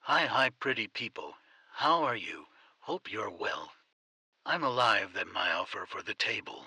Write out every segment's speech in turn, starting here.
Hi, pretty people. How are you? Hope you're well. I'm alive that my offer for the table.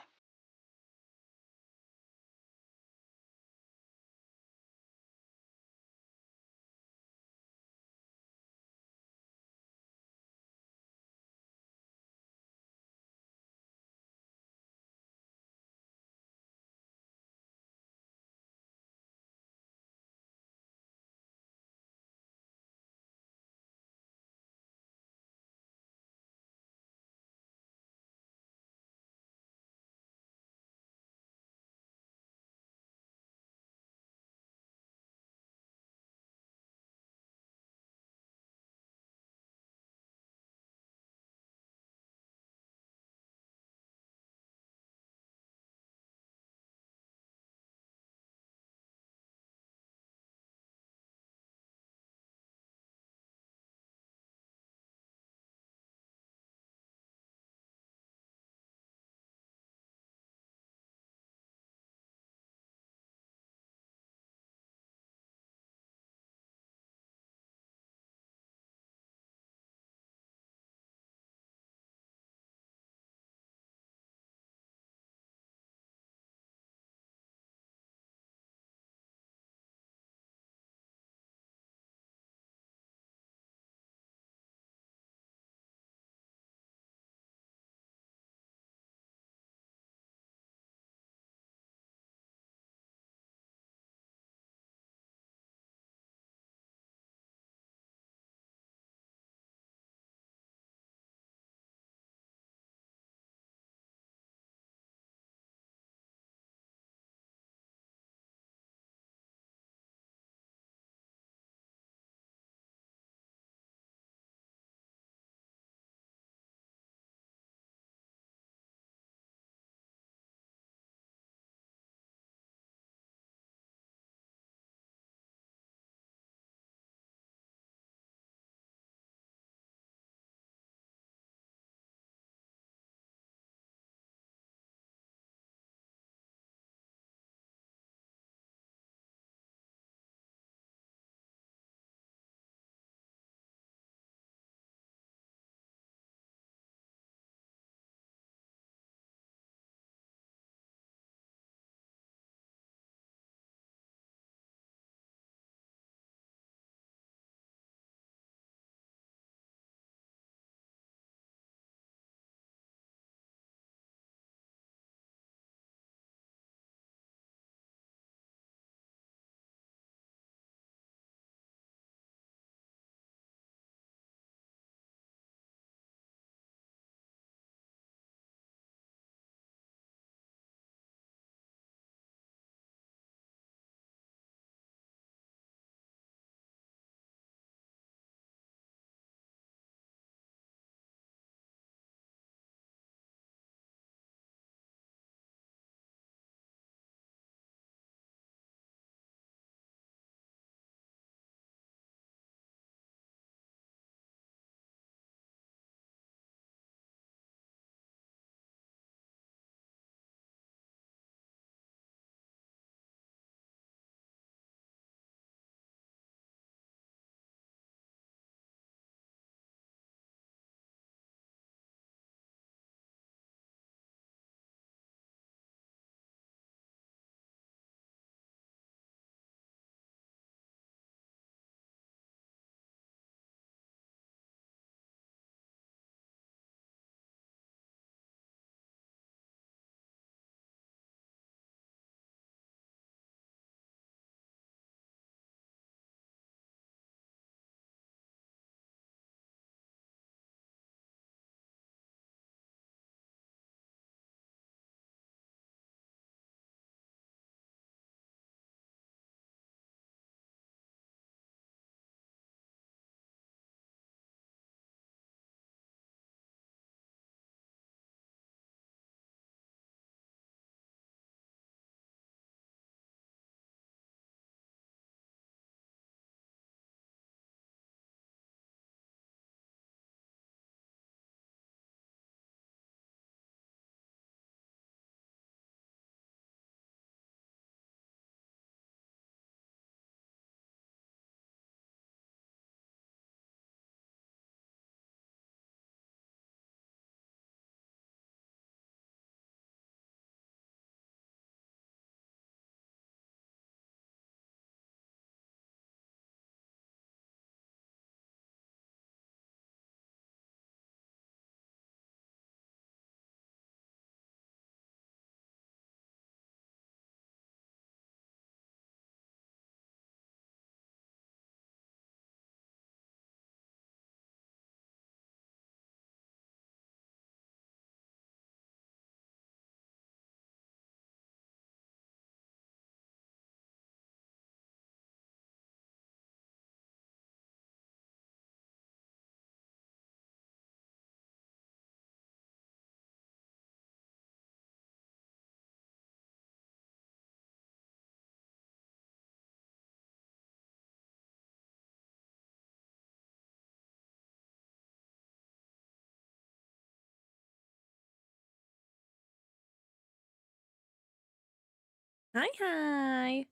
Hi, hi.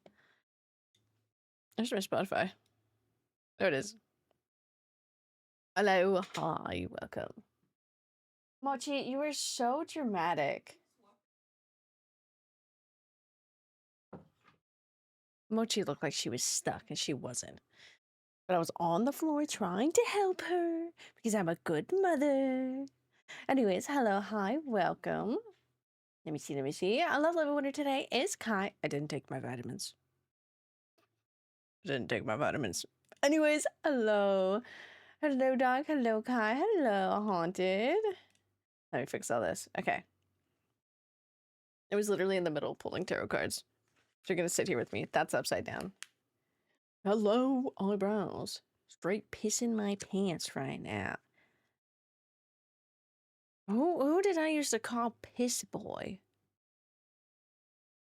There's my Spotify. There it is. Hello, hi, welcome. Mochi, you were so dramatic. Mochi looked like she was stuck, and she wasn't. But I was on the floor trying to help her because I'm a good mother. Anyways, hello, hi, welcome. Let me see, let me see. Our lovely winner today is Kai. I didn't take my vitamins. Anyways, hello. Hello, dog. Hello, Kai. Hello, haunted. Let me fix all this. Okay. I was literally in the middle pulling tarot cards. If you're gonna sit here with me, that's upside down. Hello, eyebrows. Straight pissing my pants right now. Who did I used to call piss boy?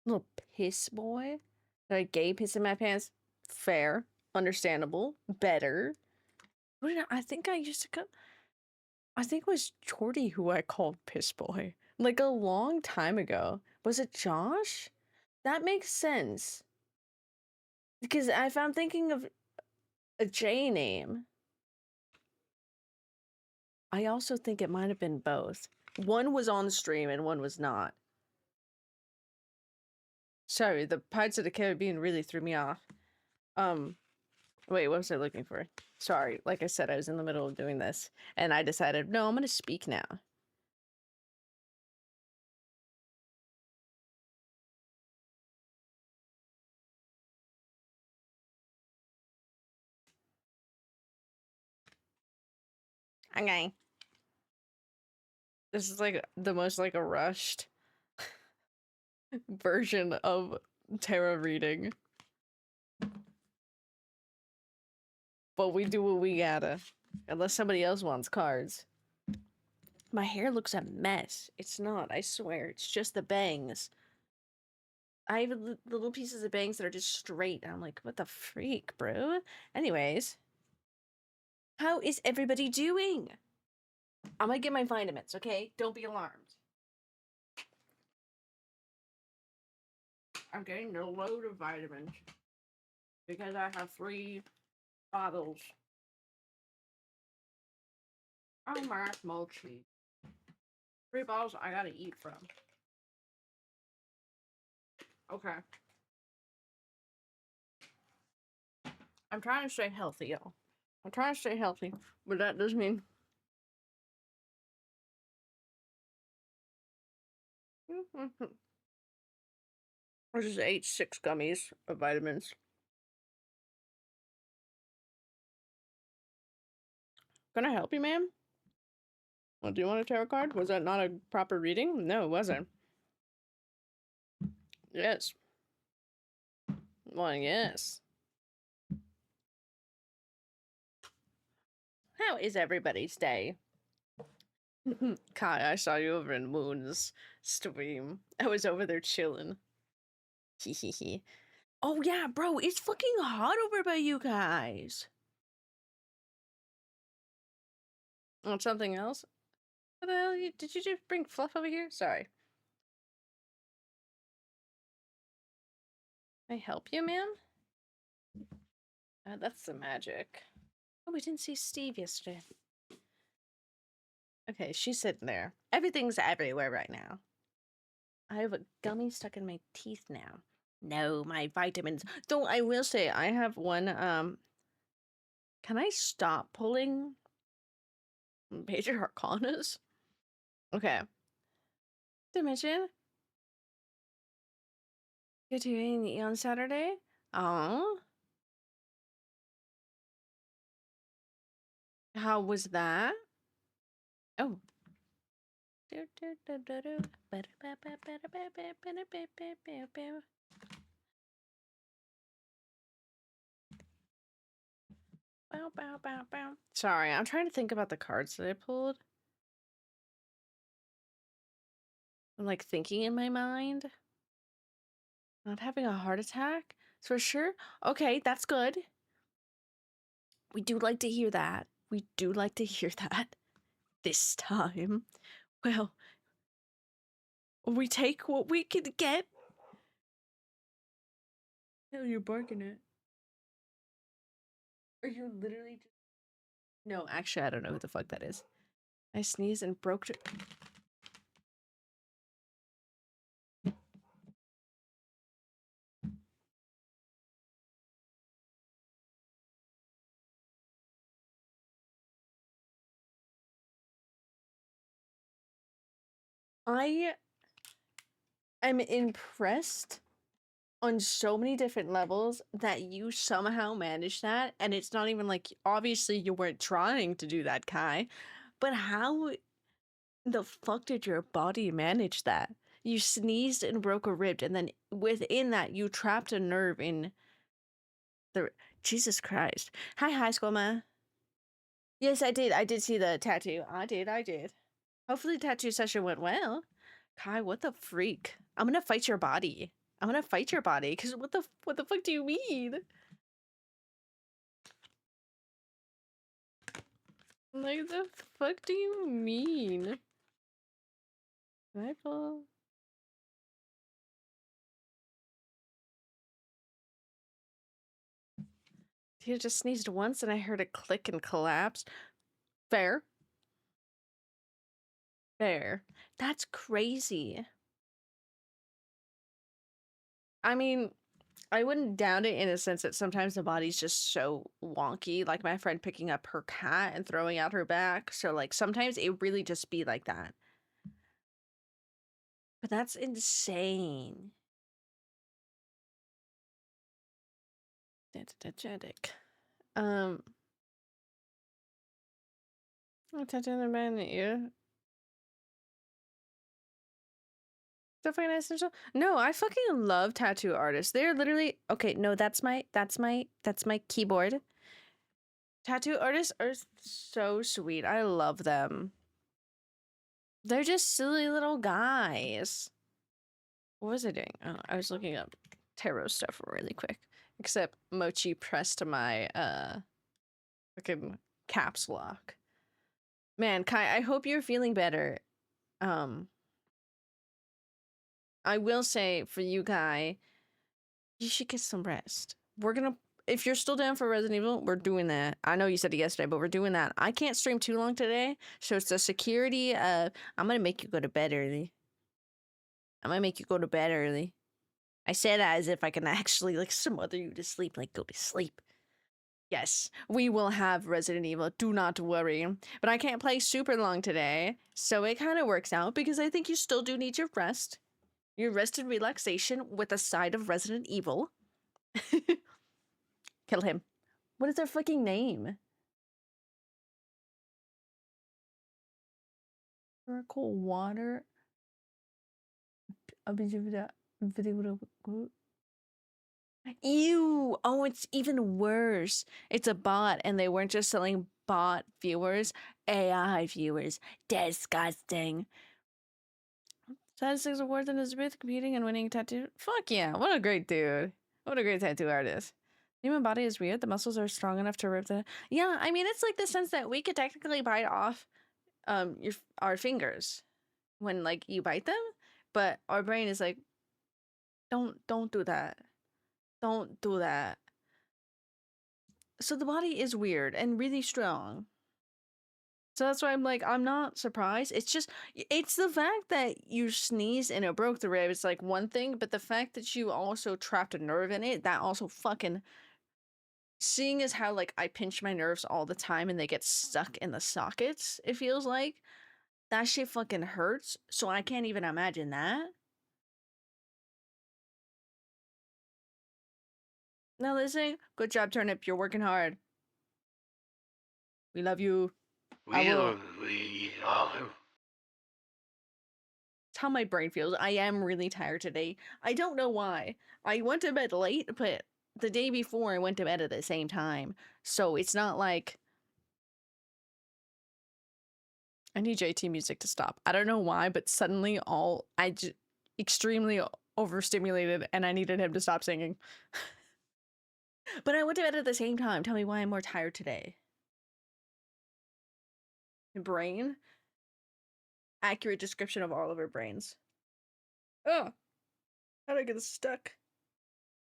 Little piss boy? Like gay pissing my pants? Fair. Understandable. Better. Who did I think I used to call? I think it was Jordy who I called piss boy. Like a long time ago. Was it Josh? That makes sense. Because if I'm thinking of a J name, I also think it might have been both. One was on the stream and one was not. Sorry, the Pirates of the Caribbean really threw me off. Wait, what was I looking for? Sorry, like I said, I was in the middle of doing this, and I decided, no, I'm gonna speak now. Okay. This is like the most like a rushed version of tarot reading. But we do what we gotta. Unless somebody else wants cards. My hair looks a mess. It's not, I swear. It's just the bangs. I have the little pieces of bangs that are just straight. I'm like, what the freak, bro? Anyways. How is everybody doing? I'm gonna get my vitamins, okay? Don't be alarmed. I'm getting a load of vitamins. Because I have 3 bottles. Oh my mochi. 3 bottles I gotta eat from. Okay. I'm trying to stay healthy, y'all. I'm trying to stay healthy, but that does mean I just ate 6 gummies of vitamins. Can I help you, ma'am? Well, do you want a tarot card? Was that not a proper reading? No, it wasn't. Yes. Well, yes. How is everybody's day? Kai, I saw you over in Moon's stream. I was over there chilling. Hehehe. Oh yeah, bro, it's fucking hot over by you guys. Want something else? What the hell? Did you just bring Fluff over here? Sorry. Can I help you, ma'am? That's the magic. Oh, we didn't see Steve yesterday. Okay, she's sitting there. Everything's everywhere right now. I have a gummy stuck in my teeth now. No, my vitamins. Though I will say I have one, can I stop pulling major arcanas? Okay. Dimension. You're doing on Saturday? Oh. How was that? Oh. Bow, bow, bow, bow. Sorry, I'm trying to think about the cards that I pulled. I'm like thinking in my mind. Not having a heart attack? For sure? Okay, that's good. We do like to hear that. We do like to hear that. This time. Well, we take what we can get. Hell, you're barking at? Are you literally just... No, actually, I don't know who the fuck that is. I sneezed and broke it. I am impressed on so many different levels that you somehow managed that, and it's not even like, obviously you weren't trying to do that, Kai, but how the fuck did your body manage that? You sneezed and broke a rib, and then within that you trapped a nerve in the... Jesus Christ. Hi, high school man. Yes, I did see the tattoo. I did. Hopefully the tattoo session went well. Kai, what the freak? I'm gonna fight your body. Because what the fuck do you mean? Like, the fuck do you mean? Rifle. He just sneezed once and I heard a click and collapse. Fair. Fair. That's crazy. I mean, I wouldn't doubt it in a sense that sometimes the body's just so wonky, like my friend picking up her cat and throwing out her back. So, like, sometimes it really just be like that. But that's insane. That's tragic. I'm touching the man at you. Definitely essential. No, I fucking love tattoo artists. They're literally okay. No, that's my keyboard. Tattoo artists are so sweet. I love them. They're just silly little guys. What was I doing? Oh, I was looking up tarot stuff really quick. Except Mochi pressed my fucking caps lock. Man, Kai, I hope you're feeling better. I will say for you, Kai, you should get some rest. We're gonna, if you're still down for Resident Evil, we're doing that. I know you said it yesterday, but we're doing that. I can't stream too long today, so it's the security of, I'm gonna make you go to bed early. I say that as if I can actually, like, smother you to sleep, like, go to sleep. Yes, we will have Resident Evil, do not worry. But I can't play super long today, so it kind of works out because I think you still do need your rest. Your rest and relaxation with a side of Resident Evil. Kill him. What is their fucking name? Miracle water. Ew! Oh, it's even worse. It's a bot, and they weren't just selling bot viewers, AI viewers. Disgusting. Statistics awards in his booth, competing and winning tattoo. Fuck yeah! What a great dude. What a great tattoo artist. Human body is weird. The muscles are strong enough to rip the... Yeah, I mean, it's like the sense that we could technically bite off our fingers when, like, you bite them, but our brain is like, don't do that. Don't do that. So the body is weird and really strong. So that's why I'm like, I'm not surprised. It's just, it's the fact that you sneezed and it broke the rib. It's like one thing, but the fact that you also trapped a nerve in it, that also fucking... Seeing as how, like, I pinch my nerves all the time and they get stuck in the sockets, it feels like, that shit fucking hurts. So I can't even imagine that. Now listen, good job, Turnip. You're working hard. We love you. It's how my brain feels. I am really tired today. I don't know why. I went to bed late, but the day before I went to bed at the same time. So it's not like... I need JT music to stop. I don't know why, but suddenly I just extremely overstimulated and I needed him to stop singing. But I went to bed at the same time. Tell me why I'm more tired today. Brain? Accurate description of all of our brains. Oh, how did I get stuck?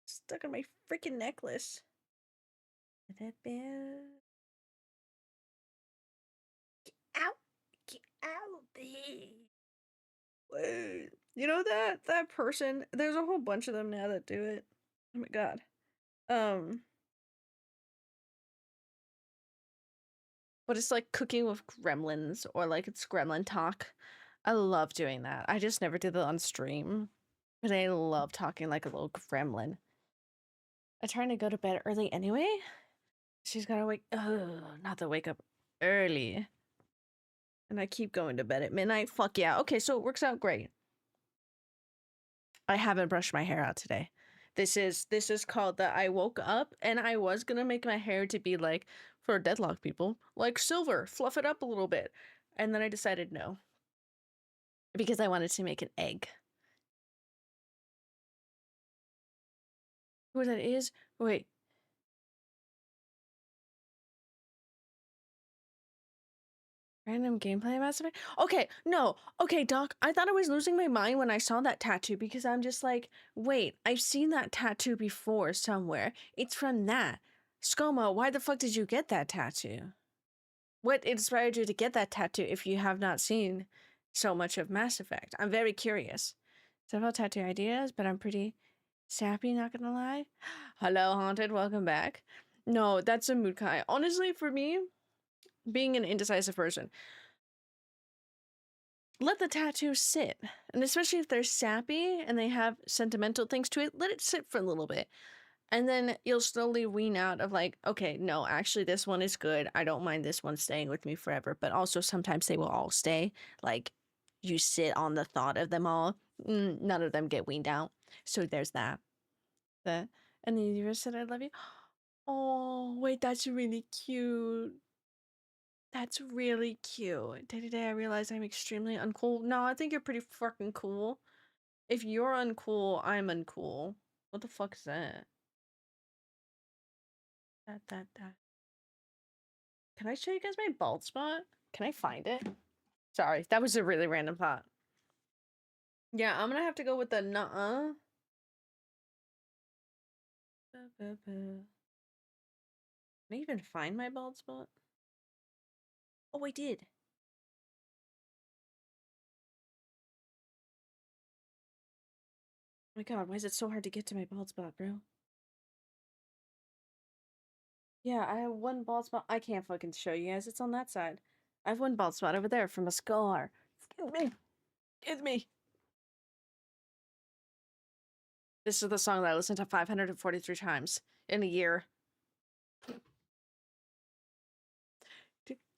Stuck on my freaking necklace. Get out. Get out there. Wait. You know that person? There's a whole bunch of them now that do it. Oh my god. But it's like cooking with gremlins, or like it's gremlin talk. I love doing that. I just never did that on stream. But I love talking like a little gremlin. I'm trying to go to bed early anyway. She's gotta wake not to wake up early. And I keep going to bed at midnight. Fuck yeah. Okay, so it works out great. I haven't brushed my hair out today. This is called that I woke up and I was gonna make my hair to be like, for deadlock people, like silver, fluff it up a little bit. And then I decided no. Because I wanted to make an egg. Who that is? Wait. Random gameplay Mass Effect? Okay, no. Okay, Doc, I thought I was losing my mind when I saw that tattoo because I'm just like, wait, I've seen that tattoo before somewhere. It's from that. Skoma, why the fuck did you get that tattoo? What inspired you to get that tattoo if you have not seen so much of Mass Effect? I'm very curious. Several tattoo ideas, but I'm pretty sappy, not gonna lie. Hello, Haunted, welcome back. No, that's a mood Kai. Honestly, for me, being an indecisive person, let the tattoo sit. And especially if they're sappy and they have sentimental things to it, let it sit for a little bit. And then you'll slowly wean out of like, okay, no, actually this one is good. I don't mind this one staying with me forever. But also sometimes they will all stay. Like you sit on the thought of them all. None of them get weaned out. So there's that. And then you just said I love you. Oh, wait, that's really cute. That's really cute. Day-to-day, I realize I'm extremely uncool. No, I think you're pretty fucking cool. If you're uncool, I'm uncool. What the fuck is that? That. Can I show you guys my bald spot? Can I find it? Sorry, that was a really random thought. Yeah, I'm gonna have to go with the nuh-uh. Can I even find my bald spot? Oh, I did. Oh my god, why is it so hard to get to my bald spot, bro? Yeah, I have one bald spot. I can't fucking show you guys. It's on that side. I have one bald spot over there from a scar. Excuse me. Excuse me. This is the song that I listened to 543 times in a year.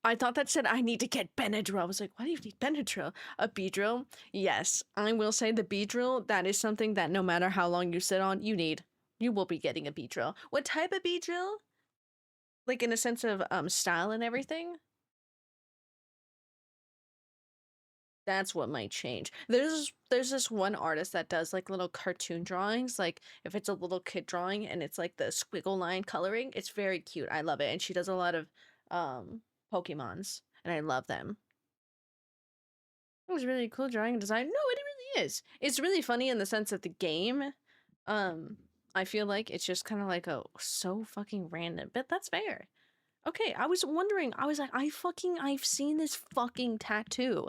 I thought that said I need to get Benadryl. I was like, why do you need Benadryl? A Beedrill? Yes, I will say the Beedrill, that is something that no matter how long you sit on, you need. You will be getting a Beedrill. What type of Beedrill? Like in a sense of style and everything? That's what might change. There's this one artist that does like little cartoon drawings, like if it's a little kid drawing and it's like the squiggle line coloring, it's very cute. I love it. And she does a lot of Pokemons and I love them. It was really cool drawing and design. No, it really is. It's really funny in the sense that the game, I feel like it's just kind of like so fucking random, but that's fair. Okay, I was wondering, I was like, I've seen this fucking tattoo.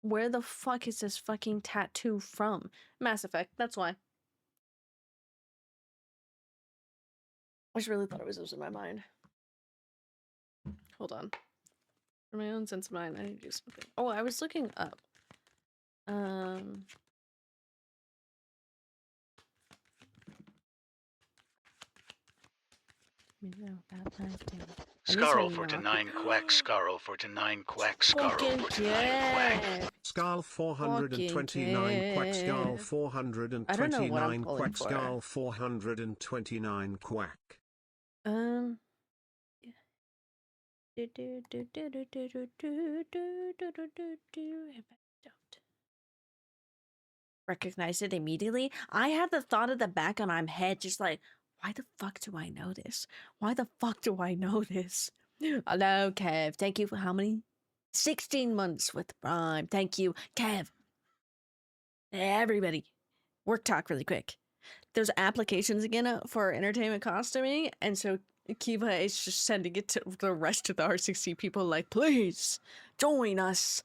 Where the fuck is this fucking tattoo from? Mass Effect, that's why. I just really thought it was losing my mind. Hold on. For my own sense of mind, I need to do something. Oh, I was looking up. Scarl 49 quack, Scarl 49 quack, Scarl 49 quack. Scarl 429 quack, Scarl 429 quack, Scarl 429 quack. Recognize it immediately. I had the thought at the back of my head, just like, why the fuck do I know this? Why the fuck do I know this? Hello, Kev. Thank you for how many? 16 months with Prime. Thank you, Kev. Everybody. Work talk really quick. there's applications again for entertainment costuming, and so Kiva is just sending it to the rest of the R60 people like, please join us.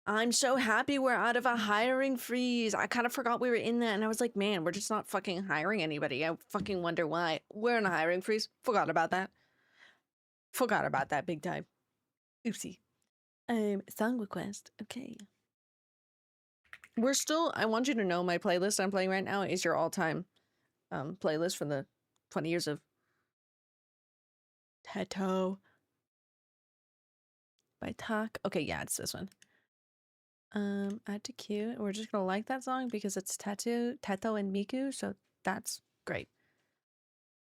I'm so happy we're out of a hiring freeze. I kind of forgot we were in that, and I was like, man, we're just not fucking hiring anybody. I fucking wonder why. We're in a hiring freeze. Forgot about that big time. Oopsie. Song request. Okay. We're still, I want you to know my playlist I'm playing right now is your all-time playlist from the 20 years of Tattoo by Tak. Okay, yeah, it's this one. Add to queue. We're just gonna like that song because it's Teto and Miku, so that's great.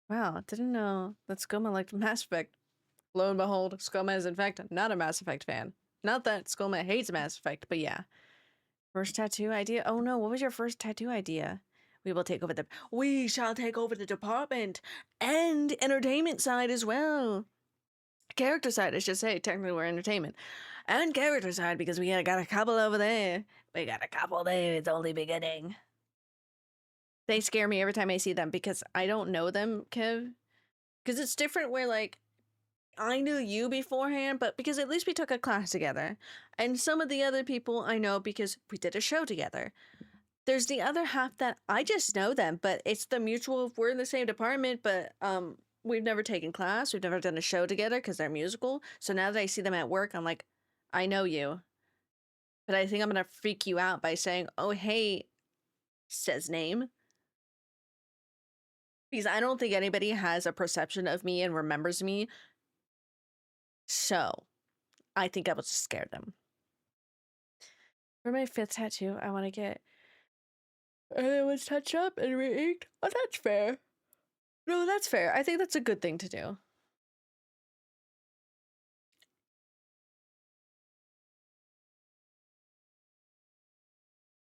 Wow, didn't know that Skoma liked Mass Effect. Lo and behold, Skoma is in fact not a Mass Effect fan. Not that Skoma hates Mass Effect, but yeah. First tattoo idea? Oh no, what was your first tattoo idea? We shall take over the department and entertainment side as well. Character side, I should say. Technically, we're entertainment. And character side, because we got a couple over there. We got a couple there. It's only beginning. They scare me every time I see them because I don't know them, Kev. Because it's different where, like, I knew you beforehand, but because at least we took a class together. And some of the other people I know because we did a show together. There's the other half that I just know them, but it's the mutual, we're in the same department, but we've never taken class, we've never done a show together because they're musical. So now that I see them at work, I'm like, I know you. But I think I'm going to freak you out by saying, oh, hey, says name. Because I don't think anybody has a perception of me and remembers me. So I think I will just scare them. For my 5th tattoo, I want to get... And it was touch up and re-inked. Oh, that's fair. No, that's fair. I think that's a good thing to do.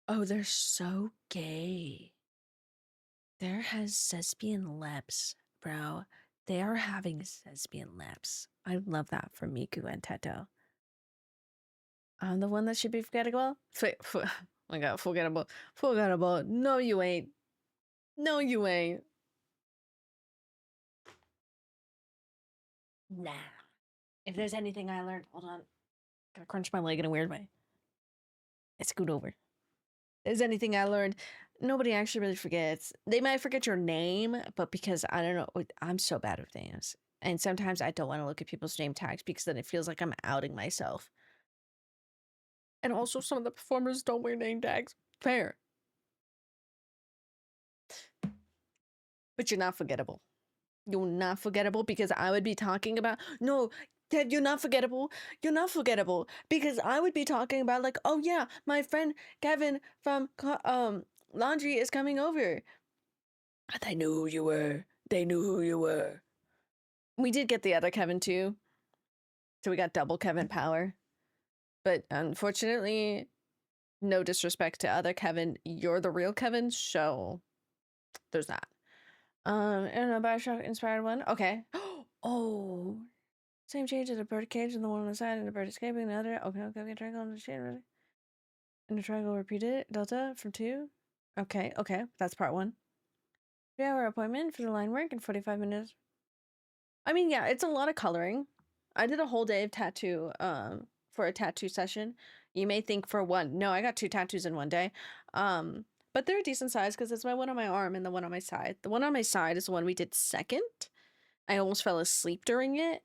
Oh, they're so gay. There has thespian lips, bro. They are having thespian lips. I love that for Miku and Teto. I'm the one that should be forgettable? Oh my god, forgettable. Forgettable. No, you ain't. No, you ain't. Nah. If there's anything I learned, hold on. Gotta crunch my leg in a weird way. Scoot over. If there's anything I learned, nobody actually really forgets. They might forget your name, but because I don't know, I'm so bad with names. And sometimes I don't want to look at people's name tags because then it feels like I'm outing myself. And also some of the performers don't wear name tags. Fair. But you're not forgettable. You're not forgettable because I would be talking about... No, Ted, you're not forgettable. You're not forgettable because I would be talking about like, oh yeah, my friend Kevin from Laundry is coming over. They knew who you were. They knew who you were. We did get the other Kevin too. So we got double Kevin power. But unfortunately, no disrespect to other Kevin, you're the real Kevin, so there's that. And a Bioshock inspired one. Okay. Oh, same change as a bird cage and the one on the side and the bird escaping the other. Okay. Triangle on the chain, ready? And the triangle repeated. Delta from 2. Okay. That's part 1. 3-hour appointment for the line work in 45 minutes. I mean, yeah, it's a lot of coloring. I did a whole day of tattoo, for a tattoo session. You may think for one. No, I got 2 tattoos in one day. But they're a decent size because it's my one on my arm and the one on my side. The one on my side is the one we did second. I almost fell asleep during it.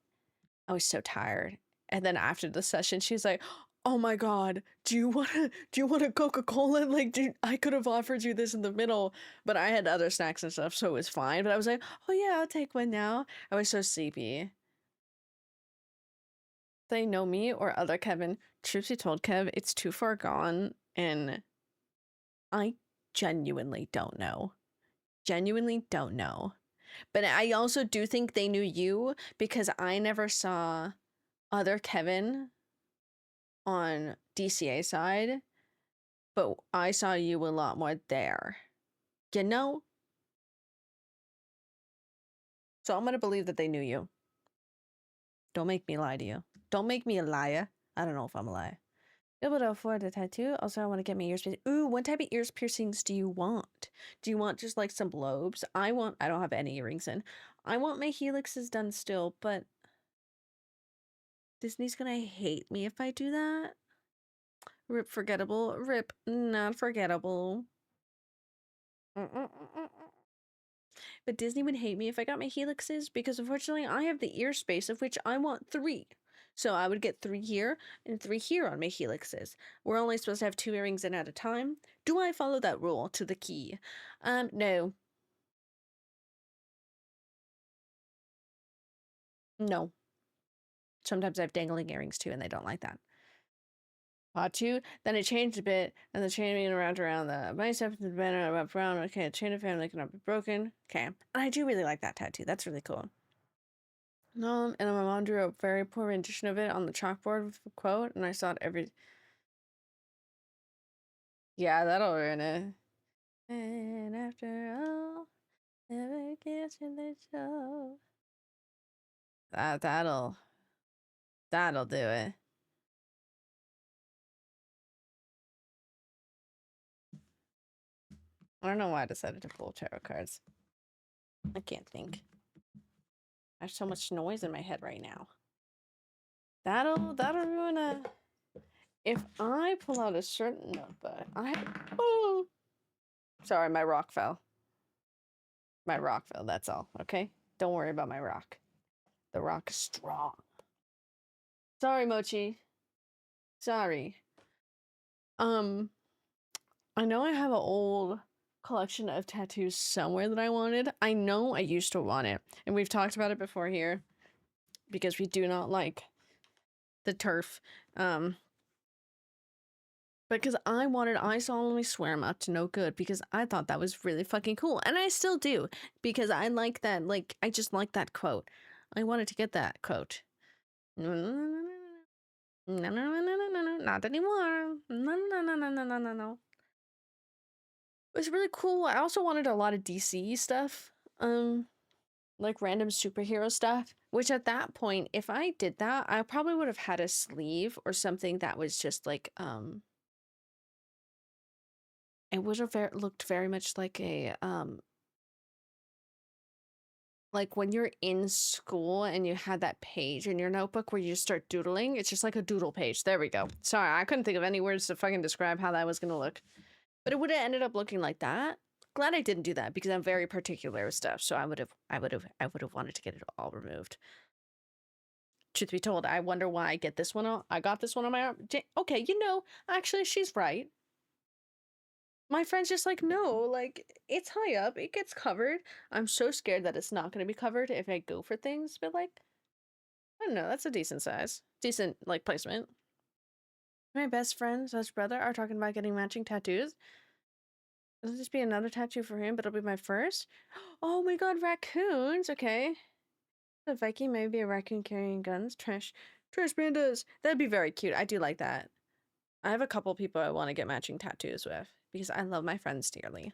I was so tired. And then after the session, she's like, oh my god, do you want a Coca-Cola? Like, I could have offered you this in the middle, but I had other snacks and stuff, so it was fine. But I was like, oh yeah, I'll take one now. I was so sleepy. They know me or other Kevin. Truth be told, Kev, it's too far gone, and I genuinely don't know. But I also do think they knew you because I never saw other Kevin on DCA side, but I saw you a lot more there. You know? So I'm gonna believe that they knew you. Don't make me lie to you. Don't make me a liar. I don't know if I'm a liar. Able to afford the tattoo. Also, I want to get my ears pierced. Ooh, what type of ears piercings do you want? Do you want just like some lobes? I don't have any earrings in. I want my helixes done still, but Disney's gonna hate me if I do that. Rip forgettable. Rip not forgettable. But Disney would hate me if I got my helixes because unfortunately I have the ear space of which I want 3. So I would get 3 here and 3 here on my helixes. We're only supposed to have 2 earrings in at a time. Do I follow that rule to the key? No. No. Sometimes I have dangling earrings too and they don't like that. Part 2, then it changed a bit, and the chain being around the bicep, the banner up around. Okay, the chain of family cannot be broken. Okay, and I do really like that tattoo. That's really cool. And my mom drew a very poor rendition of it on the chalkboard with a quote, and I saw it every. Yeah, that'll ruin it. And after all, never gets in the show. That'll do it. I don't know why I decided to pull tarot cards. I can't think. I have so much noise in my head right now. That'll ruin a. If I pull out a certain notebook, oh, sorry, my rock fell. My rock fell. That's all. Okay, don't worry about my rock. The rock is strong. Sorry, Mochi. Sorry. I know I have an old collection of tattoos somewhere that I wanted. I know I used to want it, and we've talked about it before here because we do not like the turf. Because I solemnly swear I'm up to no good because I thought that was really fucking cool. And I still do because I like that, like, I just like that quote. I wanted to get that quote. No, not anymore. No. It was really cool. I also wanted a lot of DC stuff. Like random superhero stuff. Which at that point, if I did that, I probably would have had a sleeve or something that was just like, it would have looked very much like a, like when you're in school and you had that page in your notebook where you just start doodling. It's just like a doodle page. There we go. Sorry, I couldn't think of any words to fucking describe how that was gonna look. But it would have ended up looking like that. Glad I didn't do that because I'm very particular with stuff. So I would have wanted to get it all removed. Truth be told, I wonder why I get this one on. I got this one on my arm. Okay, actually, she's right. My friend's just like, no, like, it's high up. It gets covered. I'm so scared that it's not going to be covered if I go for things. But, like, I don't know. That's a decent size. Decent, like, placement. My best friend / brother are talking about getting matching tattoos. It'll just be another tattoo for him, but it'll be my first. Oh my god, raccoons. Okay. A Viking, maybe a raccoon carrying guns. Trash pandas. That'd be very cute. I do like that. I have a couple people I want to get matching tattoos with because I love my friends dearly.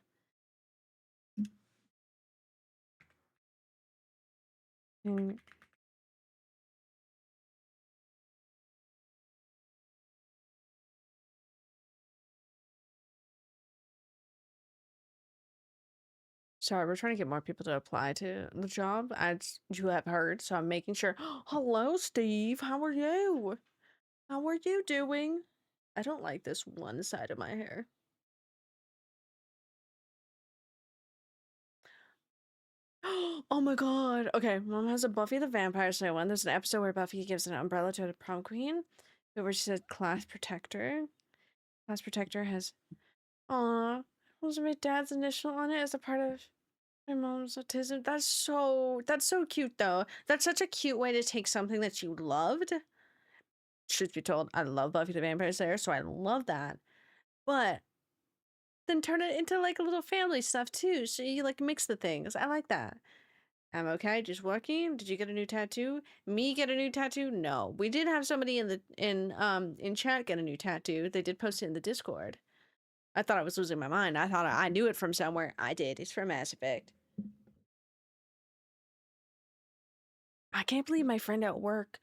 Sorry, we're trying to get more people to apply to the job, as you have heard, so I'm making sure. Hello, Steve. How are you? How are you doing? I don't like this one side of my hair. Oh my god. Okay, Mom has a Buffy the Vampire Slayer one. There's an episode where Buffy gives an umbrella to the prom queen, where she said class protector. Class protector has, aw, was my dad's initial on it as a part of my mom's autism. That's so cute though. That's such a cute way to take something that you loved. Truth be told, I love Buffy the Vampire Slayer, so I love that. But then turn it into like a little family stuff too. So you like mix the things. I like that. I'm okay, just working. Did you get a new tattoo? Me get a new tattoo? No. We did have somebody in chat get a new tattoo. They did post it in the Discord. I thought I was losing my mind. I thought I knew it from somewhere. I did. It's from Mass Effect. I can't believe my friend at work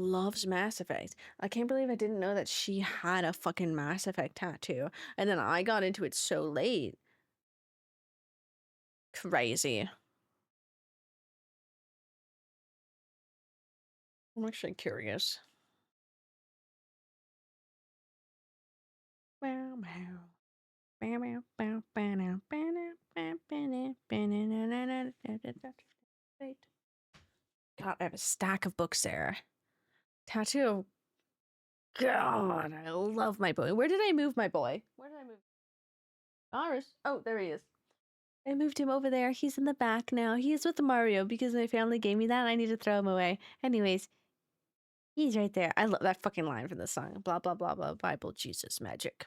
loves Mass Effect. I can't believe I didn't know that she had a fucking Mass Effect tattoo. And then I got into it so late. Crazy. I'm actually curious. Meow, meow. Meow, meow, meow, meow, meow, meow, meow. God, I have a stack of books there. Tattoo. God, I love my boy. Where did I move my boy? Where did I move? Iris. Oh, there he is. I moved him over there. He's in the back now. He's with Mario because my family gave me that. I need to throw him away. Anyways, he's right there. I love that fucking line from the song. Blah, blah, blah, blah. Bible, Jesus, magic.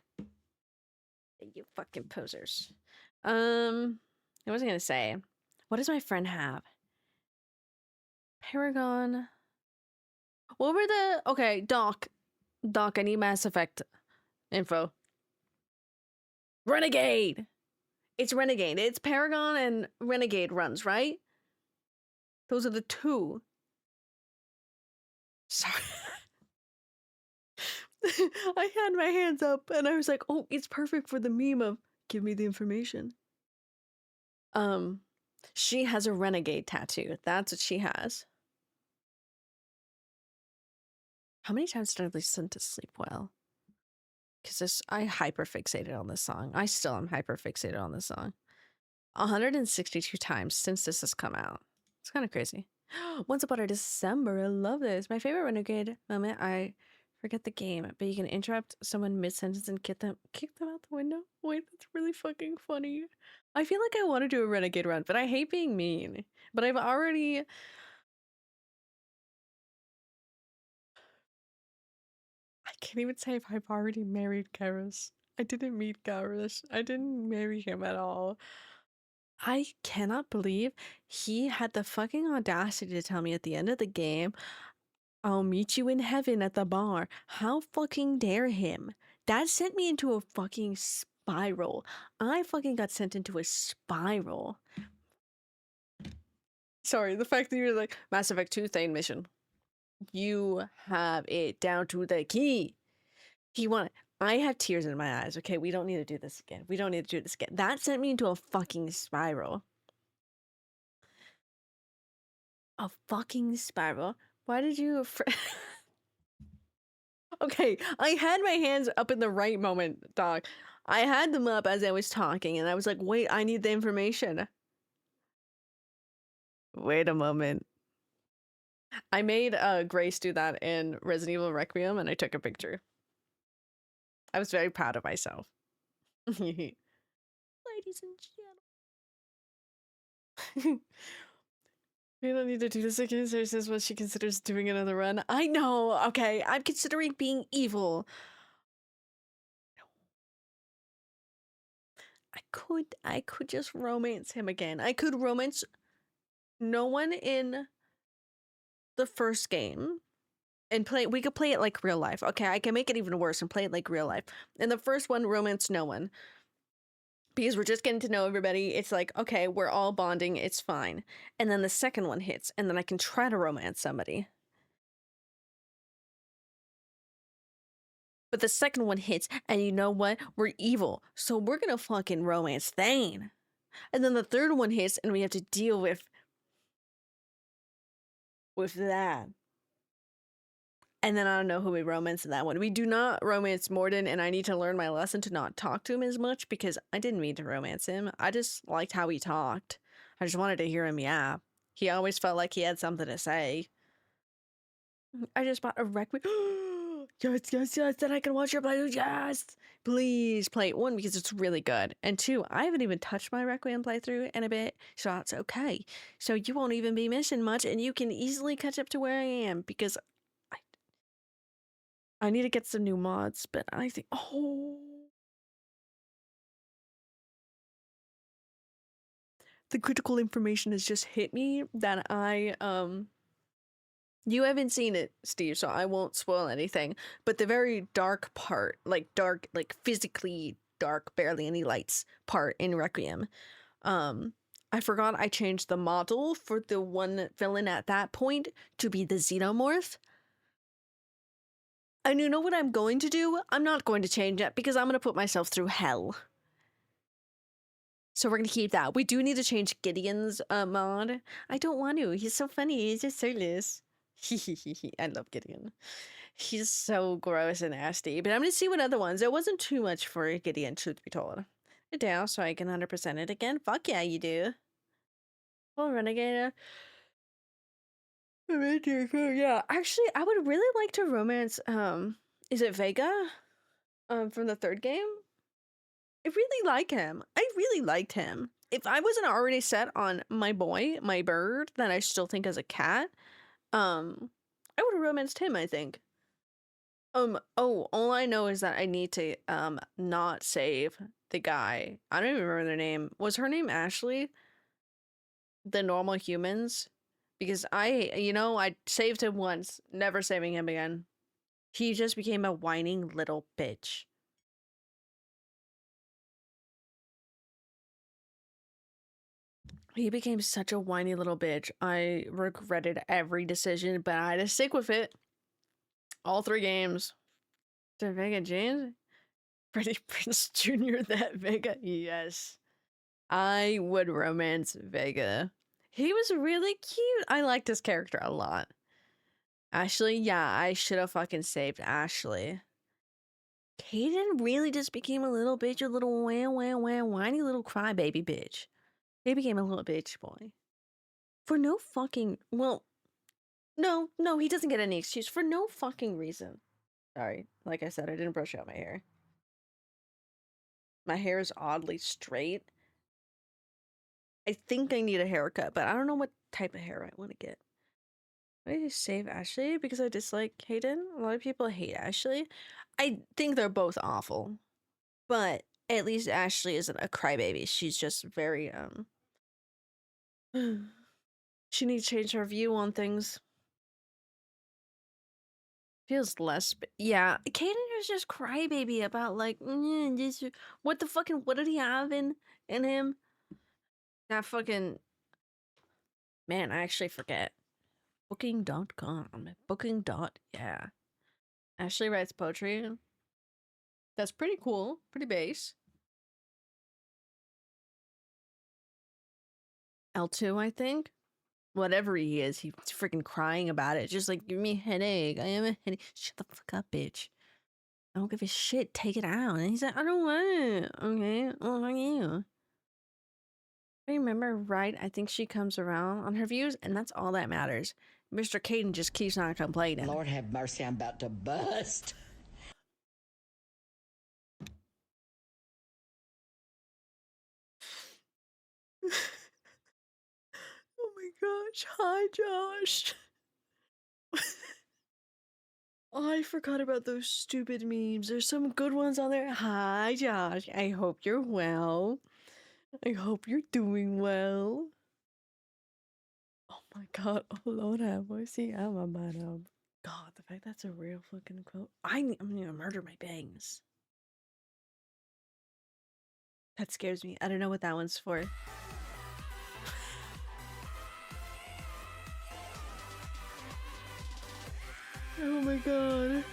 You fucking posers. I wasn't gonna say. What does my friend have? Paragon. What were the... Okay, Doc. Doc, I need Mass Effect info. Renegade! It's Renegade. It's Paragon and Renegade runs, right? Those are the two. Sorry. I had my hands up and I was like, oh, it's perfect for the meme of give me the information. She has a Renegade tattoo. That's what she has. How many times did I listen to Sleep Well? Because I hyper-fixated on this song. I still am hyper-fixated on this song. 162 times since this has come out. It's kind of crazy. Once Upon a December, I love this. My favorite Renegade moment, I forget the game, but you can interrupt someone mid-sentence and kick them out the window. Wait, that's really fucking funny. I feel like I want to do a Renegade run, but I hate being mean. But I've already... I can't even say if I've already married Garrus. I didn't meet Garrus. I didn't marry him at all. I cannot believe he had the fucking audacity to tell me at the end of the game, I'll meet you in heaven at the bar. How fucking dare him? That sent me into a fucking spiral. I fucking got sent into a spiral. Sorry, the fact that you're like, Mass Effect 2 Thane mission. You have it down to the key. I have tears in my eyes, okay? We don't need to do this again. We don't need to do this again. That sent me into a fucking spiral. A fucking spiral? Why did you... Okay, I had my hands up in the right moment, dog. I had them up as I was talking, and I was like, wait, I need the information. Wait a moment. I made Grace do that in Resident Evil Requiem, and I took a picture. I was very proud of myself. Ladies and gentlemen. We don't need to do this again. Sarah says what she considers doing another run. I know. Okay, I'm considering being evil. I could just romance him again. I could romance no one in the first game and we could play it like real life. Okay, I can make it even worse and play it like real life. In the first one, romance no one. Because we're just getting to know everybody. It's like, okay, we're all bonding. It's fine. And then the second one hits, and then I can try to romance somebody. But the second one hits, and you know what? We're evil. So we're gonna fucking romance Thane. And then the third one hits, and we have to deal with that. And then I don't know who we romance in that one. We do not romance Mordin, and I need to learn my lesson to not talk to him as much because I didn't mean to romance him. I just liked how he talked. I just wanted to hear him yap. He always felt like he had something to say. I just bought a Requiem. Yes, then I can watch your playthrough. Yes! Please play it. One, because it's really good. And two, I haven't even touched my Requiem playthrough in a bit, so that's okay. So you won't even be missing much, and you can easily catch up to where I am because I need to get some new mods, but I think... Oh! The critical information has just hit me that You haven't seen it, Steve, so I won't spoil anything. But the very dark part, like physically dark, barely any lights part in Requiem, I forgot I changed the model for the one villain at that point to be the Xenomorph. And you know what I'm going to do? I'm not going to change it because I'm going to put myself through hell. So we're going to keep that. We do need to change Gideon's mod. I don't want to. He's so funny. He's just soulless. I love Gideon. He's so gross and nasty. But I'm going to see what other ones. There wasn't too much for Gideon, truth be told. It down so I can 100% it again. Fuck yeah, you do. Oh, Renegade. Yeah, actually, I would really like to romance, is it Vega? From the third game? I really like him. I really liked him. If I wasn't already set on my boy, my bird, that I still think as a cat, I would have romanced him, I think. Oh, all I know is that I need to, not save the guy. I don't even remember their name. Was her name Ashley? The normal humans? Because I saved him once, never saving him again. He just became a whining little bitch. He became such a whiny little bitch. I regretted every decision, but I had to stick with it. All 3 games. Did Vega James? Freddie Prinze Jr. that Vega? Yes. I would romance Vega. He was really cute. I liked his character a lot. Ashley? Yeah, I should have fucking saved Ashley. Caden really just became a little bitch, a little whiny little crybaby bitch. He became a little bitch boy. For no fucking, well, no, he doesn't get any excuse. For no fucking reason. Sorry, like I said, I didn't brush out my hair. My hair is oddly straight. I think I need a haircut, but I don't know what type of hair I want to get. Why did you save Ashley? Because I dislike Caden? A lot of people hate Ashley. I think they're both awful. But at least Ashley isn't a crybaby. She's just very, she needs to change her view on things. Feels less, yeah. Caden was just crybaby about like, what the fucking, what did he have in him? That fucking, man, I actually forget. Booking.com. Yeah. Ashley writes poetry. That's pretty cool. Pretty base. L2, I think. Whatever he is, he's freaking crying about it. Just like, give me a headache. I am a headache. Shut the fuck up, bitch. I don't give a shit. Take it out. And he's like, I don't want it. Okay. Well, fuck you. I remember right. I think she comes around on her views, and that's all that matters. Mr. Caden just keeps on complaining. Lord have mercy, I'm about to bust. Oh my gosh. Hi, Josh. I forgot about those stupid memes. There's some good ones on there. Hi, Josh. I hope you're well. I hope you're doing well. Oh my god. Oh Lord have mercy. I'm a madam. God, the fact that's a real fucking quote. I'm gonna murder my bangs. That scares me. I don't know what that one's for. Oh my god.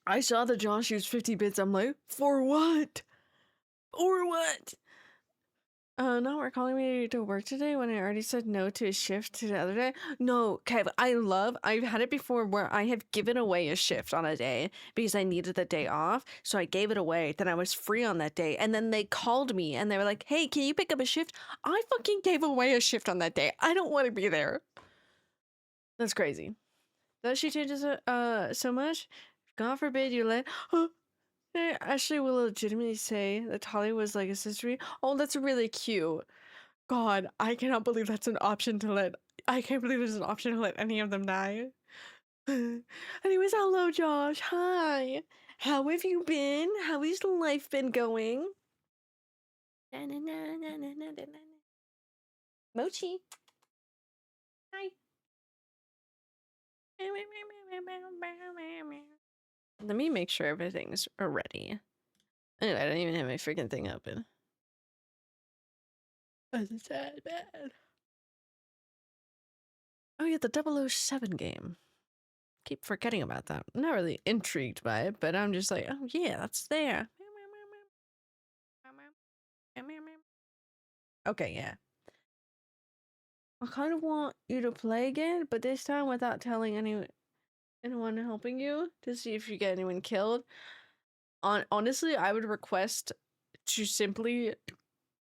I saw that Josh used 50 bits. I'm like, for what? For what? No, we're calling me to work today when I already said no to a shift to the other day. No, Kev, I've had it before where I have given away a shift on a day because I needed the day off. So I gave it away. Then I was free on that day. And then they called me and they were like, hey, can you pick up a shift? I fucking gave away a shift on that day. I don't want to be there. That's crazy. That she changes so much. God forbid you let. I actually will legitimately say that Tali was like a sister. Oh, that's really cute. God, I cannot believe that's an option to let. I can't believe there's an option to let any of them die. Anyways, hello, Josh. Hi. How have you been? How has life been going? Mochi. Hi. Let me make sure everything's ready. Anyway, I don't even have my freaking thing open. That's a sad bad. Oh yeah, the 007 game. keep forgetting about that. I'm not really intrigued by it, but I'm just like, oh yeah, that's there. Okay, yeah. I kind of want you to play again, but this time without telling anyone helping you to see if you get anyone killed. Honestly, I would request to simply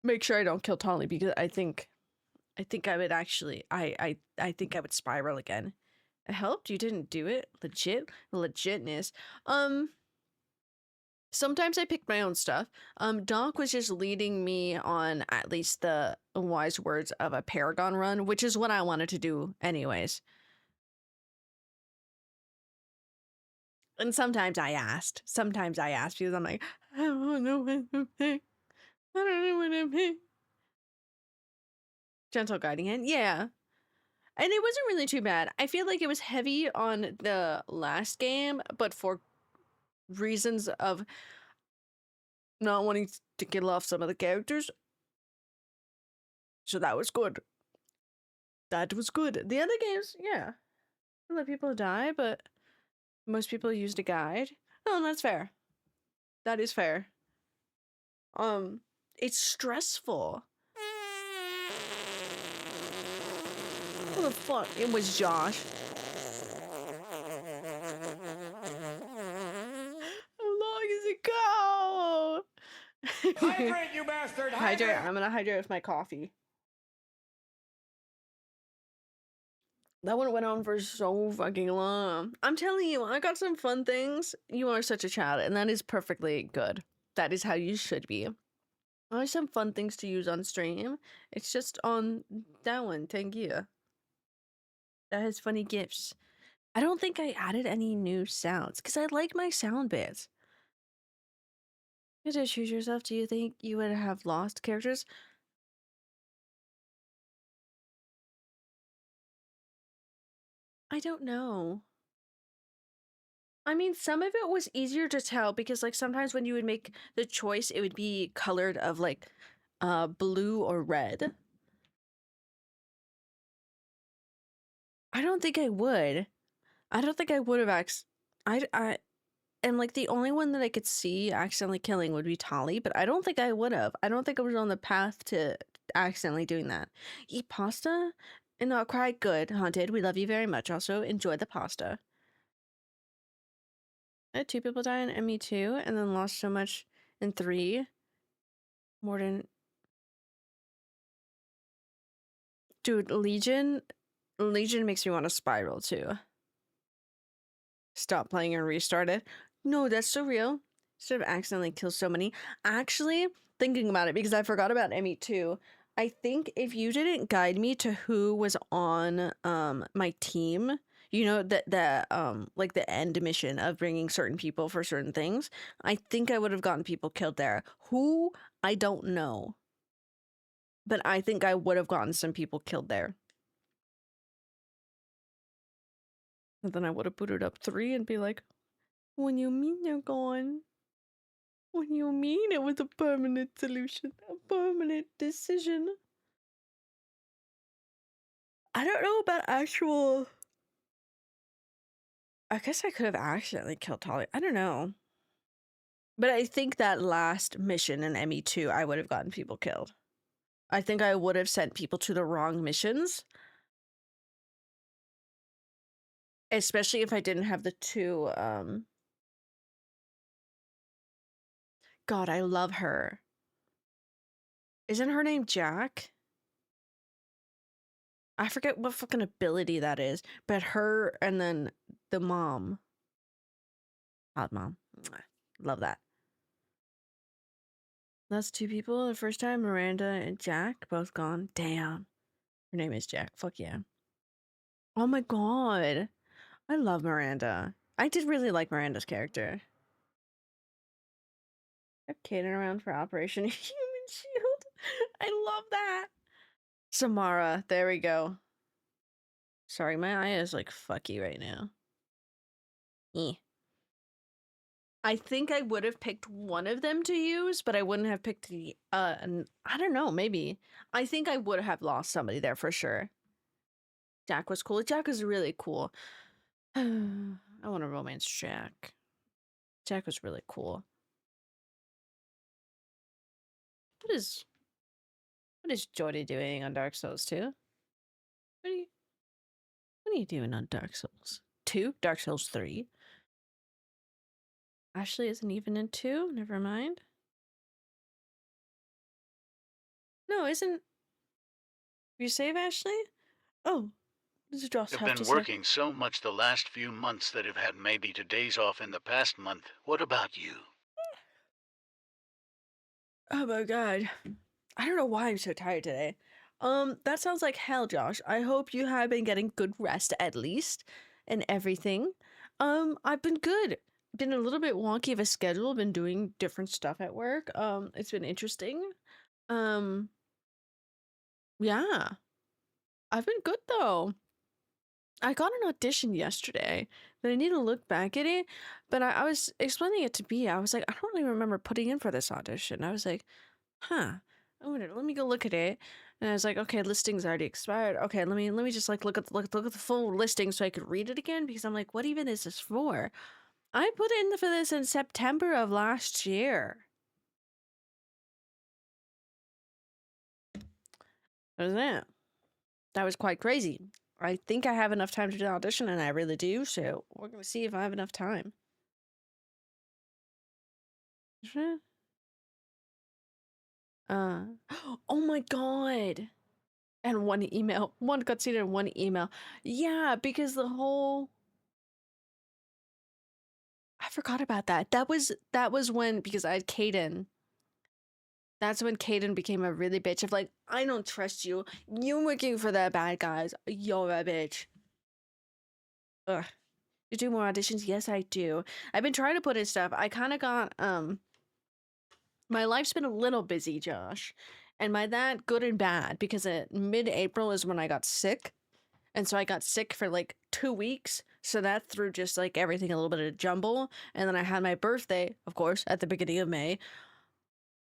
make sure I don't kill Tolly, because I think I would actually I think I would spiral again. It helped? You didn't do it? Legitness. Sometimes I picked my own stuff. Doc was just leading me on at least the wise words of a Paragon run, which is what I wanted to do anyways. And sometimes I asked because I'm like, I don't know what to pick. I don't know what to pick. Gentle Guiding Hand, yeah. And it wasn't really too bad. I feel like it was heavy on the last game, but for reasons of not wanting to kill off some of the characters. So that was good. That was good. The other games, yeah. I let people die, but most people used a guide. Oh, that's fair. That is fair. It's stressful. What the fuck? It was Josh. How long does it go? Hydrate, you bastard! Hydrate. I'm gonna hydrate with my coffee. That one went on for so fucking long. I'm telling you, I got some fun things. You are such a child, and that is perfectly good. That is how you should be. I have some fun things to use on stream. It's just on that one. Thank you. That has funny gifs. I don't think I added any new sounds because I like my sound bits. You had to choose yourself. Do you think you would have lost characters? I don't know. I mean, some of it was easier to tell because, like, sometimes when you would make the choice, it would be colored of, like, blue or red. I don't think I would. I don't think I would have and, like, the only one that I could see accidentally killing would be Tolly, but I don't think I would have. I don't think I was on the path to accidentally doing that. Eat pasta and not cry? Good, Haunted. We love you very much. Also, enjoy the pasta. I had 2 people die in ME2 and then lost so much in 3. More than... Dude, Legion makes me want to spiral too. Stop playing and restart it. No, that's so real. Instead of accidentally kill so many. Actually, thinking about it, because I forgot about ME2, I think if you didn't guide me to who was on my team, you know, that like the end mission of bringing certain people for certain things, I think I would have gotten people killed there. Who? I don't know. But I think I would have gotten some people killed there. And then I would have booted up 3 and be like, when you mean they're gone? When you mean it was a permanent solution? A permanent decision? I don't know about actual... I guess I could have accidentally killed Tolly. I don't know. But I think that last mission in ME2, I would have gotten people killed. I think I would have sent people to the wrong missions. Especially if I didn't have the 2, God, I love her. Isn't her name Jack? I forget what fucking ability that is, but her and then the mom. Hot mom. Love that. That's 2 people. The first time, Miranda and Jack, both gone. Damn. Her name is Jack. Fuck yeah. Oh my god. I love Miranda. I did really like Miranda's character. I've Kaden around for Operation Human Shield. I love that. Samara. There we go. Sorry, my eye is like fucky right now. I think I would have picked one of them to use, but I wouldn't have picked the, I don't know, maybe. I think I would have lost somebody there for sure. Jack was cool. Jack was really cool. I want to romance Jack. Jack was really cool. What is Jordy doing on Dark Souls 2? What are you doing on Dark Souls 2? Dark Souls 3? Ashley isn't even in 2? Never mind. No, isn't... You save Ashley? Oh, does Joss I've have been to say? working so much the last few months that I've had maybe 2 days off in the past month. What about you? Oh my god. I don't know why I'm so tired today. That sounds like hell, Josh. I hope you have been getting good rest at least and everything. I've been good. Been a little bit wonky of a schedule, been doing different stuff at work. It's been interesting. Um, yeah. I've been good though. I got an audition yesterday, but I need to look back at it. But I was explaining it to B. I was like, I don't really remember putting in for this audition. I was like, huh. Let me go look at it. And I was like, okay, listing's already expired. Okay, let me just like look at the full listing so I could read it again, because I'm like, what even is this for? I put in for this in September of last year. What was that? That was quite crazy. I think I have enough time to do the audition, and I really do, so we're gonna see if I have enough time. Oh my god. And one email. One cutscene and one email. Yeah, because the whole... I forgot about that. That was when, because I had Caden. That's when Caden became a really bitch of like, I don't trust you. You're working for the bad guys. You're a bitch. Ugh. You do more auditions? Yes, I do. I've been trying to put in stuff. I kind of got, my life's been a little busy, Josh. And by that, good and bad, because mid-April is when I got sick. And so I got sick for like 2 weeks. So that threw just like everything a little bit of jumble. And then I had my birthday, of course, at the beginning of May.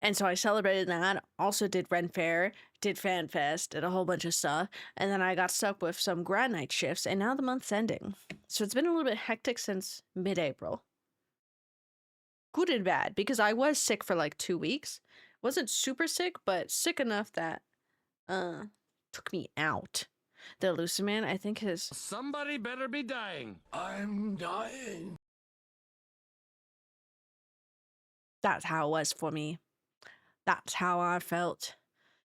And so I celebrated that, also did Ren Fair, did Fan Fest, did a whole bunch of stuff. And then I got stuck with some grad night shifts, and now the month's ending. So it's been a little bit hectic since mid-April. Good and bad, because I was sick for like 2 weeks. Wasn't super sick, but sick enough that took me out. The Luciman, I think his... Somebody better be dying. I'm dying. That's how it was for me. That's how I felt.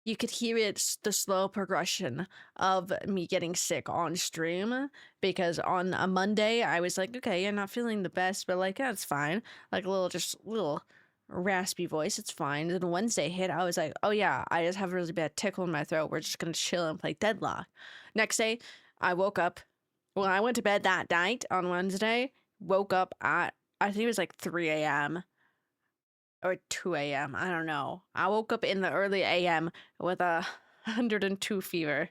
You could hear it, the slow progression of me getting sick on stream, because on a Monday I was like, okay, you're not feeling the best, but like, that's fine. Like a little raspy voice, it's fine. Then Wednesday hit, I was like, oh yeah, I just have a really bad tickle in my throat. We're just gonna chill and play Deadlock. Next day, I woke up. Well, I went to bed that night on Wednesday, woke up at, I think it was like 3 a.m. or 2 a.m. I don't know. I woke up in the early a.m. with a 102 fever.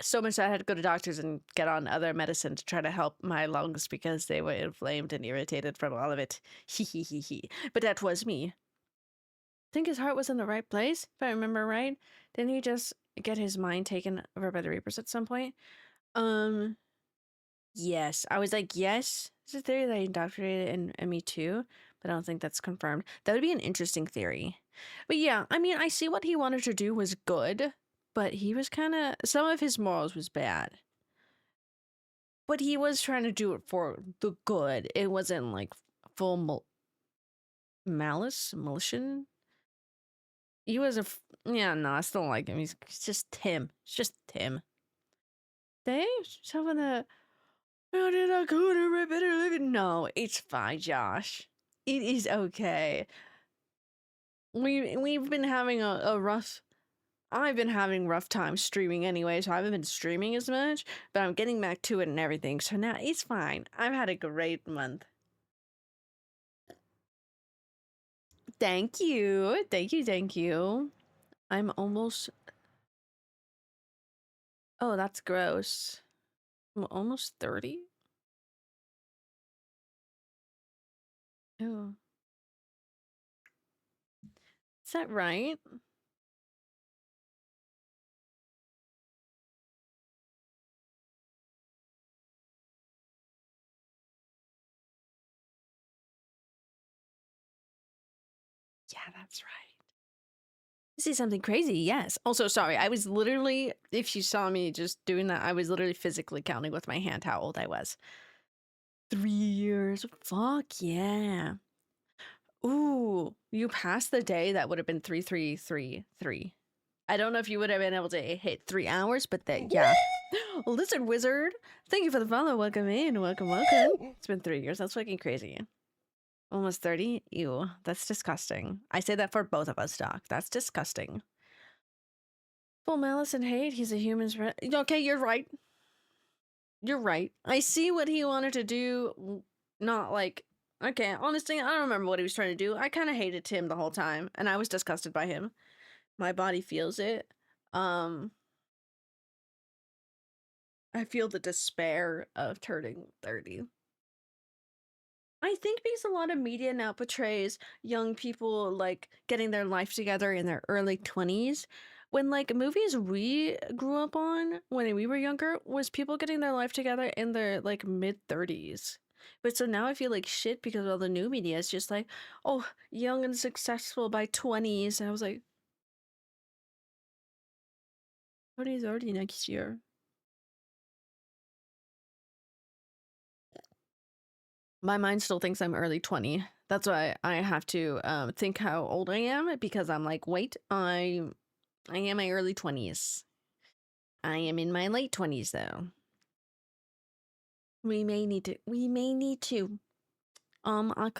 So much that I had to go to doctors and get on other medicine to try to help my lungs because they were inflamed and irritated from all of it. He. But that was me. I think his heart was in the right place, if I remember right. Didn't he just get his mind taken over by the Reapers at some point? Yes. I was like, yes. It's a theory that he indoctrinated in me too, but I don't think that's confirmed. That would be an interesting theory. But yeah, I mean, I see what he wanted to do was good, but he was kind of... Some of his morals was bad. But he was trying to do it for the good. It wasn't like full malicious. He was yeah, no, I still don't like him. He's just Tim. It's just Tim. They having a... How did I go to my better living? No, it's fine, Josh. It is okay. We've been having a rough... I've been having rough time streaming anyway, so I haven't been streaming as much, but I'm getting back to it and everything, so now it's fine. I've had a great month. Thank you. Thank you. I'm almost... Oh, that's gross. I'm almost 30? Ew. Is that right? that's right. See something crazy, yes. Also, sorry, I was literally, if you saw me just doing that, I was literally physically counting with my hand how old I was. 3 years. Fuck yeah. Ooh, you passed the day that would have been 3333. I don't know if you would have been able to hit 3 hours, but yeah. Lizard Wizard, thank you for the follow. Welcome in. Welcome. It's been 3 years. That's fucking crazy. Almost 30? Ew, that's disgusting. I say that for both of us, Doc. That's disgusting. Full malice and hate. He's a human's friend. Okay, you're right. You're right. I see what he wanted to do. Not like... Okay, honestly, I don't remember what he was trying to do. I kind of hated Tim the whole time, and I was disgusted by him. My body feels it. I feel the despair of turning 30. I think because a lot of media now portrays young people like getting their life together in their early 20s, when like movies we grew up on when we were younger was people getting their life together in their like mid 30s. But so now I feel like shit because all the new media is just like, oh, young and successful by 20s. And I was like, 30 is already next year. My mind still thinks I'm early 20. That's why I have to think how old I am, because I'm like, wait, I am my early 20s. I am in my late 20s though. We may need to. We may need to. I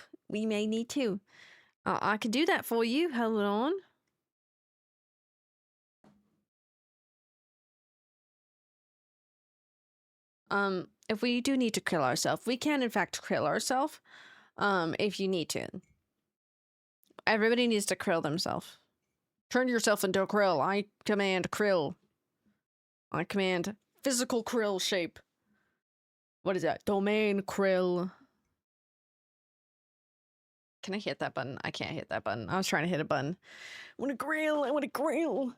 could do that for you. Hold on. If we do need to kill ourselves, we can in fact kill ourselves. If you need to. Everybody needs to krill themselves. Turn yourself into a krill. I command krill. I command physical krill shape. What is that? Domain krill. Can I hit that button? I can't hit that button. I was trying to hit a button. I want to grill. I want to grill.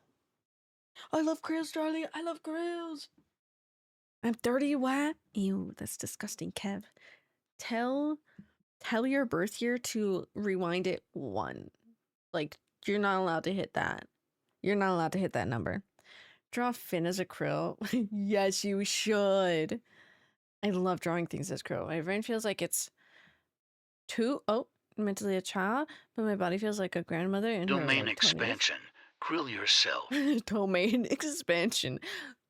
I love grills, Charlie. I love grills. I'm 30. What? Ew, that's disgusting, Kev. Tell your birth year to rewind it 1. Like, you're not allowed to hit that. You're not allowed to hit that number. Draw Finn as a krill. Yes, you should. I love drawing things as krill. My brain feels like it's mentally a child, but my body feels like a grandmother in Domain her expansion. Krill yourself. Domain expansion.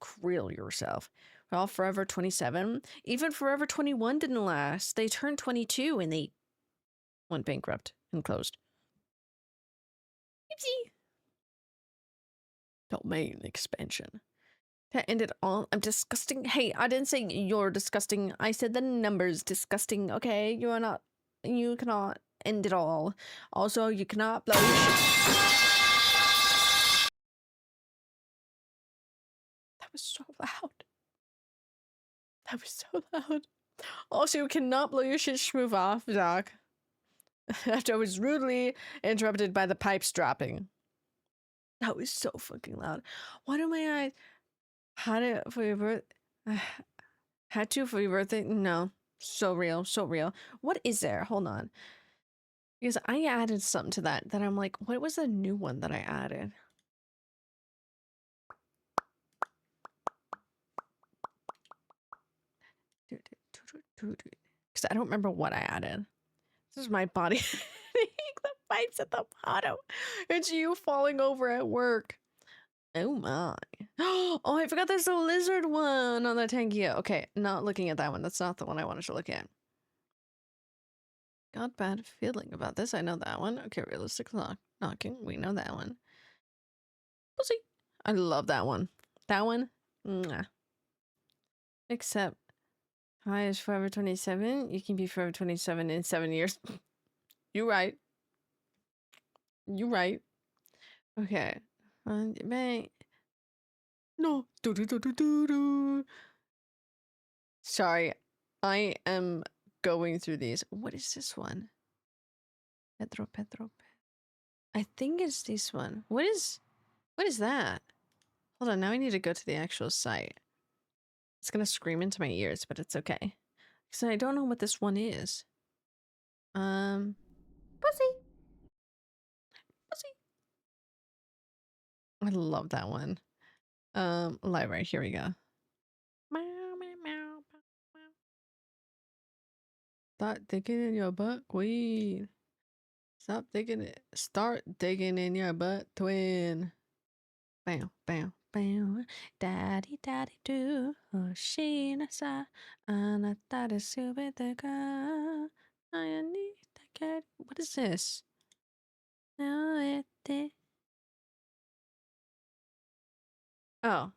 Krill yourself. We're all Forever 27. Even Forever 21 didn't last. They turned 22 and they went bankrupt and closed. Oopsie. Domain expansion. That ended all. I'm disgusting. Hey, I didn't say you're disgusting. I said the number's disgusting. Okay, you are not. You cannot end it all. Also, you cannot blow. That was so loud. That was so loud. Also, you cannot blow your shit schmoof off, Doc. After I was rudely interrupted by the pipes dropping. That was so fucking loud. Why do my eyes... Had it for your birth... Had to for your birthday? No. So real. So real. What is there? Hold on. Because I added something to that I'm like, what was the new one that I added? Because I don't remember what I added. This is my body. The pipes at the bottom. It's you falling over at work. Oh my. Oh, I forgot there's a lizard one on the Tangia. Okay, not looking at that one. That's not the one I wanted to look at. Got bad feeling about this. I know that one. Okay, realistic knocking. We know that one. Pussy. I love that one. That one. Mwah. Except Hi is Forever 27. You can be Forever 27 in 7 years. You right. You right. Okay. No. Sorry. I am going through these. What is this one? Petro. I think it's this one. What is that? Hold on. Now I need to go to the actual site. It's gonna scream into my ears, but it's okay. Because I don't know what this one is. Pussy. I love that one. Library, here we go. Start digging in your butt, queen. Stop digging it. Start digging in your butt, twin. Bam, bam, bam. Daddy, daddy, do. Hoshina sa. Anata de subite ga. I need to get. What is this? Oh,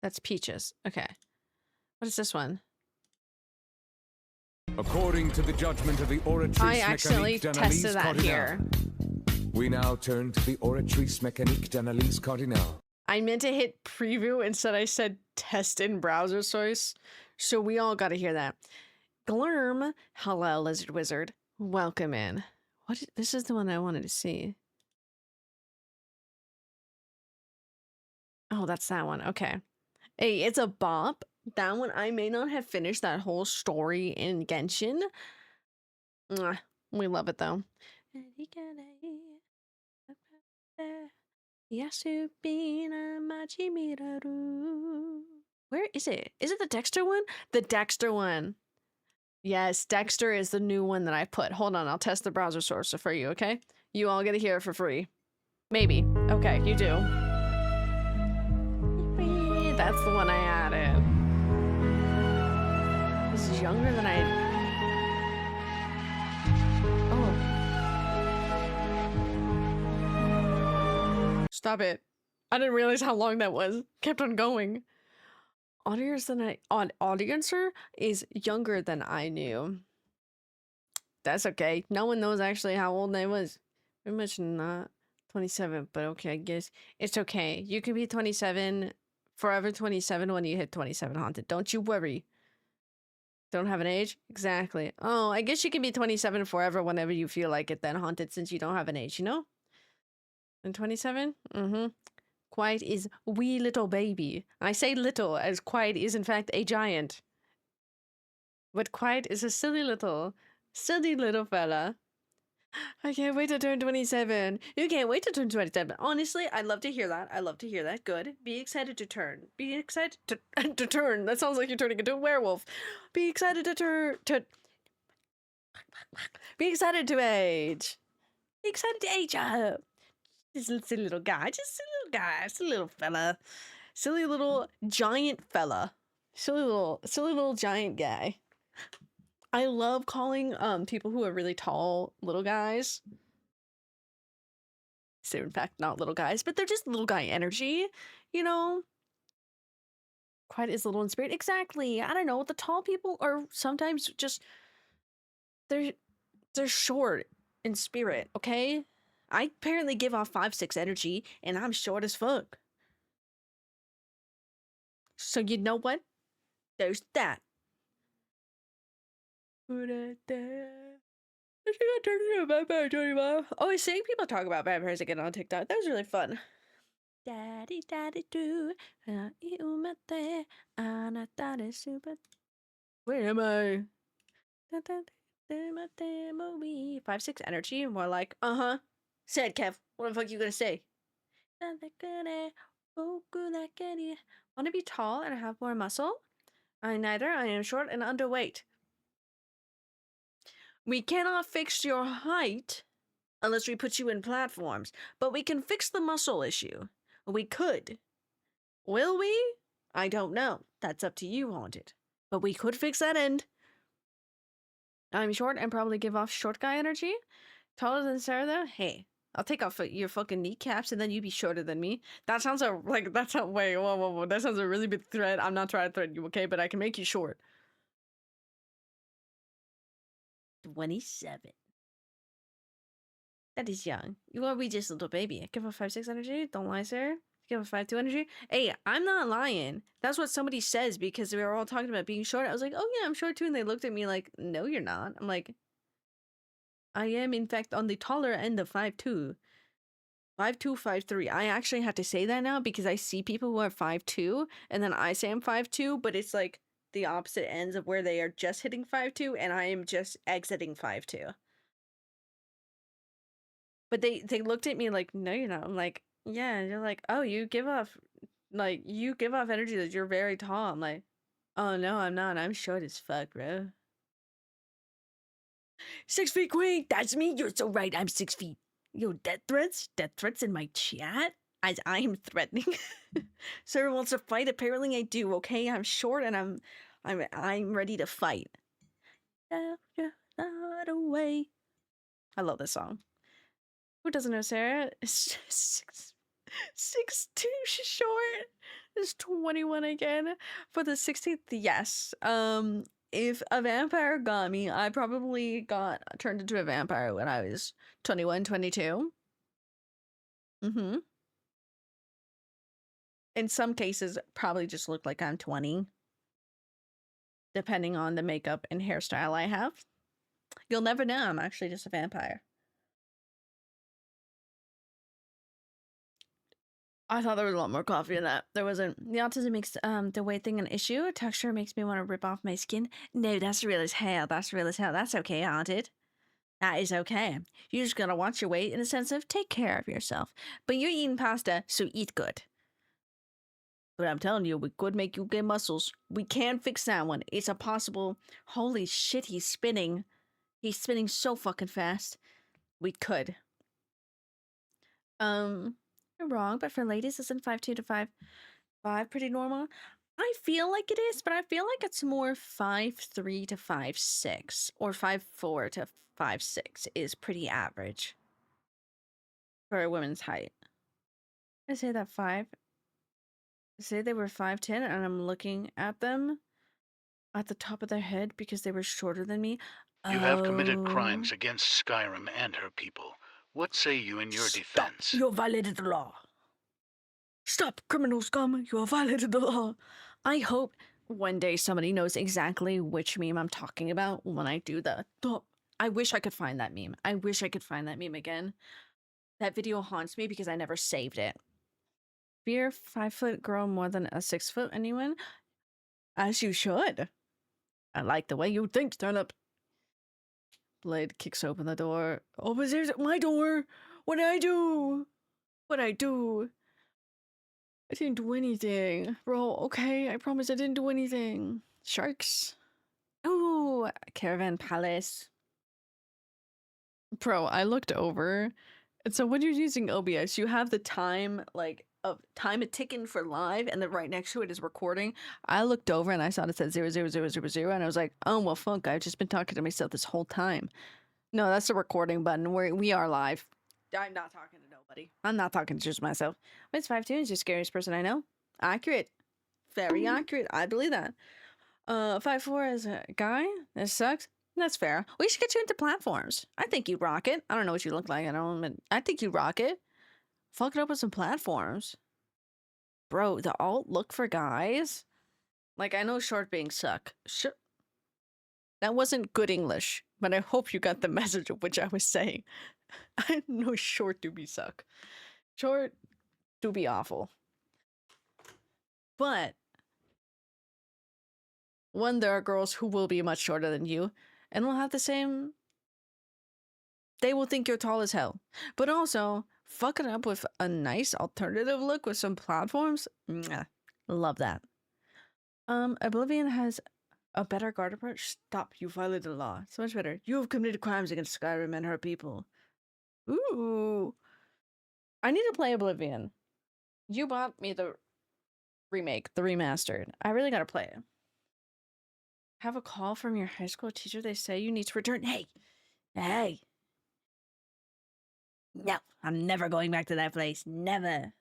that's Peaches. Okay. What is this one? According to the judgment of the Oratrice I accidentally Mécanique tested d'Analyse that here. Cardinale, we now turn to the Oratrice Mécanique d'Analyse Cardinale. I meant to hit preview, instead I said test in browser source. So we all gotta hear that. Glurm, hello, Lizard Wizard. Welcome in. This is the one I wanted to see. Oh, that's that one. Okay. Hey, it's a bop. That one, I may not have finished that whole story in Genshin. Mwah, we love it though. Where is it? Is it the Dexter one? The Dexter one. Yes, Dexter is the new one that I put. Hold on, I'll test the browser source for you, okay? You all get to hear it for free. Maybe. Okay, you do. That's the one I added. This is younger than I... Oh. Stop it. I didn't realize how long that was. Kept on going. Audiencer is younger than I knew. That's okay. No one knows actually how old I was. Pretty much not 27, but okay, I guess it's okay. You can be 27, forever 27 when you hit 27, Haunted. Don't you worry. Don't have an age? Exactly. Oh, I guess you can be 27 forever whenever you feel like it then, Haunted, since you don't have an age, you know? And 27? Mm-hmm. Quiet is wee little baby. I say little, as Quiet is in fact a giant. But Quiet is a silly little fella. I can't wait to turn 27. You can't wait to turn 27. Honestly, I'd love to hear that. I love to hear that. Good. Be excited to turn. Be excited to turn. That sounds like you're turning into a werewolf. Be excited to be excited to age. Be excited to age up. Just a silly little guy. Just a little guy. Just a little fella. Silly little giant fella. Silly little giant guy. I love calling people who are really tall little guys. They're in fact not little guys, but they're just little guy energy, you know? Quiet is little in spirit. Exactly. I don't know. The tall people are sometimes just they're short in spirit, okay? I apparently give off 5'6" energy, and I'm short as fuck. So you know what? There's that. Oh, I seeing people talk about vampires again on TikTok. That was really fun. Daddy, daddy, do. Where am I? 5'6" energy, more like, Said Kev. What the fuck you gonna say? Want to be tall and have more muscle? I am short and underweight. We cannot fix your height unless we put you in platforms, but we can fix the muscle issue. We could. Will we? I don't know. That's up to you, Haunted. But we could fix that end. I'm short and probably give off short guy energy. Taller than Sarah, though? Hey, I'll take off your fucking kneecaps and then you be shorter than me. That sounds wait, that sounds a really big threat. I'm not trying to threaten you, okay? But I can make you short. 27. That is young. You are just a little baby. Give a 5'6" energy. Don't lie, sir. Give a 5'2" energy. Hey, I'm not lying. That's what somebody says because we were all talking about being short. I was like, oh yeah, I'm short too. And they looked at me like, no, you're not. I'm like, I am in fact on the taller end of 5'2". 5'2", 5'3". I actually have to say that now because I see people who are 5'2", and then I say I'm 5'2", but it's like the opposite ends of where they are just hitting 5'2", and I am just exiting 5'2". But they looked at me like, no, you're not. I'm like, Yeah, you're like, oh, you give off energy that you're very tall. I'm like, oh no, I'm not. I'm short as fuck, bro. 6 feet queen, that's me. You're so right. I'm 6 feet. Yo, death threats? Death threats in my chat? As I am threatening. Sir wants to fight. Apparently I do. Okay, I'm short and I'm ready to fight. Yeah, not away. I love this song. Who doesn't know Sarah? It's just 6'2" short. Is 21 again for the 16th. Yes. If a vampire got me, I probably got turned into a vampire when I was 21, 22. Mm-hmm. In some cases, probably just look like I'm 20, depending on the makeup and hairstyle I have. You'll never know. I'm actually just a vampire. I thought there was a lot more coffee in that. There wasn't. The autism makes the weight thing an issue. Texture makes me want to rip off my skin. No, that's real as hell. That's real as hell. That's okay, Haunted. That is okay. You're just gonna watch your weight in a sense of take care of yourself. But you're eating pasta, so eat good. But I'm telling you, we could make you get muscles. We can fix that one. It's a possible. Holy shit, he's spinning. He's spinning so fucking fast. We could. You're wrong, but for ladies, isn't 5'2" to 5'5" pretty normal? I feel like it is, but I feel like it's more 5'3" to 5'6", or 5'4" to 5'6" is pretty average for a woman's height. I say that say they were 5'10", and I'm looking at them at the top of their head because they were shorter than me. You have committed crimes against Skyrim and her people. What say you in your defense? You have violated the law. Stop, criminal scum. You have violated the law. I hope one day somebody knows exactly which meme I'm talking about when I do the... I wish I could find that meme. I wish I could find that meme again. That video haunts me because I never saved it. Fear 5-foot girl more than a 6-foot anyone? As you should. I like the way you think, Turnip. Blade kicks open the door. Oh, but there's my door. What did I do? What'd I do? I didn't do anything. Bro, okay, I promise I didn't do anything. Sharks. Ooh, Caravan Palace. Bro, I looked over. And so when you're using OBS, you have the time, like, of time it ticking for live, and then right next to it is recording. I looked over and I saw it said 00000, and I was like, oh, well, fuck, I've just been talking to myself this whole time. No, that's the recording button. We are live. I'm not talking to nobody. I'm not talking to just myself. Miss 5'2" is the scariest person I know. Accurate. Very accurate. I believe that. 5'4" as a guy? That sucks. That's fair. We should get you into platforms. I think you rock it. I don't know what you look like. I think you rock it. Fuck it up with some platforms. Bro, the alt look for guys? Like, I know short being suck. That wasn't good English, but I hope you got the message of which I was saying. I know short do be suck. Short do be awful. But one, there are girls who will be much shorter than you and will have the same... They will think you're tall as hell. But also, fuck it up with a nice alternative look with some platforms. Mwah. Love that. Oblivion has a better guard approach. Stop, you violated the law. So much better. You have committed crimes against Skyrim and her people. Ooh. I need to play Oblivion. You bought me the remake, the remastered. I really gotta play it. Have a call from your high school teacher. They say you need to return. Hey! Hey! No, I'm never going back to that place. Never.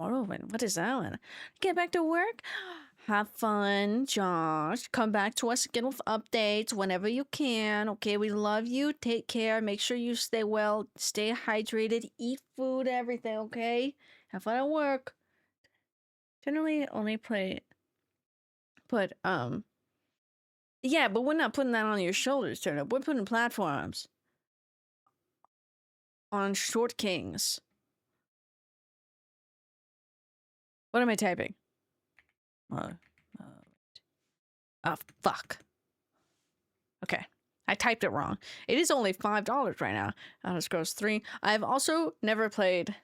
Morrowind, what is that one? Get back to work? Have fun, Josh. Come back to us again with updates whenever you can. Okay, we love you. Take care. Make sure you stay well. Stay hydrated. Eat food, everything, okay? Have fun at work. Generally, only yeah, but we're not putting that on your shoulders, Turnip. We're putting platforms on Short Kings. What am I typing? Oh, fuck. Okay. I typed it wrong. It is only $5 right now. Elder Scrolls 3. I've also never played...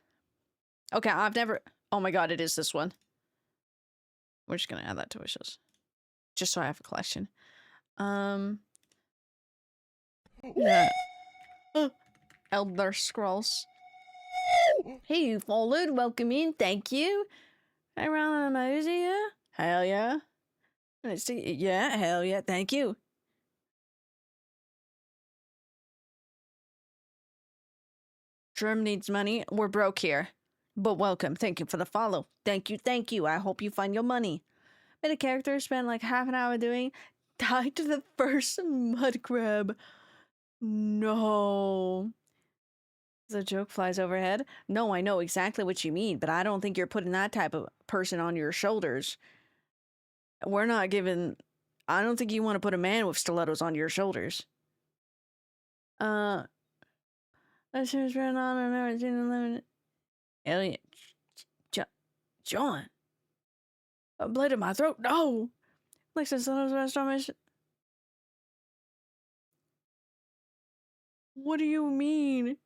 Okay, I've never... Oh my god, it is this one. We're just gonna add that to wishes. Just so I have a collection. Yeah. Elder Scrolls. Hey, you followed. Welcome in. Thank you. Around the mosey, yeah? Hell yeah. Let's see. Yeah, hell yeah. Thank you. Germ needs money. We're broke here. But welcome. Thank you for the follow. Thank you. Thank you. I hope you find your money. Made a character spent like half an hour doing. Died to the first mud crab. No. The joke flies overhead. No, I know exactly what you mean, but I don't think you're putting that type of person on your shoulders. We're not giving... I don't think you want to put a man with stilettos on your shoulders. That show's been on and never seen 11. Elliot. John. A blade in my throat. No! Like the stilettos restaurant mission. What do you mean?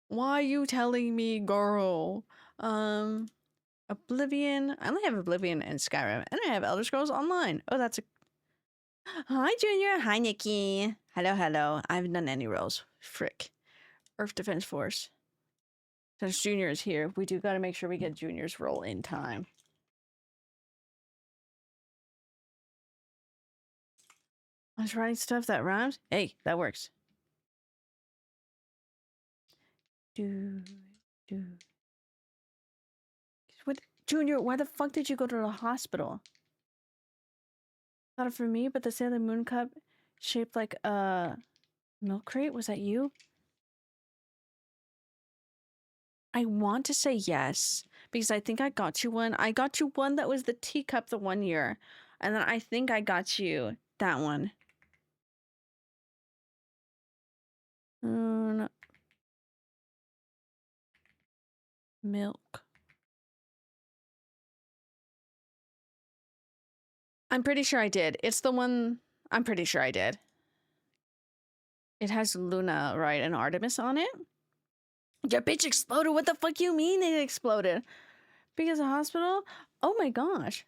Why are you telling me, girl? Oblivion. I only have Oblivion and Skyrim, and I have Elder Scrolls Online. Oh, that's a... Hi, Junior. Hi, Nikki. Hello, hello. I haven't done any roles. Frick. Earth Defense Force. Since Junior is here, we do gotta make sure we get Junior's role in time. I was writing stuff that rhymes. Hey, that works. Do. What, Junior? Why the fuck did you go to the hospital? Not for me, but the Sailor Moon cup shaped like a milk crate. Was that you? I want to say yes because I think I got you one. I got you one that was the teacup the one year, and then I think I got you that one. No. Milk. I'm pretty sure I did. It's the one... I'm pretty sure I did. It has Luna, right, and Artemis on it? Your bitch exploded? What the fuck you mean it exploded? Because of hospital? Oh my gosh.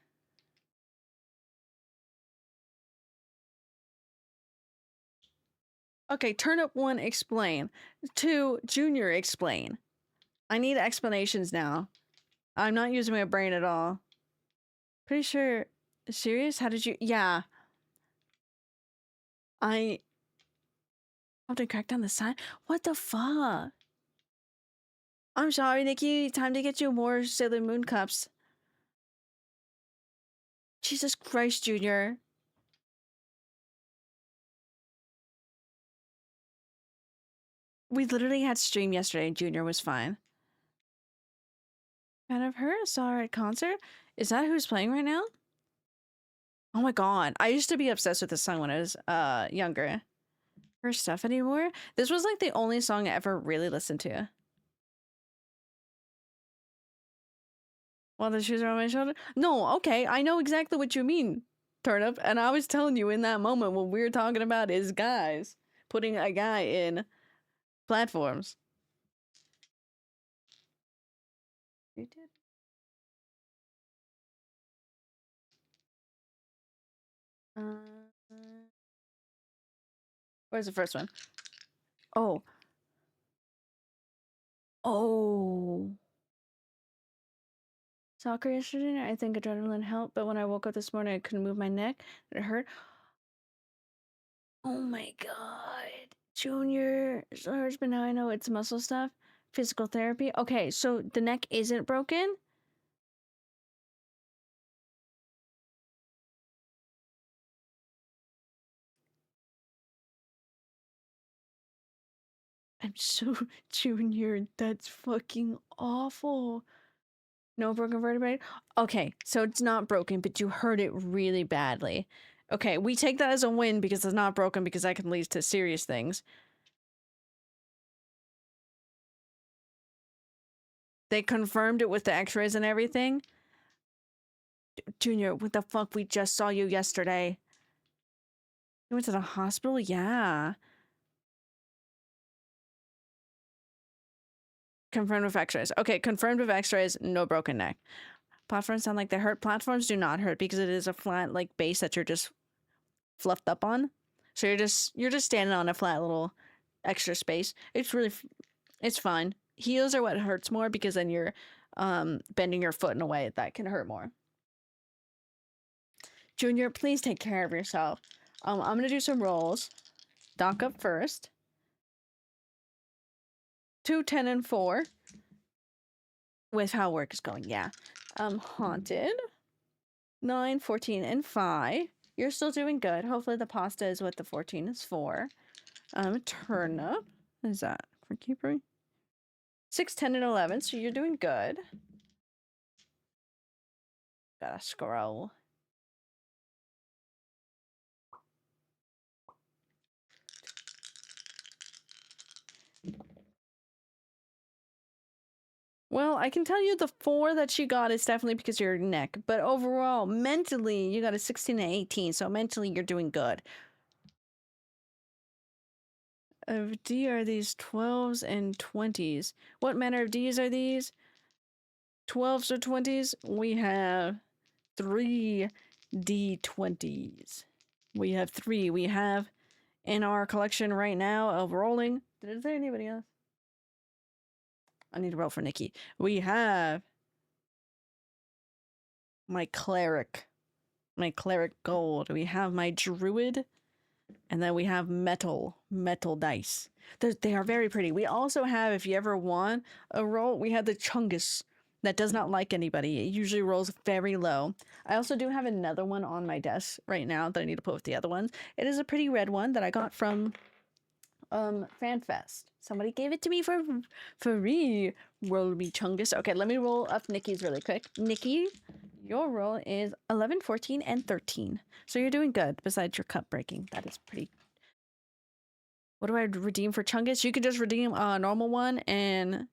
Okay, Turnip 1, explain. 2, Junior, explain. I need explanations now. I'm not using my brain at all. Pretty sure... Serious? How did you... Yeah. I have to crack down the sign? What the fuck? I'm sorry, Nikki. Time to get you more Sailor Moon cups. Jesus Christ, Junior. We literally had stream yesterday and Junior was fine. Fan of her? Saw her at concert? Is that who's playing right now? Oh my god. I used to be obsessed with this song when I was younger. Her stuff anymore? This was like the only song I ever really listened to. While the shoes are on my shoulder? No, okay. I know exactly what you mean, Turnip. And I was telling you in that moment what we were talking about is guys. Putting a guy in platforms. You did. Where's the first one? Oh. Oh. Soccer yesterday, I think adrenaline helped, but when I woke up this morning, I couldn't move my neck. It hurt. Oh my god. Junior. It hurts, but now I know it's muscle stuff. Physical therapy. Okay, so the neck isn't broken? I'm so... Junior, that's fucking awful. No broken vertebrae? Okay, so it's not broken, but you hurt it really badly. Okay, we take that as a win because it's not broken because that can lead to serious things. They confirmed it with the x-rays and everything. Junior, what the fuck? We just saw you yesterday. You went to the hospital? Yeah. Confirmed with x-rays. Okay, confirmed with x-rays, no broken neck. Platforms sound like they hurt. Platforms do not hurt because it is a flat like base that you're just fluffed up on. So you're just standing on a flat little extra space. It's fine. Heels are what hurts more because then you're bending your foot in a way that can hurt more. Junior, please take care of yourself. I'm gonna do some rolls. Doc up first. 2, 10, and 4. With how work is going, yeah. Haunted. 9, 14, and 5. You're still doing good. Hopefully the pasta is what the 14 is for. Turnip. What is that? For keeper? 6, 10, and 11. So you're doing good. Gotta scroll. Well, I can tell you the 4 that she got is definitely because of your neck. But overall, mentally, you got a 16 and 18. So mentally, you're doing good. Of D are these 12s and 20s. What manner of Ds are these? 12s or 20s? We have 3 D20s. We have 3. We have in our collection right now of rolling. Is there anybody else? I need to roll for Nikki. We have my cleric. My cleric gold. We have my druid. And then we have metal dice. They are very pretty. We also have, if you ever want a roll, we have the Chungus that does not like anybody. It usually rolls very low. I also do have another one on my desk right now that I need to put with the other ones. It is a pretty red one that I got from FanFest. Somebody gave it to me for free. Roll me Chungus. Okay, let me roll up Nikki's really quick. Nikki, your roll is 11, 14, and 13. So you're doing good, besides your cup breaking. That is pretty... What do I redeem for Chungus? You could just redeem a normal one, and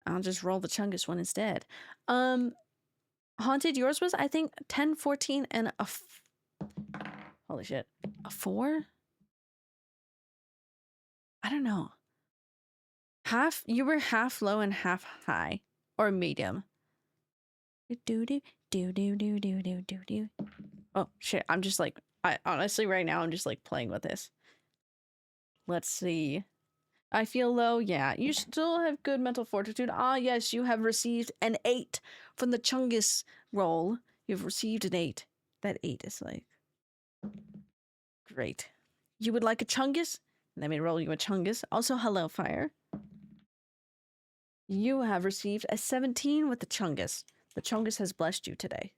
I'll just roll the Chungus one instead. Haunted, yours was, I think, 10, 14, and a... Holy shit. A 4? I don't know. You were half low and half high. Or medium. Oh, shit. I'm just like... honestly, right now, I'm just like playing with this. Let's see. I feel low. Yeah. You still have good mental fortitude. Ah, yes. You have received an 8 from the Chungus roll. You've received an 8. That 8 is like... Great. You would like a Chungus? Let me roll you a Chungus. Also, hello, Fire. You have received a 17 with the Chungus. The Chungus has blessed you today.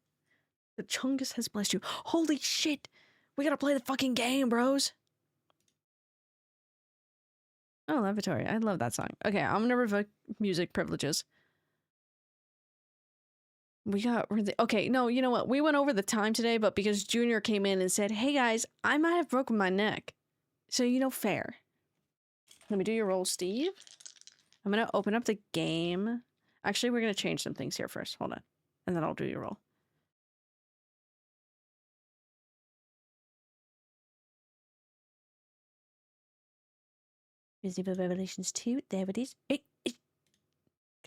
The Chungus has blessed you. Holy shit! We gotta play the fucking game, bros! Oh, Lavatory. I love that song. Okay, I'm gonna revoke music privileges. We got... Okay, no, you know what? We went over the time today, but because Junior came in and said, hey guys, I might have broken my neck. So, you know, fair. Let me do your roll, Steve. I'm going to open up the game. Actually, we're going to change some things here first. Hold on. And then I'll do your roll. Resident Evil Revelations 2. There it is. Get out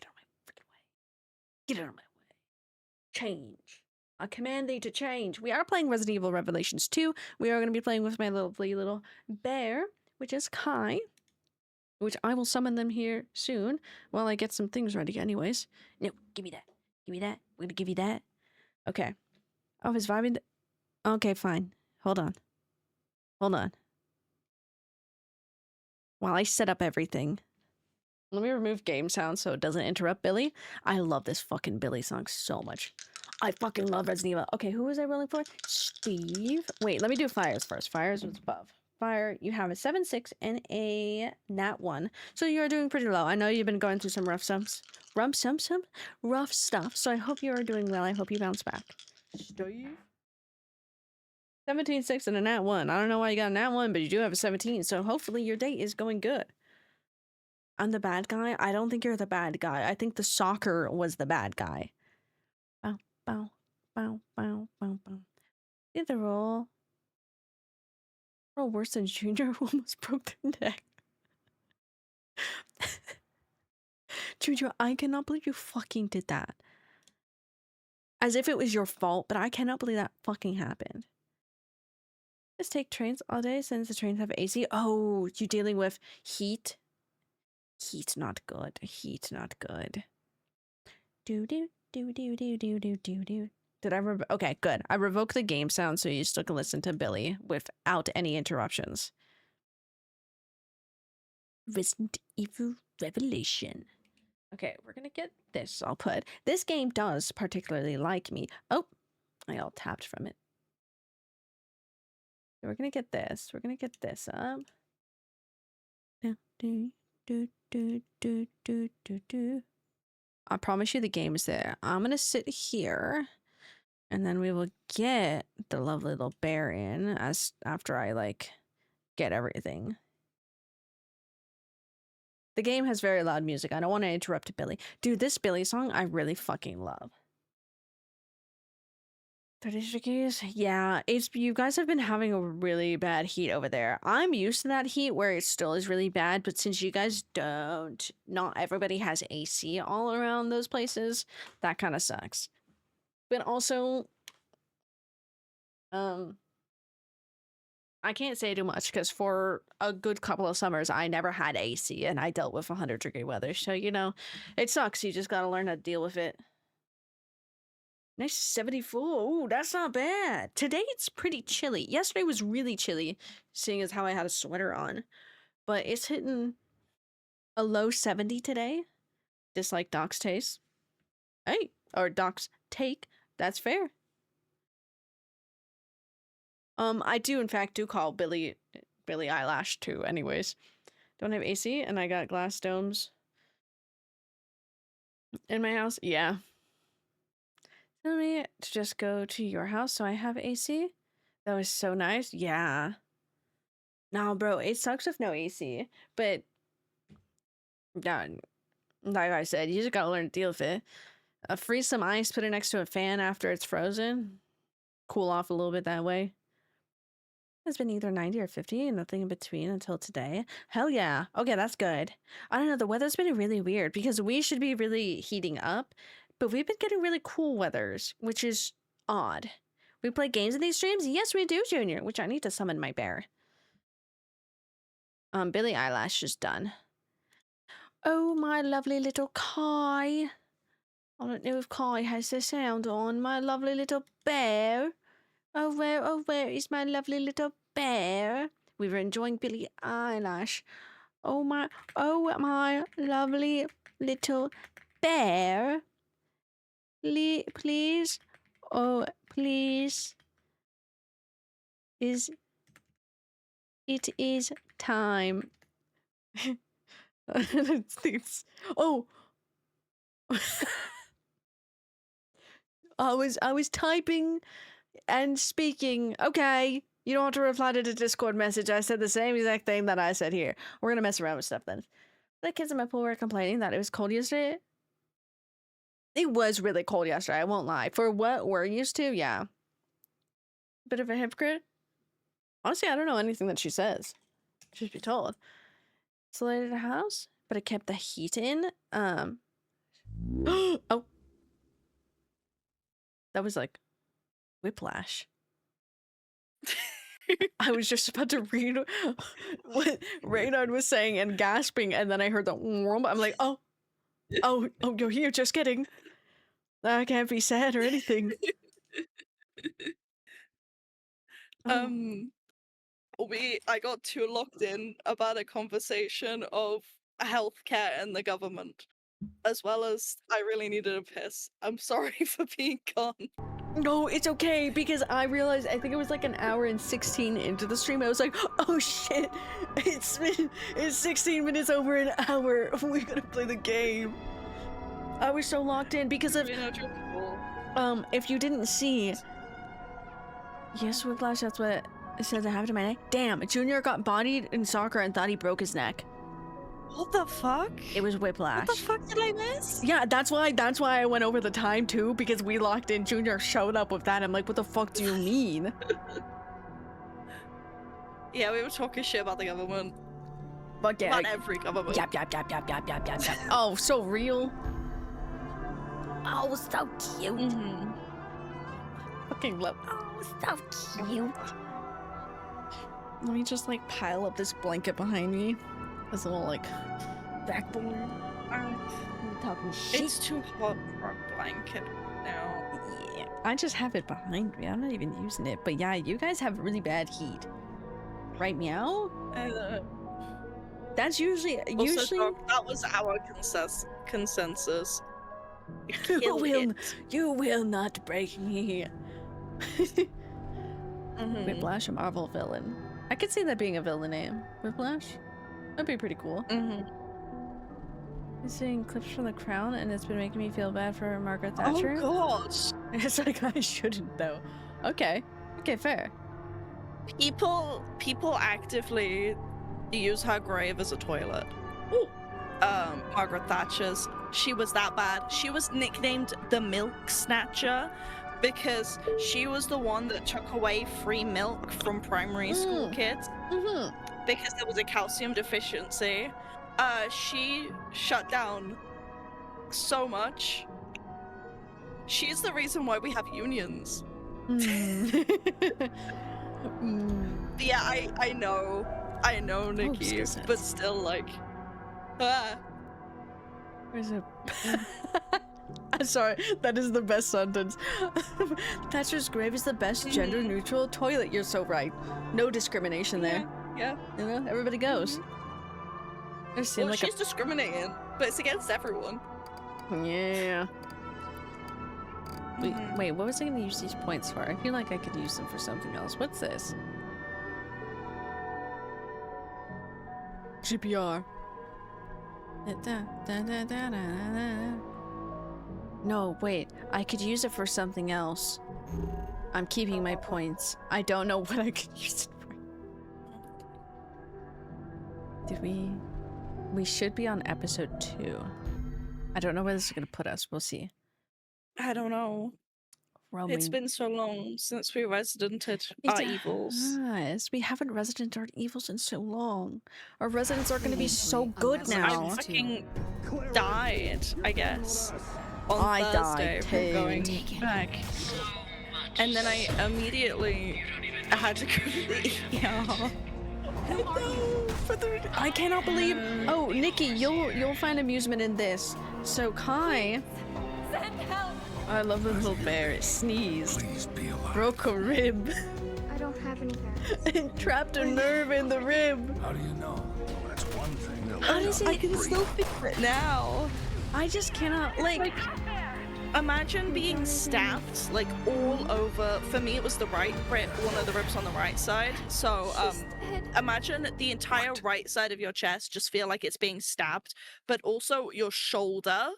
of my freaking way. Get out of my way. Change. I command thee to change. We are playing Resident Evil Revelations 2. We are going to be playing with my lovely little bear, which is Kai. Which I will summon them here soon while I get some things ready anyways. No, give me that. Give me that. I'm going to give you that. Okay. Oh, he's vibing. Okay, fine. Hold on. Hold on. While I set up everything. Let me remove game sound so it doesn't interrupt Billy. I love this fucking Billy song so much. I fucking love Resident Evil. Okay, who was I rolling for? Steve. Wait, let me do Fires first. Fires was above. Fire, you have a 7, 6, and a nat 1. So you're doing pretty low. I know you've been going through some rough stuff. So I hope you are doing well. I hope you bounce back. Steve. 17, 6, and a nat 1. I don't know why you got a nat 1, but you do have a 17. So hopefully your day is going good. I'm the bad guy? I don't think you're the bad guy. I think the soccer was the bad guy. Bow, bow, bow, bow, bow, bow. Get the roll. Oh, worse than Junior who almost broke their neck. Junior, I cannot believe you fucking did that. As if it was your fault, but I cannot believe that fucking happened. Just take trains all day since the trains have AC. Oh, you dealing with heat? Heat not good. Heat not good. Do do do do do do do do do. Did I okay, good. I revoked the game sound so you still can listen to Billy without any interruptions. Resident Evil Revelation. Okay, we're gonna get this all put. This game does particularly like me. Oh, I all tapped from it. So we're gonna get this. We're gonna get this up. Do do do do do do do do. I promise you the game is there. I'm gonna sit here. And then we will get the lovely little bear in as after I like get everything. The game has very loud music. I don't want to interrupt Billy. Dude, this Billy song I really fucking love. 30 degrees? Yeah, it's you guys have been having a really bad heat over there. I'm used to that heat where it still is really bad, but since you guys don't, not everybody has AC all around those places, that kind of sucks. But also, I can't say too much because for a good couple of summers, I never had AC and I dealt with 100-degree weather. So, you know, it sucks. You just got to learn how to deal with it. Nice 74. Ooh, that's not bad. Today it's pretty chilly. Yesterday was really chilly, seeing as how I had a sweater on. But it's hitting a low 70 today. Just like Doc's taste. Hey, or Doc's take. That's fair. I do in fact call Billy Eyelash too, anyways. Don't have AC and I got glass domes in my house. Yeah. Tell me to just go to your house so I have AC. That was so nice. Yeah. Nah, bro, it sucks with no AC. But yeah, like I said, you just gotta learn to deal with it. Freeze some ice, put it next to a fan after it's frozen. Cool off a little bit that way. It's been either 90 or 50 and nothing in between until today. Hell yeah. Okay, that's good. I don't know, the weather's been really weird because we should be really heating up, but we've been getting really cool weathers, which is odd. We play games in these streams? Yes, we do, Junior, which I need to summon my bear. Billy Eyelash is done. Oh, my lovely little Kai. I don't know if Kai has the sound on. My lovely little bear. Oh, where is my lovely little bear? We were enjoying Billy Eyelash. Oh, my lovely little bear. Please. Oh, please. It is time. Oh. I was typing and speaking. Okay, you don't have to reply to the Discord message. I said the same exact thing that I said here. We're gonna mess around with stuff then. The kids in my pool were complaining that it was cold yesterday. It was really cold yesterday, I won't lie. For what we're used to, yeah. Bit of a hypocrite. Honestly, I don't know anything that she says. Should be told. Insulated a house, but it kept the heat in. Oh. That was like whiplash. I was just about to read what Reynard was saying and gasping, and then I heard the I'm like, oh, you're here, just kidding. I can't be sad or anything. I got too locked in about a conversation of healthcare and the government, as well as I really needed a piss. I'm sorry for being gone. No, it's okay, because I realized, I think it was like an hour and 16 into the stream, I was like, oh shit, it's 16 minutes over an hour, we gotta play the game. I was so locked in because of, if you didn't see, yes, whiplash, that's what it says I have it in my neck. Damn, Junior got bodied in soccer and thought he broke his neck. What the fuck? It was whiplash. What the fuck did I miss? Yeah, that's why I went over the time too, because we locked in. Junior showed up with that. I'm like, what the fuck do you mean? Yeah, we were talking shit about the government. But yeah, Not every government. yap yap yap yap yap yap yap yap. Oh, so real. Oh, so cute. Mm-hmm. Fucking love. Oh, so cute. Let me just like pile up this blanket behind me. This little like backboard. I'm talking shit. It's too hot for a blanket now. Yeah, I just have it behind me. I'm not even using it. But yeah, you guys have really bad heat. Right, meow? That's usually Also, dog, that was our consensus. Kill it. You will not break me. Whiplash, a Marvel villain. I could see that being a villain name. Whiplash? That'd be pretty cool. Mm-hmm. I'm seeing clips from The Crown, and it's been making me feel bad for Margaret Thatcher. Oh gosh. It's like I shouldn't though. Okay. Okay, fair. People actively use her grave as a toilet. Ooh. Margaret Thatcher's. She was that bad. She was nicknamed the Milk Snatcher because she was the one that took away free milk from primary school kids because there was a calcium deficiency. She shut down so much. She's the reason why we have unions. Yeah, I know, Nikki, but still, like, Where's it? I'm sorry, that is the best sentence. Thatcher's grave is the best gender-neutral toilet. You're so right. No discrimination there. Yeah. You know, everybody goes. Well, like she's discriminating, but it's against everyone. Yeah. Wait, what was I gonna use these points for? I feel like I could use them for something else. What's this? GPR. No, wait. I could use it for something else. I'm keeping my points. I don't know what I could use it for. Did we... We should be on episode 2. I don't know where this is gonna put us. We'll see. I don't know. Roaming. It's been so long since we residented our evils. Yes, we haven't residented our evils in so long. Our residents are going to be so good now. I fucking died, I guess, on I Thursday died from going back. And then I immediately had to go to the ER. I cannot believe. Oh, Nikki, you'll find amusement in this. So Kai. Send help! I love the little bear. It sneezed. Please be alive. Broke a rib. I don't have any nerves. And trapped a nerve in the rib. How do you know? Well, that's one thing. I can still figure it now. I just cannot, like... Imagine being stabbed, like, all over. For me, it was the right rib, one of the ribs on the right side. So, imagine the entire right side of your chest just feel like it's being stabbed, but also your shoulder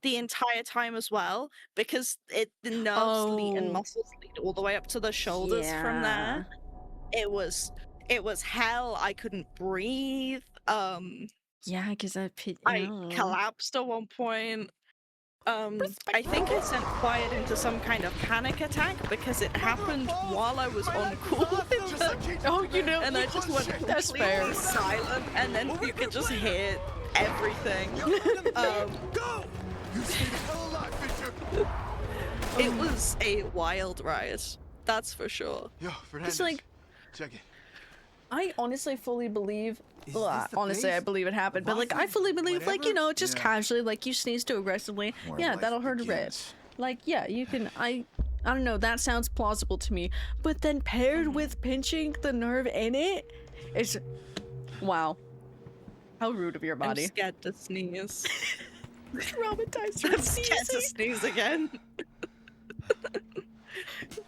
the entire time as well, because the nerves lead and muscles lead all the way up to the shoulders from there. It was hell. I couldn't breathe. Yeah, because I collapsed at one point. I think I sent Quiet into some kind of panic attack because it happened while I was on call. Oh, you know, and I just went completely silent, and then you could just hear everything. It was a wild ride, that's for sure. Yo, It's like, check it. I honestly fully believe. Honestly, I believe it happened, but like, I fully believe, like, you know, just casually, like, you sneeze too aggressively, that'll hurt a rib. Like, yeah, you can. I don't know. That sounds plausible to me. But then paired with pinching the nerve in it, it's wow. How rude of your body. I'm scared to sneeze. Traumatized. I'm scared to sneeze again.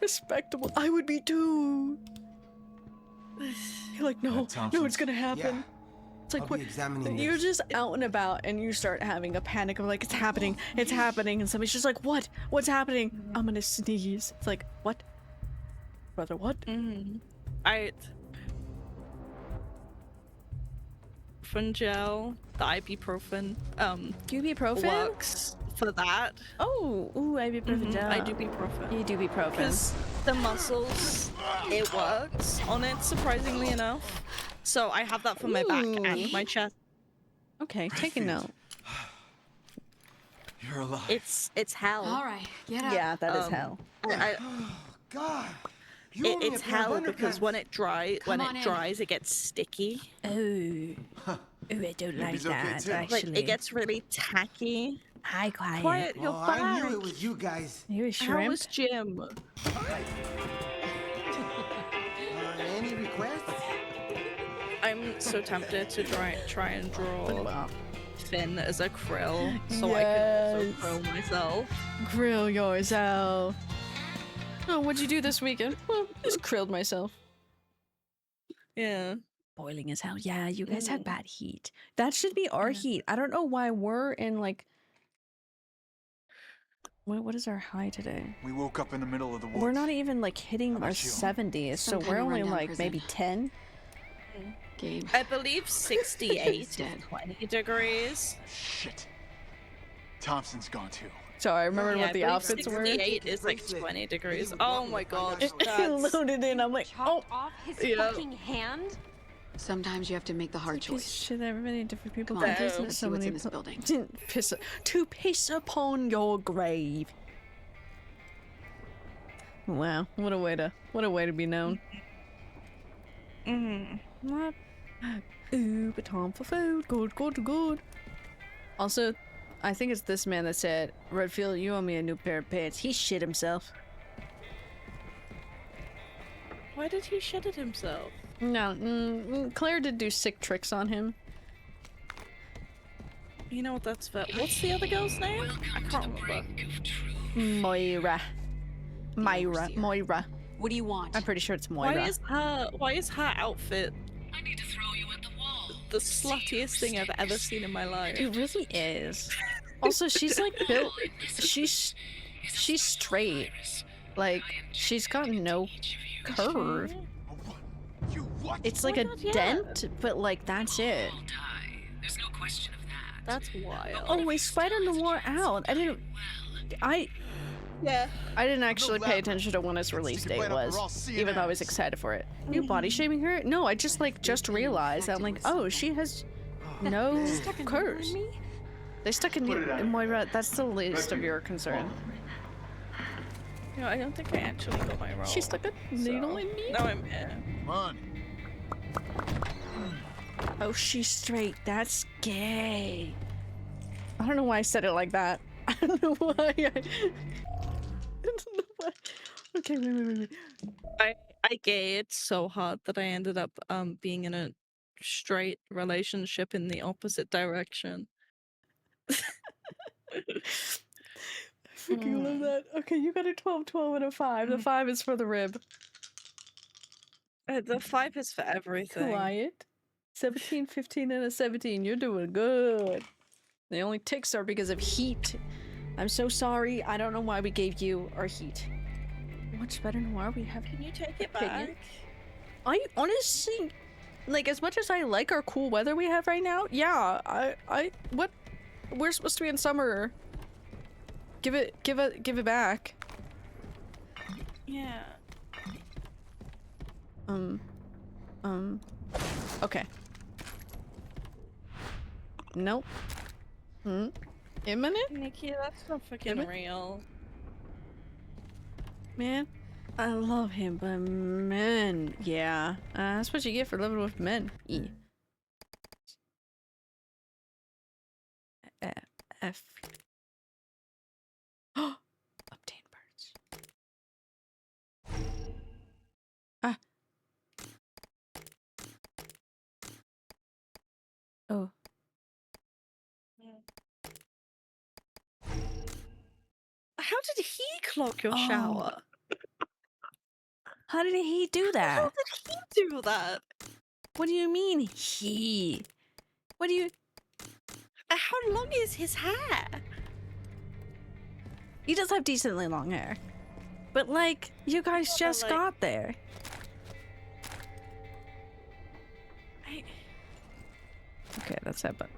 Respectable. I would be too. You're like, no, it's gonna happen. Yeah. It's like, what? You're just out and about and you start having a panic of like, it's happening, and somebody's just like, what's happening? I'm gonna sneeze. It's like, what? Brother, what? Gel, the ibuprofen, ibuprofen works for that. Oh, ooh, ibuprofen. I do ibuprofen. You do ibuprofen. Because the muscles, it works on it, surprisingly enough. So I have that for my back and my chest. Okay, take a note. You're alive. It's hell. All right, get up. Yeah, that is hell. God. It's hell because when it dries, it gets sticky. Oh, ooh, I don't like Baby's okay, that. too. Actually, Like it gets really tacky. Hi, quiet. Quiet your Oh, back. I knew it was you guys. You a How shrimp? was Jim? Any requests? I'm so tempted to try and draw Wow. Finn as a krill, so I can also krill myself. Grill yourself. Oh, what'd you do this weekend? Well, just grilled myself. Yeah. Boiling as hell. Yeah, you guys had bad heat. That should be our heat. I don't know why we're in like. What is our high today? We woke up in the middle of the woods. We're not even like hitting How our about you? 70s, so Some kind we're of only rundown like prison. maybe 10. Gabe. I believe 68 He's dead. 20 degrees. Shit. Thompson's gone too. So I remember Yeah, what I the believe outfits were. 68 is like 20 degrees. Oh my god. I That's... loaded in. I'm like, oh, Chopped off his Yeah. fucking hand? Sometimes you have to make the hard piece choice. of shit. Everybody, different people. Come on, do this. let's see what's in this building. To piss upon your grave. Wow, what a way to be known. What? Ooh, but time for food. Good. Also, I think it's this man that said, Redfield, you owe me a new pair of pants. He shit himself. Why did he shit at himself? No, Claire did do sick tricks on him. You know what that's for? What's the other girl's name? I can't remember. Moira. What do you want? I'm pretty sure it's Moira. Why is her outfit the sluttiest thing I've ever seen in my life? It really is. Also, she's like built. She's straight. Like she's got no curve. You what? It's like a God, yeah. dent, but like that's it. That's wild. Oh, we Spider-Noir out. Yeah. I didn't actually pay attention to when his release date was, even though I was excited for it. You body shaming her? No, I just realized. I'm like, oh, she has no curves. They stuck a needle in Moira. That's the least of your concern. No, I don't think I actually got my roll. She stuck a needle in me. No, I'm here. Come on. Oh, she's straight. That's gay. I don't know why I said it like that. I don't know why. I don't know why. Okay, wait. I gayed so hard that I ended up being in a straight relationship in the opposite direction. I freaking love that. Okay, you got a 12, 12, and a 5. The 5 is for the rib. The 5 is for everything. Quiet. 17, 15, and a 17. You're doing good. The only ticks are because of heat. I'm so sorry. I don't know why we gave you our heat. Much better than why we have. Can you take it Opinion? back? I honestly, like, as much as I like our cool weather we have right now, yeah, what? We're supposed to be in summer. Give it back. Yeah. Okay. Nope. Imminent? Nikki, that's not fucking real. Man, I love him, but man, yeah. That's what you get for living with men. E. F. Obtain birds. Ah. Oh. How did he clog your shower? How did he do that? How did he do that? What do you mean he? What do you? How long is his hair? He does have decently long hair. But like, you guys just like- got there. Okay, that's that button.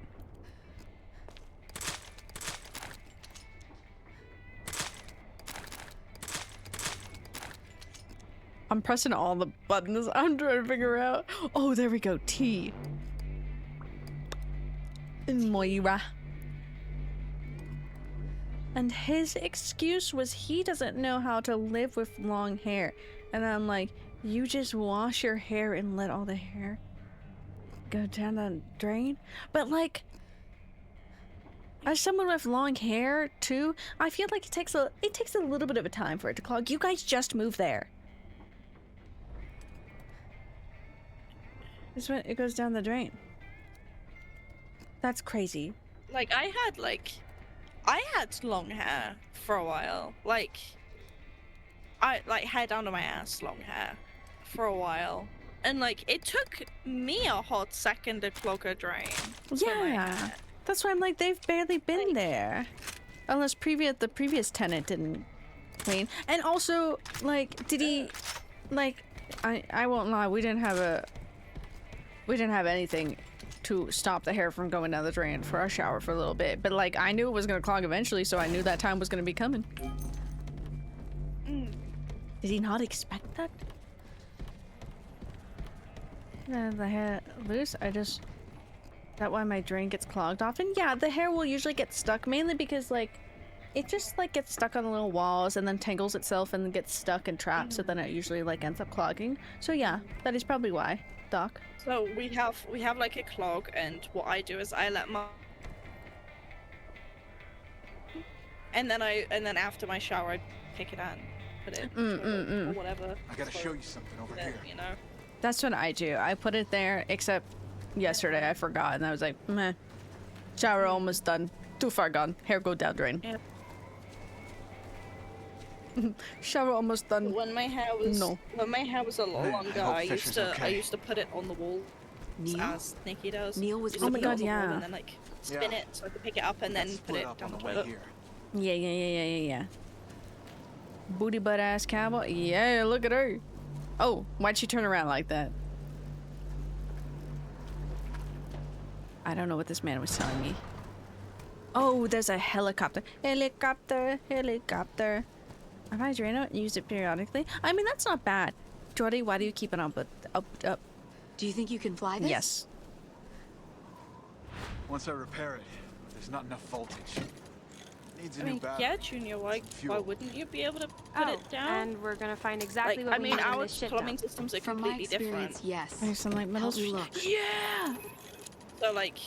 I'm pressing all the buttons. I'm trying to figure out. Oh, there we go. T. Moira. And his excuse was he doesn't know how to live with long hair. And I'm like, you just wash your hair and let all the hair go down the drain? But like, as someone with long hair too, I feel like it takes a little bit of a time for it to clog. You guys just moved there. This when it goes down the drain. That's crazy. Like I had long hair for a while. Like hair down to my ass, long hair for a while. And like it took me a hot second to clog a drain. Yeah. That's why I'm like, they've barely been there. Unless the previous tenant didn't clean. And also, like, did he, like, I won't lie, we didn't have anything to stop the hair from going down the drain for our shower for a little bit. But like, I knew it was gonna clog eventually, so I knew that time was gonna be coming. Did he not expect that? The hair loose, Is that why my drain gets clogged often? Yeah, the hair will usually get stuck, mainly because like it just like gets stuck on the little walls and then tangles itself and then gets stuck and trapped, so then it usually like ends up clogging. So yeah, that is probably why, Doc. So we have like a clog, and what I do is I let my and then after my shower I pick it out and put it or whatever. I gotta show you something over here. You know. That's what I do. I put it there, except yesterday I forgot and I was like, meh. Shower almost done. Too far gone. Hair go down drain. Yep. Shower almost done. When my hair was a lot longer, I used to put it on the wall. Neil? As Nikki does. Neil was Oh my god, on the wall yeah. And then like spin it so I could pick it up and then put Split it up down on the way toilet. here. Yeah. Booty butt ass cowboy. Yeah, look at her. Oh, why'd she turn around like that? I don't know what this man was telling me. Oh, there's a helicopter. Helicopter. Have I drained it and used it periodically? I mean, that's not bad. Jordy, why do you keep it on? But up. Do you think you can fly this? Yes. Once I repair it, there's not enough voltage. Needs a I new mean, battery. yeah, Junior, why Fuel. wouldn't you be able to put it down? And we're gonna find exactly Like, what I we mean, need in our this shit plumbing dump. systems are From my completely experience, different. yes. I sound like metal. Help me look. Yeah. So like,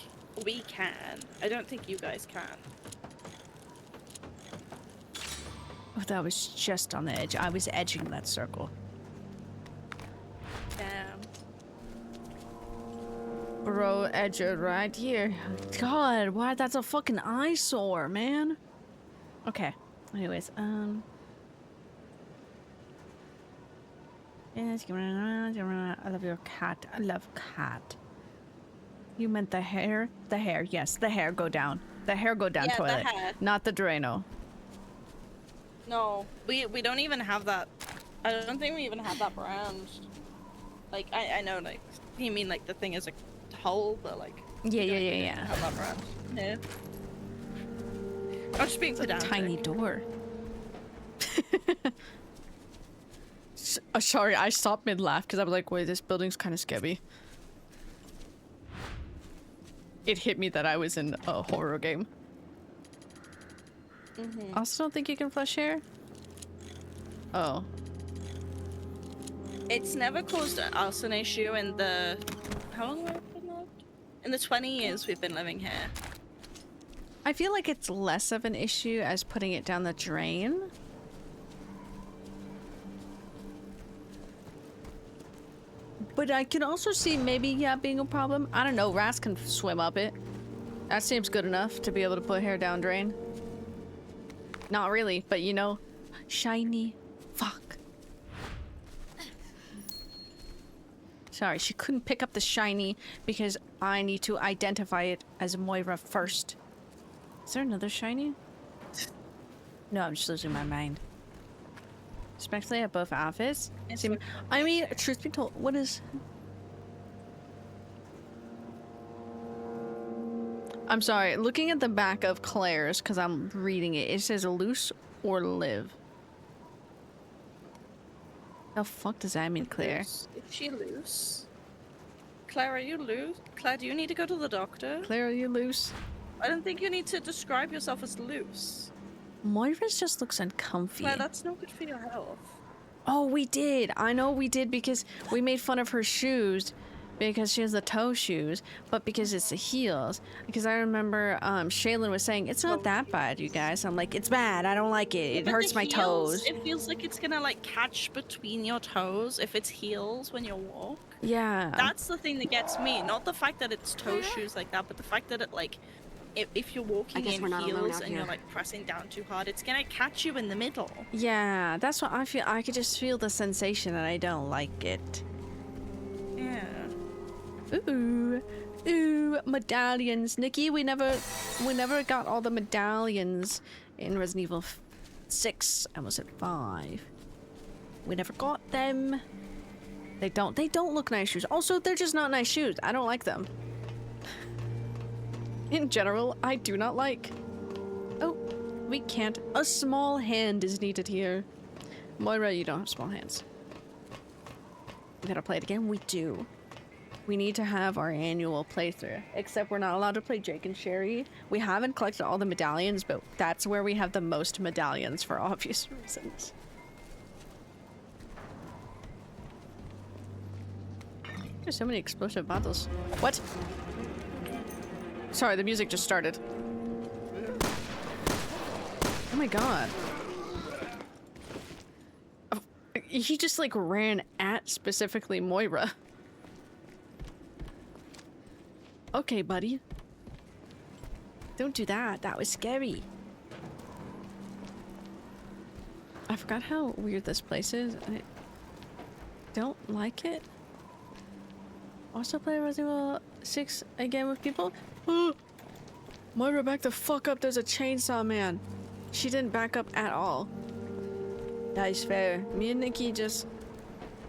we can. I don't think you guys can. Oh, that was just on the edge. I was edging that circle. Damn. Bro, edger right here. God, why? That's a fucking eyesore, man. Okay. Anyways, yes, I love your cat. I love cat. You meant the hair? The hair, yes. The hair go down. The hair go down Yeah, the toilet. hair. Not the Drano. No, we don't even have that. I don't think we even have that brand. Like, I know, like, you mean like the thing is a hole, but like. Yeah. Have that brand. Yeah. I'm just being pedantic. Tiny door. Sorry, I stopped mid-laugh because I was like, wait, this building's kind of sketchy. It hit me that I was in a horror game. I also don't think you can flush hair. Oh. It's never caused us an issue in the... How long have we been lived? In the 20 years we've been living here. I feel like it's less of an issue as putting it down the drain. But I can also see maybe, yeah, being a problem. I don't know, Ras can swim up it. That seems good enough to be able to put hair down drain. Not really, but you know, shiny. Fuck. Sorry, she couldn't pick up the shiny because I need to identify it as Moira first. Is there another shiny? No, I'm just losing my mind. Especially at both outfits. I mean, truth be told, what is... I'm sorry, looking at the back of Claire's, because I'm reading it, it says loose or live. The fuck does that mean, Claire? Is she loose? Claire, are you loose? Claire, do you need to go to the doctor? Claire, are you loose? I don't think you need to describe yourself as loose. Moira's just looks uncomfy. Claire, that's not good for your health. Oh, we did. I know we did because we made fun of her shoes because she has the toe shoes, but because it's the heels. Because I remember Shaylin was saying, it's not that bad, you guys. I'm like, it's bad. I don't like it. It hurts my toes. It feels like it's gonna like catch between your toes if it's heels when you walk. Yeah. That's the thing that gets me. Not the fact that it's toe shoes like that, but the fact that it like, if you're walking in heels and you're like pressing down too hard, it's gonna catch you in the middle. Yeah, that's what I feel. I could just feel the sensation and I don't like it. Yeah. Ooh, medallions. Nikki, we never got all the medallions in Resident Evil 6. I almost said 5. We never got them. They don't look nice shoes. Also, they're just not nice shoes. I don't like them. In general, I do not like. Oh, we can't. A small hand is needed here. Moira, you don't have small hands. We gotta play it again? We do. We need to have our annual playthrough. Except we're not allowed to play Jake and Sherry. We haven't collected all the medallions, but that's where we have the most medallions for obvious reasons. There's so many explosive battles. What? Sorry, the music just started. Oh my god. Oh, he just like ran at specifically Moira. Okay, buddy. Don't do that. That was scary. I forgot how weird this place is. I don't like it. Also play Resident Evil 6 again with people? Moira, back the fuck up. There's a chainsaw man. She didn't back up at all. That is fair. Me and Nikki just...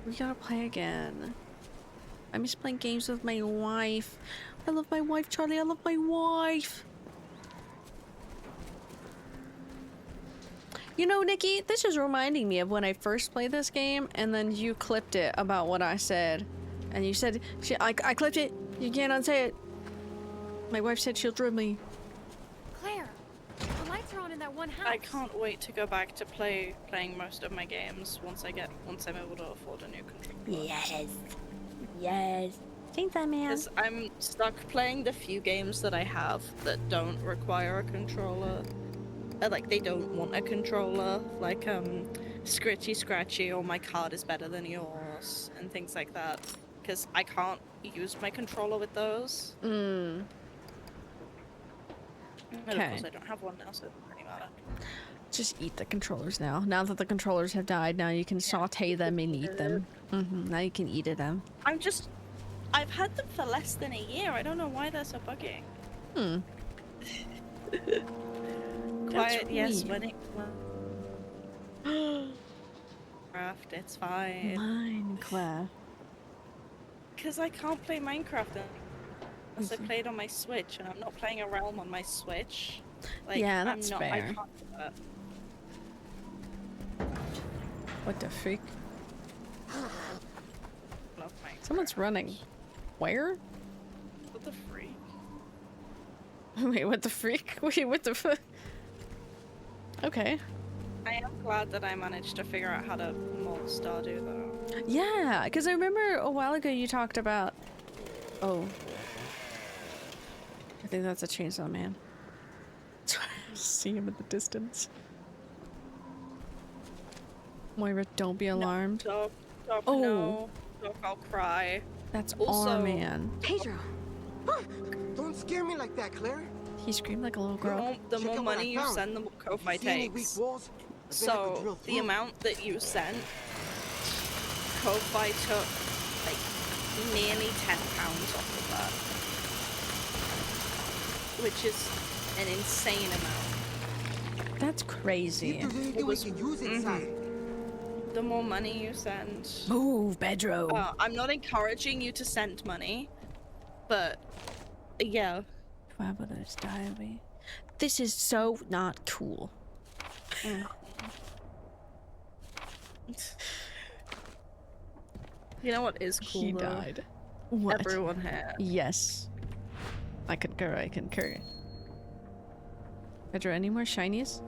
We gotta play again. I miss playing games with my wife. I love my wife, Charlie. I love my wife. You know, Nikki, this is reminding me of when I first played this game, and then you clipped it about what I said. And you said, I clipped it. You can't unsay it. My wife said she'll drill me. Claire, the lights are on in that one house. I can't wait to go back to playing most of my games once I'm able to afford a new controller. Yes. Yes. Chainsaw Man. Because I'm stuck playing the few games that I have that don't require a controller. Like, they don't want a controller. Like, Scritchy Scratchy or My Card is Better Than Yours and things like that. Because I can't use my controller with those. Mm. And of course I don't have one now, so it doesn't really matter. Just eat the controllers now. Now that the controllers have died, now you can saute them and eat them. Now you can eat them. I've had them for less than a year. I don't know why they're so buggy. Quiet, yes, when it... Minecraft, it's fine. Minecraft. Because I can't play Minecraft unless I play it on my Switch, and I'm not playing a Realm on my Switch. Like, yeah, that's I fair. can't do that. What the freak? Love Minecraft. Someone's running. Where? What the freak? Wait, what the freak? Wait, what the fuck? Okay. I am glad that I managed to figure out how to mod Stardew, though. Yeah, because I remember a while ago you talked about... Oh. I think that's a chainsaw man. See him in the distance. Moira, don't be alarmed. Dog, Oh. no. Dog, I'll cry. That's Also- our man. Pedro. Don't scare me like that, Claire. He screamed like a little girl. The Check more out what I money you found. send, the more Ko-Fi See any weak takes. walls? I bet I could drill So, the through. amount that you sent, Ko-Fi took, like, nearly £10 off of that. Which is an insane amount. That's See crazy. if there's anything we can use inside. The more money you send... Move, Pedro. I'm not encouraging you to send money, but, yeah. Traveler's Diary. This is so not cool. You know what is cool He though? died. What? Everyone here. Yes. I concur, I concur. Pedro, any more shinies?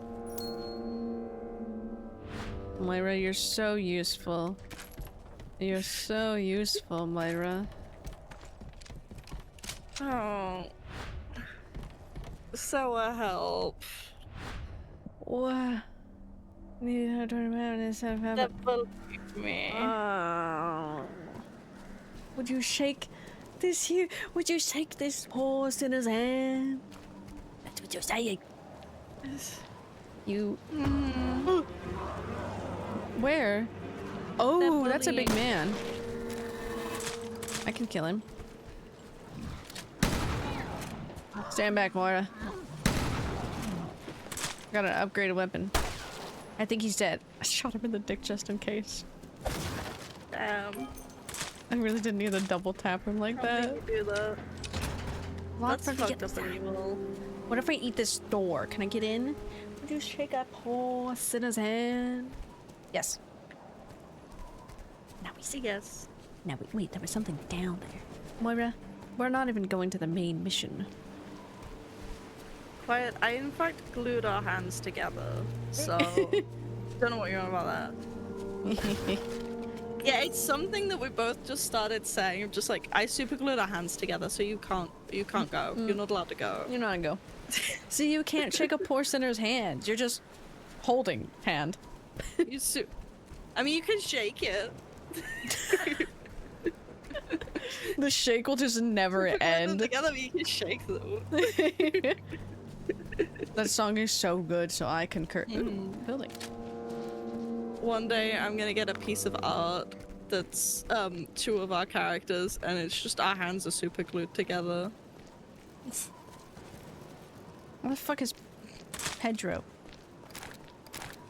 Moira, you're so useful. You're so useful, Moira. Oh. So help. What? Need to turn around and stuff happen. Believe me. Would you shake this here? Would you shake this poor sinner's hand? That's what you're saying. You. Where? Oh, that's a big man. I can kill him. Stand back, Moira. Got an upgraded weapon. I think he's dead. I shot him in the dick just in case. Damn. I really didn't need to double tap him like that. Do that. Lock That's fucked up and evil. What if I eat this door? Can I get in? Would you shake that poor sinner's hand? Yes. Now we see. Yes. Now wait, there was something down there. Moira, we're not even going to the main mission. Quiet. I in fact glued our hands together, so don't know what you're on about that. Yeah, it's something that we both just started saying. Just like I super glued our hands together, so you can't go. You're not allowed to go. You're not gonna go. See, you can't shake a poor sinner's hand. You're just holding hand. I mean, you can shake it. The shake will just never end. Together, you can shake them. That song is so good, so I concur. Ooh, building. One day, I'm gonna get a piece of art that's two of our characters, and it's just our hands are super glued together. What the fuck is Pedro?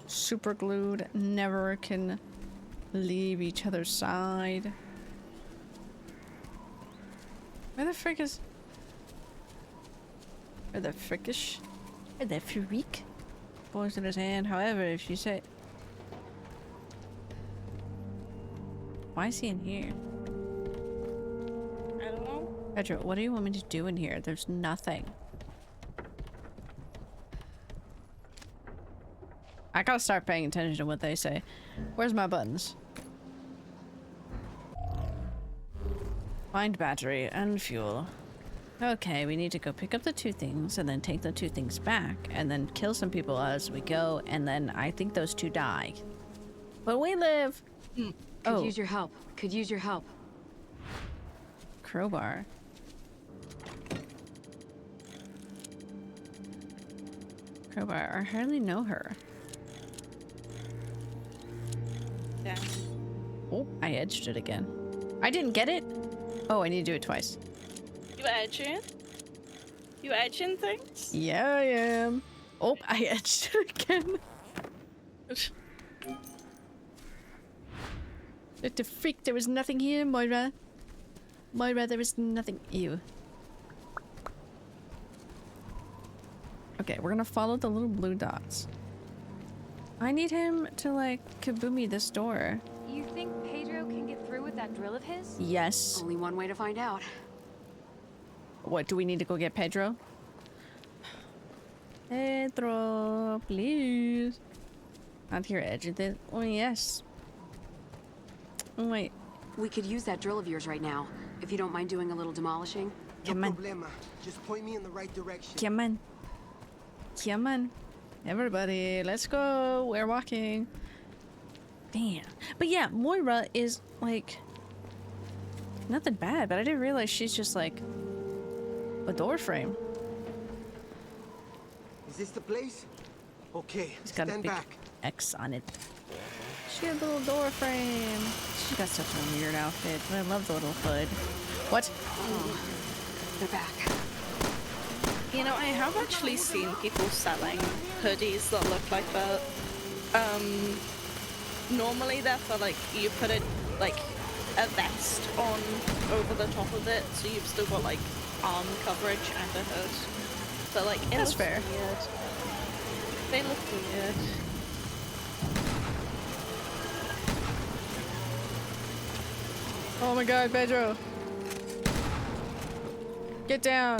Super glued, never can leave each other's side. Where the frick is... Where the frickish? Where the freak? Boys in his hand, however, if you say... Why is he in here? I don't know. Pedro, what do you want me to do in here? There's nothing. I gotta start paying attention to what they say. Where's my buttons? Find battery and fuel. Okay, we need to go pick up the two things and then take the two things back and then kill some people as we go, and then I think those two die. But we live! Could use your help. Could use your help. Crowbar. Crowbar. I hardly know her. Yeah. Oh, I edged it again. I didn't get it? Oh, I need to do it twice. You edging? You edging things? Yeah, I am. Oh, I edged it again. What the freak? There was nothing here, Moira. Moira, there was nothing. Ew. Okay, we're gonna follow the little blue dots. I need him to, like, kaboomy this door. You think Pedro can get through with that drill of his? Yes. Only one way to find out. What, do we need to go get Pedro? Pedro, please. Not here, edge of this. Oh, yes. Oh, wait. We could use that drill of yours right now, if you don't mind doing a little demolishing. Come on. Problema. Just point me in the right direction. Come on. Come on. Everybody, let's go. We're walking. Damn. But yeah, Moira is, like, nothing bad, but I didn't realize she's just, like, a door frame. Is this the place? Okay, It's got a stand big back. X on it. She had a little door frame. She got such a weird outfit, but I love the little hood. What? Oh, they're back. You know, I have actually seen people selling hoodies that look like that. Normally they're for, like, you put it, like, a vest on over the top of it, so you've still got, like, arm coverage and a hood. But, like, it That's looks fair. weird. They look weird. Oh my god, Pedro. Get down.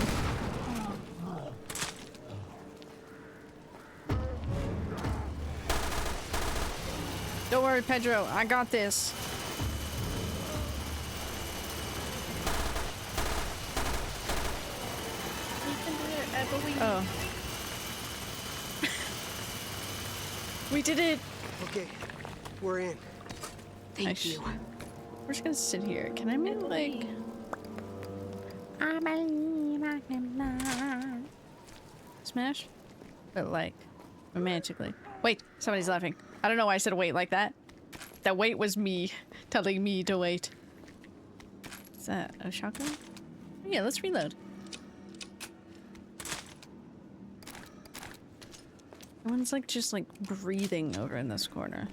Don't worry, Pedro. I got this. We can do it, Evelyn. Oh. We did it. Okay, we're in. Thank you. We're just gonna sit here. Can I make like... I believe I can fly. Smash? But like, romantically. Wait, somebody's laughing. I don't know why I said wait like that. That wait was me telling me to wait. Is that a shotgun? Oh, yeah, let's reload. Everyone's like just like breathing over in this corner.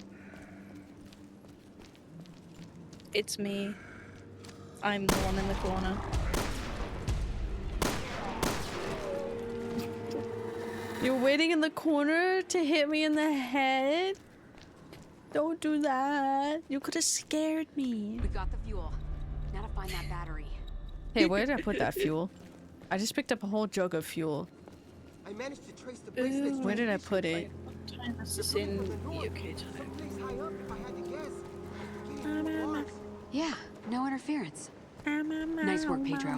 It's me. I'm the one in the corner. You're waiting in the corner to hit me in the head? Don't do that. You could have scared me. We got the fuel. Now to find that battery. Hey, where did I put that fuel? I just picked up a whole jug of fuel. I managed to trace the bracelet's Where did I put it? What time is this in UK time? someplace high up, if I had to guess. Can't even walk. Yeah, no interference. Nice work, Pedro.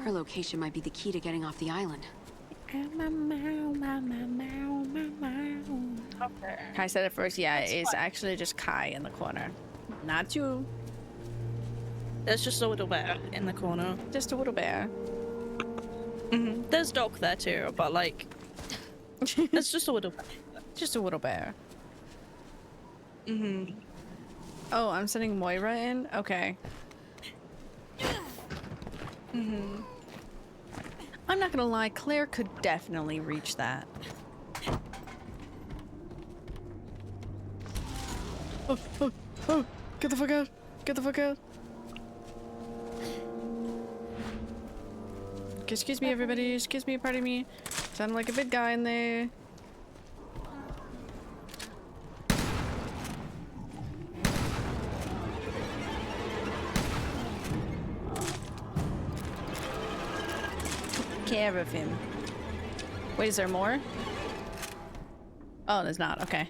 Her location might be the key to getting off the island. Kai said it first. Yeah, it's actually just Kai in the corner. Not you. There's just a little bear in the corner. Just a little bear. There's Doc there too, but like, it's just a little bear. Just a little bear. Oh, I'm sending Moira in? Okay. I'm not gonna lie, Claire could definitely reach that. Oh, get the fuck out. Get the fuck out. Excuse me, everybody. Excuse me, pardon me. Sounded like a big guy in there. Care of him. Wait, is there more? Oh, there's not. Okay.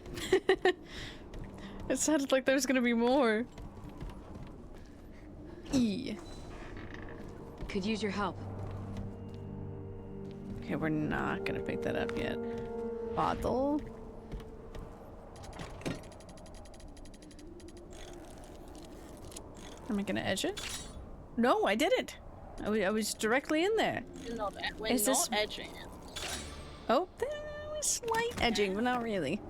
It sounded like there's gonna be more. E. Could use your help. Okay, we're not gonna pick that up yet. Bottle. Am I gonna edge it? No, I didn't. I was directly in there. We're Is not this- edging it. Oh, there was slight edging, but not really.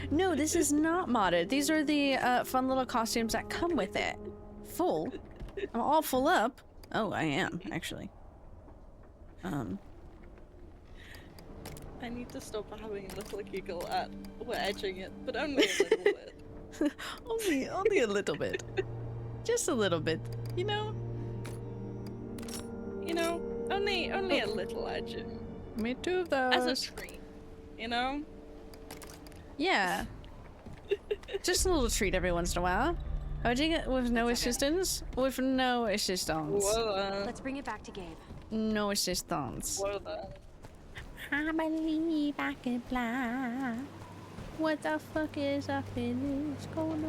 No, this is not modded. These are the fun little costumes that come with it. Full. I'm all full up. Oh, I am, actually. I need to stop having a little giggle at we're edging it, but only a little bit. only a little bit. Just a little bit, you know? You know, only a little edging. Me two of those. As a treat, you know? Yeah. Just a little treat every once in a while. Edging it with no assistance? With no assistance. Whoa, Let's bring it back to Gabe. No assistance. whoa there. I believe I can fly. What the fuck is up in this corner?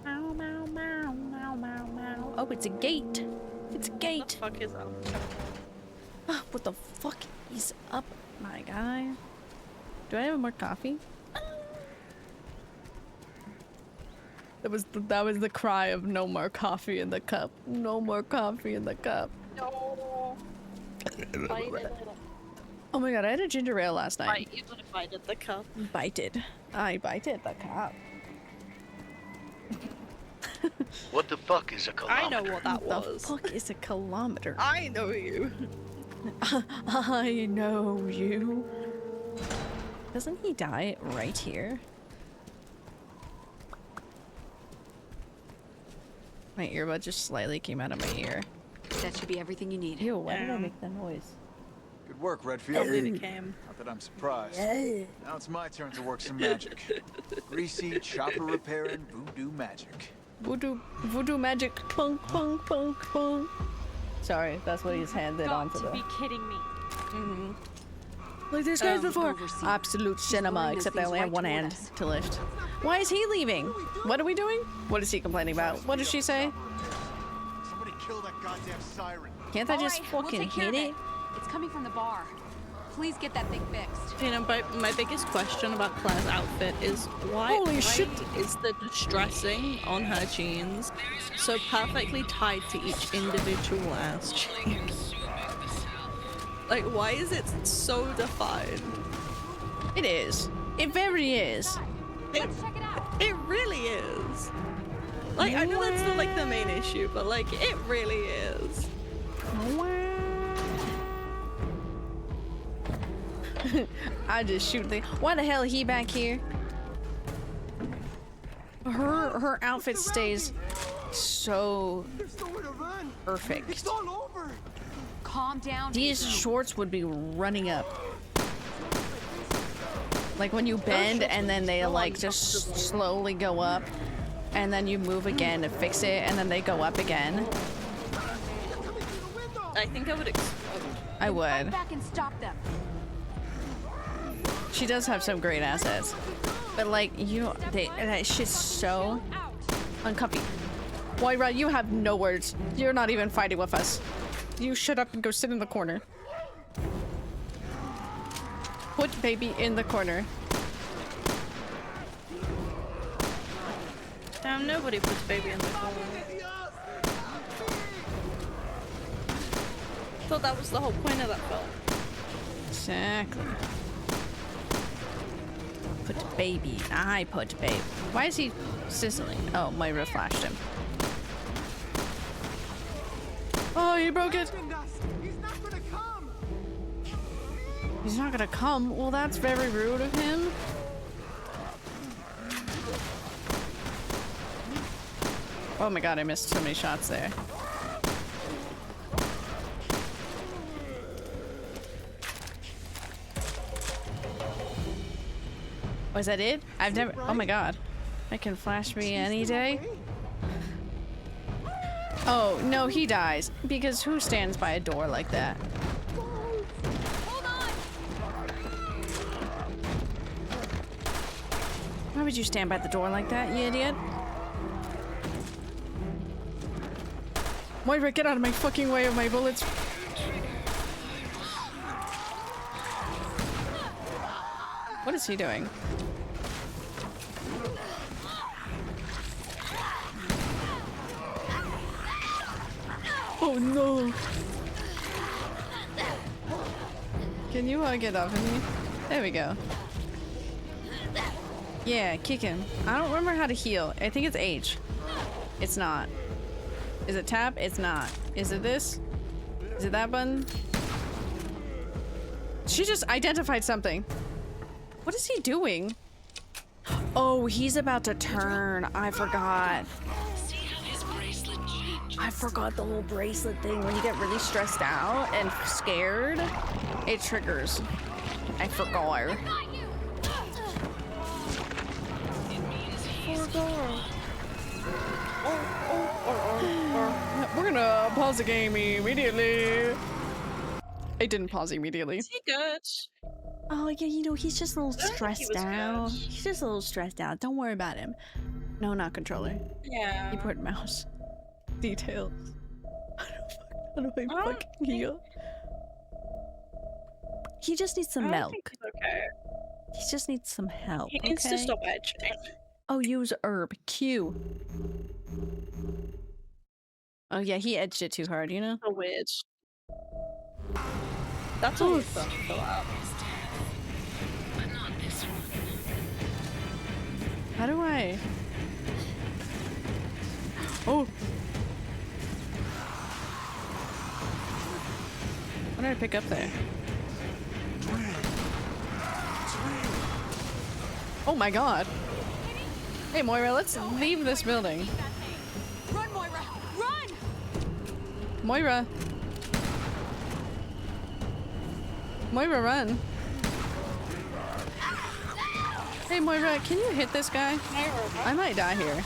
Meow, meow, meow, meow, meow, meow. Oh, it's a gate. It's a What gate. the fuck is up? What the fuck is up, my guy? Do I have more coffee? That was the cry of no more coffee in the cup. No more coffee in the cup. No. Bite it. Oh my god, I had a ginger ale last night. Right, you gotta bite at the cup. Bited. I bited the cup. What the fuck is a kilometer? I know what that The was. fuck is a kilometer? I know you. I know you. Doesn't he die right here? My earbud just slightly came out of my ear. That should be everything you need. Ew, why did I make that noise? Good Good work, I Redfield. believe it came. Not that I'm surprised. Now it's my turn to work some magic. Greasy, chopper repairing, voodoo magic. Voodoo magic. Punk, punk, punk, punk. Sorry, that's what he's handed on to To the. be kidding me. Like these guys before. overseas. Absolute He's cinema, luring those except they things only have right one toward hand us. to lift. Why is he leaving? What are we doing? What is he complaining about? What does she say? Somebody kill that goddamn siren. Can't I just All right, we'll fucking take care hit of it? It's coming from the bar. Please get that thing fixed. You know, my biggest question about Claire's outfit is why shit. is the distressing on her jeans so perfectly tied to each individual ass jean? Like, why is it so defined? It is. It very is. Let's check it out. It really is. Like, I know that's not like the main issue, but like, it really is. I just shoot the. Why the hell he back here? Her outfit stays so There's nowhere to run. perfect. It's all over. Calm down. These Pedro. shorts would be running up. Like when you bend and then they like just slowly go up, and then you move again to fix it, and then they go up again. I think I would explode. I would. Fight back and stop them. She does have some great assets, but like that shit's so uncomfy. Moira, you have no words. You're not even fighting with us. You shut up and go sit in the corner. Put baby in the corner. Damn, nobody puts baby in the corner. Thought that was the whole point of that film. Exactly. Put baby. I put babe. Why is he sizzling? Oh, Moira flashed him. Oh, he broke it. He's not gonna come. He's not gonna come. Well, that's very rude of him. Oh my god, I missed so many shots there. Was that it? I've never. Oh my god. I can flash me any day. Oh, no, he dies. Because who stands by a door like that? Hold on. Why would you stand by the door like that, you idiot? Moira, get out of my fucking way of my bullets. What is he doing? Oh no! Can you get off of me? There we go. Yeah, kick him. I don't remember how to heal. I think it's H. It's not. Is it tab? It's not. Is it this? Is it that button? She just identified something. What is he doing? Oh, he's about to turn. I forgot. I forgot the whole bracelet thing. When you get really stressed out and scared, it triggers. I forgot. We're gonna pause the game immediately. I didn't pause immediately. Is he good? Oh yeah, you know, he's just a little I don't think he stressed was out. good. He's just a little stressed out. Don't worry about him. No, not controller. Yeah. Keyboard, mouse. Details. How do I don't fucking heal? He just needs some I don't milk. think he's okay. He just needs some help. He needs to okay? stop edging. Oh, use herb. Q. Oh yeah, he edged it too hard, you know? So weird. That's always fun to fill out. How do I? Oh! What did I pick up there? Oh my god! Hey Moira, let's leave this building. Run, Moira. Run. Moira! Moira, run. Hey, Moira, can you hit this guy? I might die here.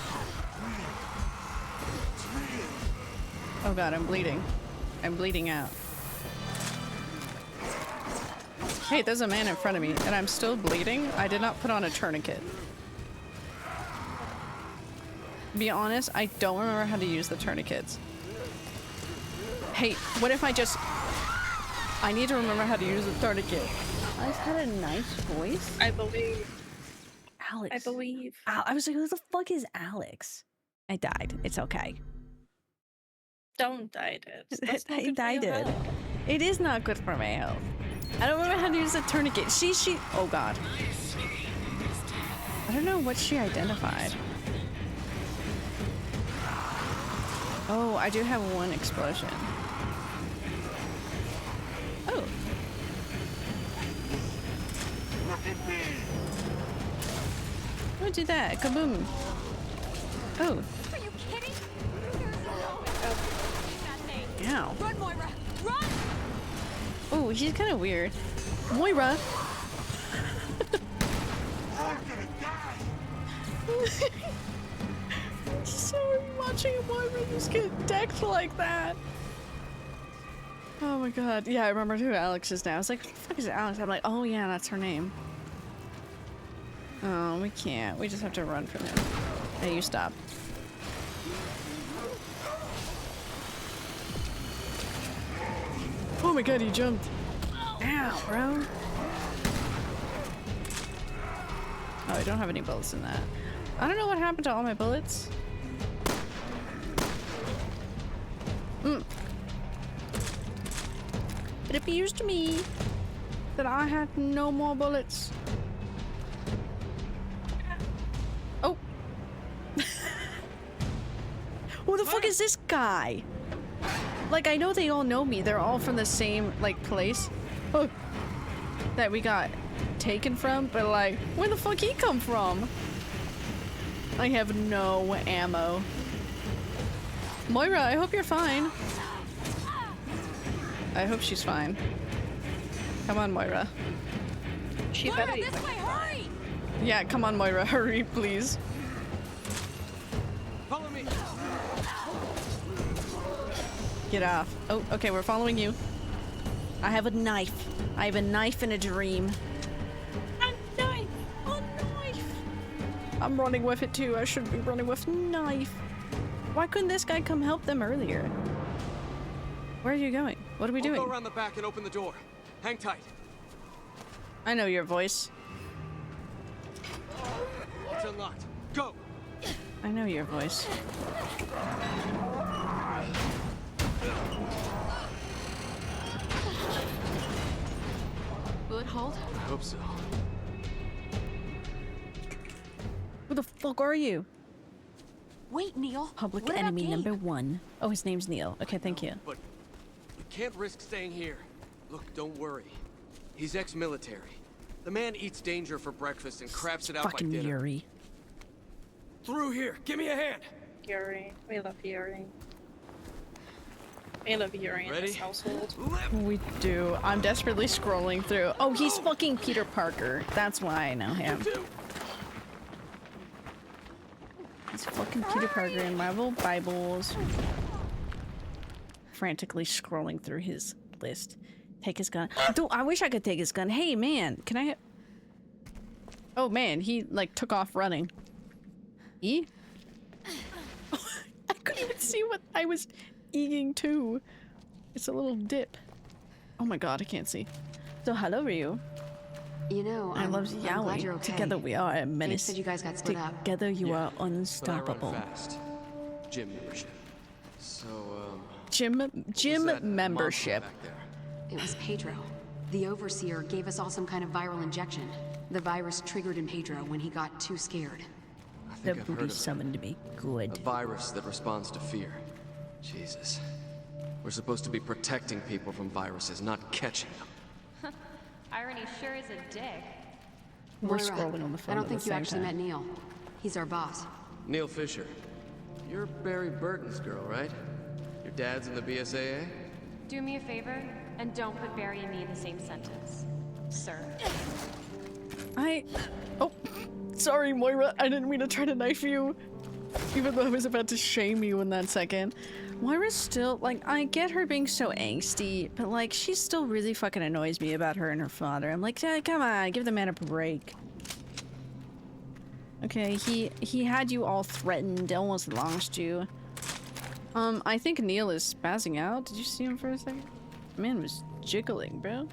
Oh god, I'm bleeding. I'm bleeding out. Hey, there's a man in front of me, and I'm still bleeding. I did not put on a tourniquet. To be honest, I don't remember how to use the tourniquets. Hey, what if I just... I need to remember how to use the tourniquet. Alex had a nice voice. I believe. Alex. I believe. I was like, who the fuck is Alex? I died. It's okay. Don't die, dude. I died. It is not good for my health. I don't remember how to use the tourniquet. She. Oh god. I don't know what she identified. Oh, I do have one explosion. Oh. Who'd do that? Kaboom. Oh. Are you kidding? Ow. Run, Moira! Run! Oh, he's kind of weird. Moira. Sorry, watching Moira just get decked like that. Oh my god. Yeah, I remember who Alex is now. I was like, what the fuck is Alex? I'm like, oh yeah, that's her name. Oh, we can't. We just have to run from him. Hey, you stop. Oh my god, he jumped. Ow, bro. Oh, I don't have any bullets in that. I don't know what happened to all my bullets. It appears to me that I had no more bullets. Oh. Who the fuck is this guy? Like, I know they all know me. They're all from the same, like, place. Oh. That we got taken from, but like, where the fuck he come from? I have no ammo. Moira, I hope you're fine. I hope she's fine. Come on, Moira. She Moira, better be. this way, hurry! Yeah, come on, Moira. Hurry, please. Follow me. Get off. Oh, okay, we're following you. I have a knife. I have a knife and a dream. A knife! A knife! I'm running with it too. I shouldn't be running with knife. Why couldn't this guy come help them earlier? Where are you going? What are we doing? Go around the back and open the door. Hang tight. I know your voice. It's unlocked. Go. I know your voice. Will it hold? I hope so. Who the fuck are you? Wait, Neil. Public what enemy about number Gabe? 1. Oh, his name's Neil. Okay, thank you. But we can't risk staying here. Look, don't worry. He's ex-military. The man eats danger for breakfast and craps it out by Fucking dinner. Yuri. Through here. Give me a hand. Yuri. We love Yuri. We love Yuri in Ready? this household. We do. I'm desperately scrolling through. Oh, he's fucking Peter Parker. That's why I know him. He's fucking Peter Parker in Marvel Bibles. Frantically scrolling through his list. Take his gun. Dude, I wish I could take his gun. Hey, man, can I... Oh, man, he, like, took off running. E? I couldn't even see what I was eating to. It's a little dip. Oh my god, I can't see. So, hello, Ryu. You know, I love I'm glad Yaoi. you're okay. Together we are a Gabe menace. said you guys got split up. Together you are But I unstoppable. run fast. Gym membership. So, Gym what was that membership. monster back there? It was Pedro. The Overseer gave us all some kind of viral injection. The virus triggered in Pedro when he got too scared. I The think I've heard booty of it. summoned me. Good. A virus that responds to fear. Jesus. We're supposed to be protecting people from viruses, not catching them. Irony sure is a dick. We're Moira, scrolling on the phone I don't at think the you same actually time. met Neil. He's our boss. Neil Fisher. You're Barry Burton's girl, right? Your dad's in the BSAA? Do me a favor And don't put Barry and me in the same sentence, sir. Oh, sorry, Moira. I didn't mean to try to knife you. Even though I was about to shame you in that second. Moira's still, like, I get her being so angsty, but, like, she still really fucking annoys me about her and her father. I'm like, come on, give the man a break. Okay, he had you all threatened, almost lost you. I think Neil is spazzing out. Did you see him for a second? The man was jiggling, bro.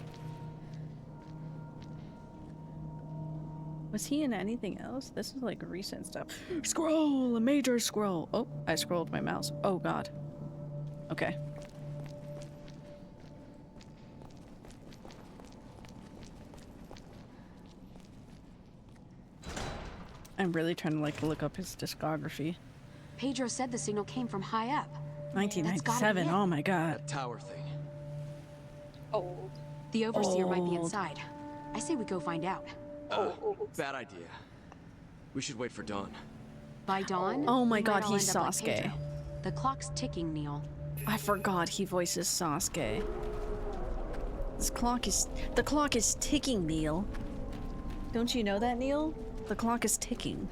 Was he in anything else? This is like recent stuff. Scroll! A major scroll! Oh, I scrolled my mouse. Oh god. Okay. I'm really trying to like look up his discography. Pedro said the signal came from high up. 1997, oh my god. That tower thing. Old. The Overseer might be inside. I say we go find out. Bad idea. We should wait for dawn. By dawn? Oh my we god, might all he's end up like Sasuke. Pedro. The clock's ticking, Neil. I forgot he voices Sasuke. The clock is ticking, Neil. Don't you know that, Neil? The clock is ticking.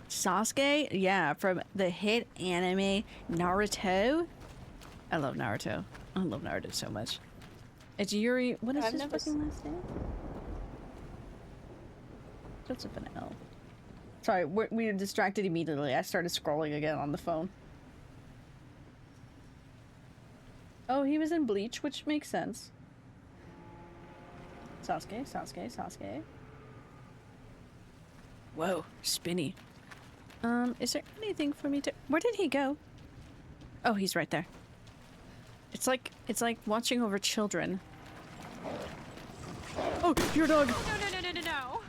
Sasuke? Yeah, from the hit anime Naruto. I love Naruto. I love Naruto so much. It's Yuri. What is his fucking last name? Starts with an L. Sorry, we were distracted immediately. I started scrolling again on the phone. Oh, he was in Bleach, which makes sense. Sasuke, Sasuke, Sasuke. Whoa, spinny. Is there anything for me to... Where did he go? Oh, he's right there. It's like watching over children. Oh, your dog! No.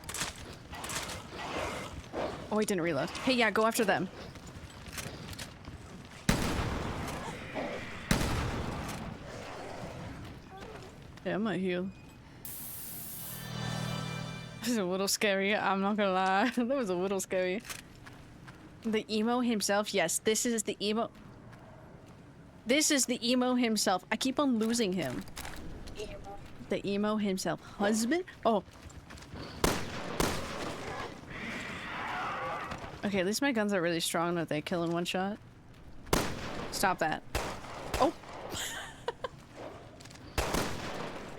Oh, I didn't reload. Hey, yeah, go after them. Yeah, I might heal. This is a little scary, I'm not gonna lie. That was a little scary. The emo himself? Yes, this is the emo. This is the emo himself. I keep on losing him. The emo himself. Husband? Oh. Okay, at least my guns are really strong that they kill in one shot. Stop that. Oh.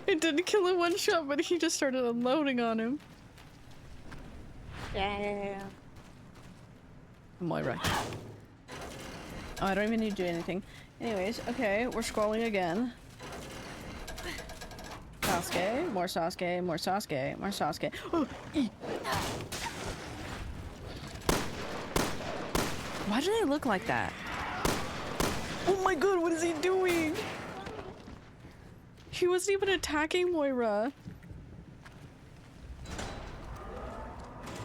It didn't kill in one shot, but he just started unloading on him. Yeah. Moira. Oh, I don't even need to do anything. Anyways, okay, we're scrolling again. Sasuke, more Sasuke, more Sasuke, more Sasuke. Oh, why do they look like that? Oh my god, what is he doing? He wasn't even attacking Moira.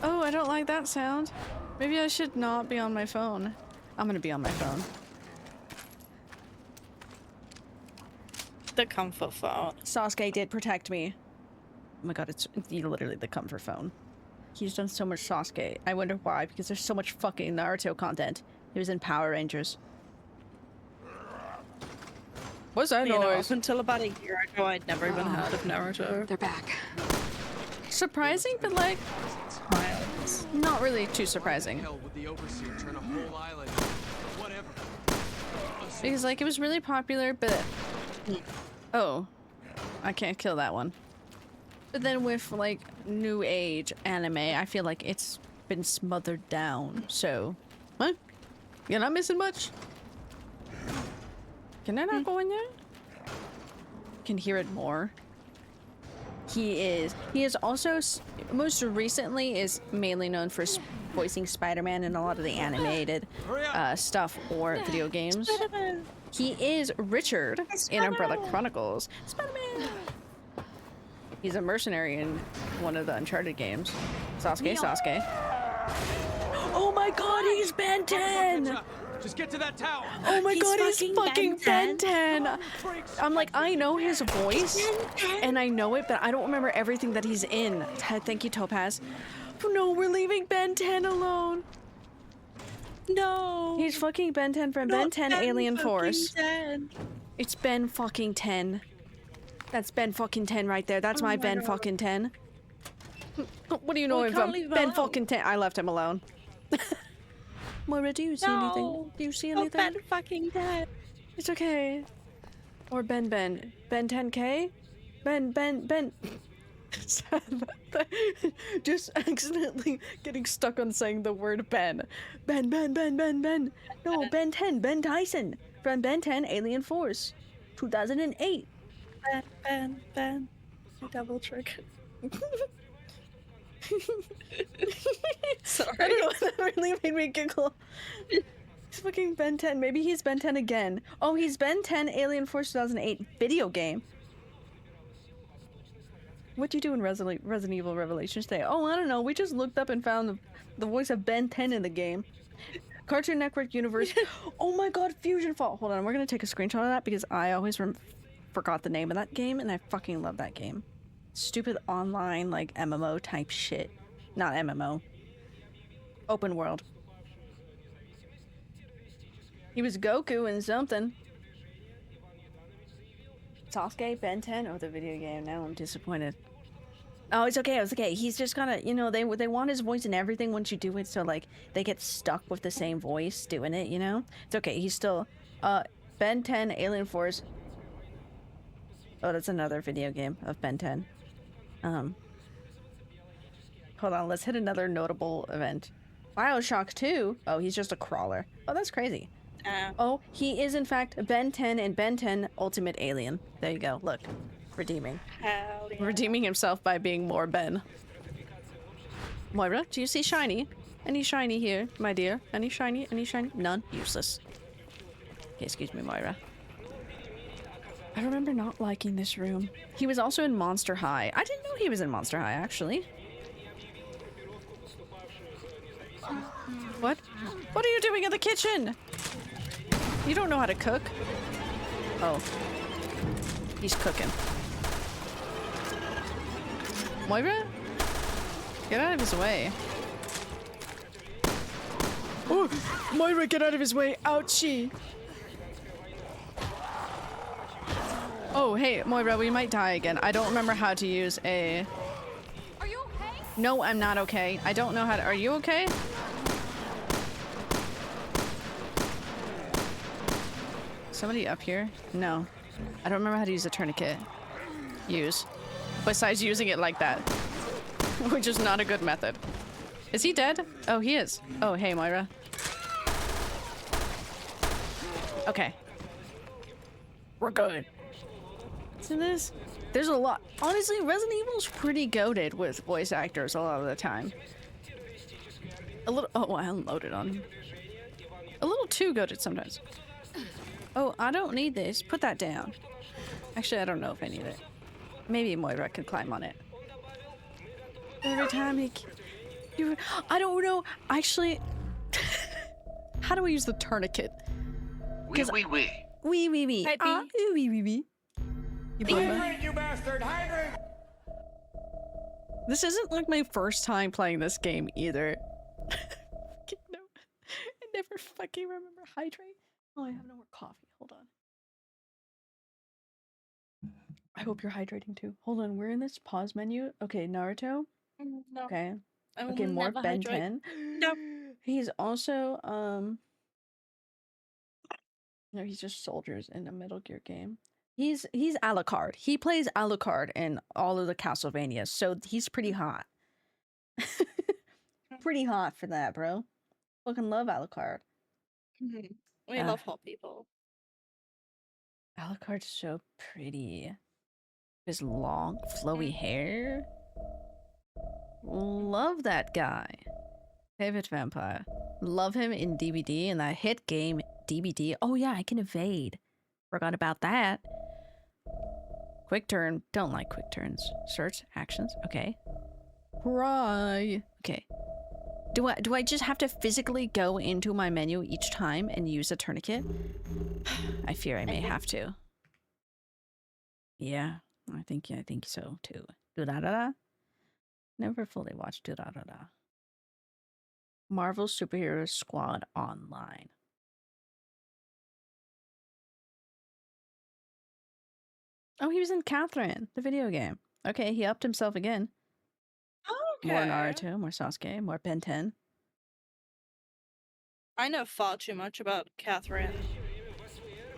Oh, I don't like that sound. Maybe I should not be on my phone. I'm gonna be on my phone. The comfort phone. Sasuke did protect me. Oh my god, it's literally the comfort phone. He's done so much Sasuke. I wonder why, because there's so much fucking Naruto content. He was in Power Rangers. What's that noise? Up until about a year ago, I'd never even heard of Naruto. They're back. Surprising, but like... not really too surprising. Hell, would the Overseer turn a whole island? Whatever. Because like, it was really popular, but... oh. I can't kill that one. But then with like, new age anime, I feel like it's been smothered down, so... huh? You're not missing much? Can I not go in there? Can hear it more. He is also, most recently, is mainly known for voicing Spider-Man in a lot of the animated stuff or video games. He is Richard in Umbrella Chronicles. Spider-Man! He's a mercenary in one of the Uncharted games. Sasuke, Sasuke. Oh my god, he's Ben 10! Just get to that tower. Oh my god, he's fucking Ben 10! I'm like, I know his voice, and I know it, but I don't remember everything that he's in. Thank you, Topaz. Oh no, we're leaving Ben 10 alone. No. He's fucking Ben 10 from Ben 10 Alien Force. It's Ben fucking 10. That's Ben fucking 10 right there. That's my Ben fucking 10. What do you know him from? Ben fucking 10. I left him alone. Moira, do you see anything? Do you see anything? Ben fucking 10. It's okay. Or Ben 10K? Ben. Just accidentally getting stuck on saying the word Ben. Ben. No, Ben 10. Ben Tyson. From Ben 10 Alien Force. 2008. Ben. Double trick. Sorry. I don't know, that really made me giggle. He's fucking Ben 10. Maybe he's Ben 10 again. Oh, he's Ben 10 Alien Force 2008 video game. What do you do in Resident Evil Revelations today? Oh, I don't know. We just looked up and found the voice of Ben 10 in the game. Cartoon Network Universe. Oh my god, Fusion Fall. Hold on, we're gonna take a screenshot of that because I always forgot the name of that game and I fucking love that game. Stupid online, like, MMO type shit. Not MMO. Open world. He was Goku in something. Sasuke, Ben 10? Oh, the video game. Now I'm disappointed. Oh, it's okay. It's okay. He's just gotta, you know, they want his voice and everything once you do it, so, like, they get stuck with the same voice doing it, you know? It's okay. He's still, Ben 10, Alien Force. Oh, that's another video game of Ben 10. Hold on. Let's hit another notable event. BioShock 2? Oh, he's just a crawler. Oh, that's crazy. Oh, he is in fact Ben 10 and Ben 10 Ultimate Alien. There you go. Look. Redeeming. Hell yeah. Redeeming himself by being more Ben. Moira, do you see shiny? Any shiny here, my dear? Any shiny? Any shiny? None? Useless. Okay, excuse me, Moira. I remember not liking this room. He was also in Monster High. I didn't know he was in Monster High, actually. What? What are you doing in the kitchen? You don't know how to cook? Oh. He's cooking. Moira? Get out of his way. Oh! Moira, get out of his way! Ouchie! Oh, hey, Moira, we might die again. I don't remember how to use a... Are you okay? No, I'm not okay. I don't know how to... Are you okay? Somebody up here? No. I don't remember how to use a tourniquet. Use. Besides using it like that. Which is not a good method. Is he dead? Oh, he is. Oh, hey, Moira. Okay. We're good. So there's a lot. Honestly, Resident Evil's pretty goated with voice actors a lot of the time. A little... Oh, I unloaded on him. A little too goated sometimes. Oh, I don't need this. Put that down. Actually, I don't know if I need it. Maybe Moira can climb on it. Every time I don't know. Actually, how do we use the tourniquet? Wee. Wee. Wee. Hydrate, you bastard! Hydrate! This isn't like my first time playing this game either. No, I never fucking remember hydrate. Oh, I have no more coffee. Hold on. I hope you're hydrating too. Hold on, we're in this pause menu. Okay, Naruto. No. Okay. I will Okay, more never Ben hydrate. 10. No. He's also no, he's just soldiers in a Metal Gear game. He's Alucard. He plays Alucard in all of the Castlevanias, so he's pretty hot. Pretty hot for that, bro. Fucking love Alucard. We love hot people. Alucard's so pretty. His long, flowy hair. Love that guy. Favorite vampire. Love him in DBD, in that hit game DBD. Oh yeah, I can evade. Forgot about that. Quick turn. Don't like quick turns. Search actions. Okay. Cry. Okay. Do I just have to physically go into my menu each time and use a tourniquet? I fear I may have to. Yeah, I think so too. Do-da-da-da. Never fully watched Do-da-da-da. Marvel Superhero Squad Online. Oh, he was in Catherine, the video game. Okay, he upped himself again. Okay. More Naruto, more Sasuke, more Ben 10. I know far too much about Catherine.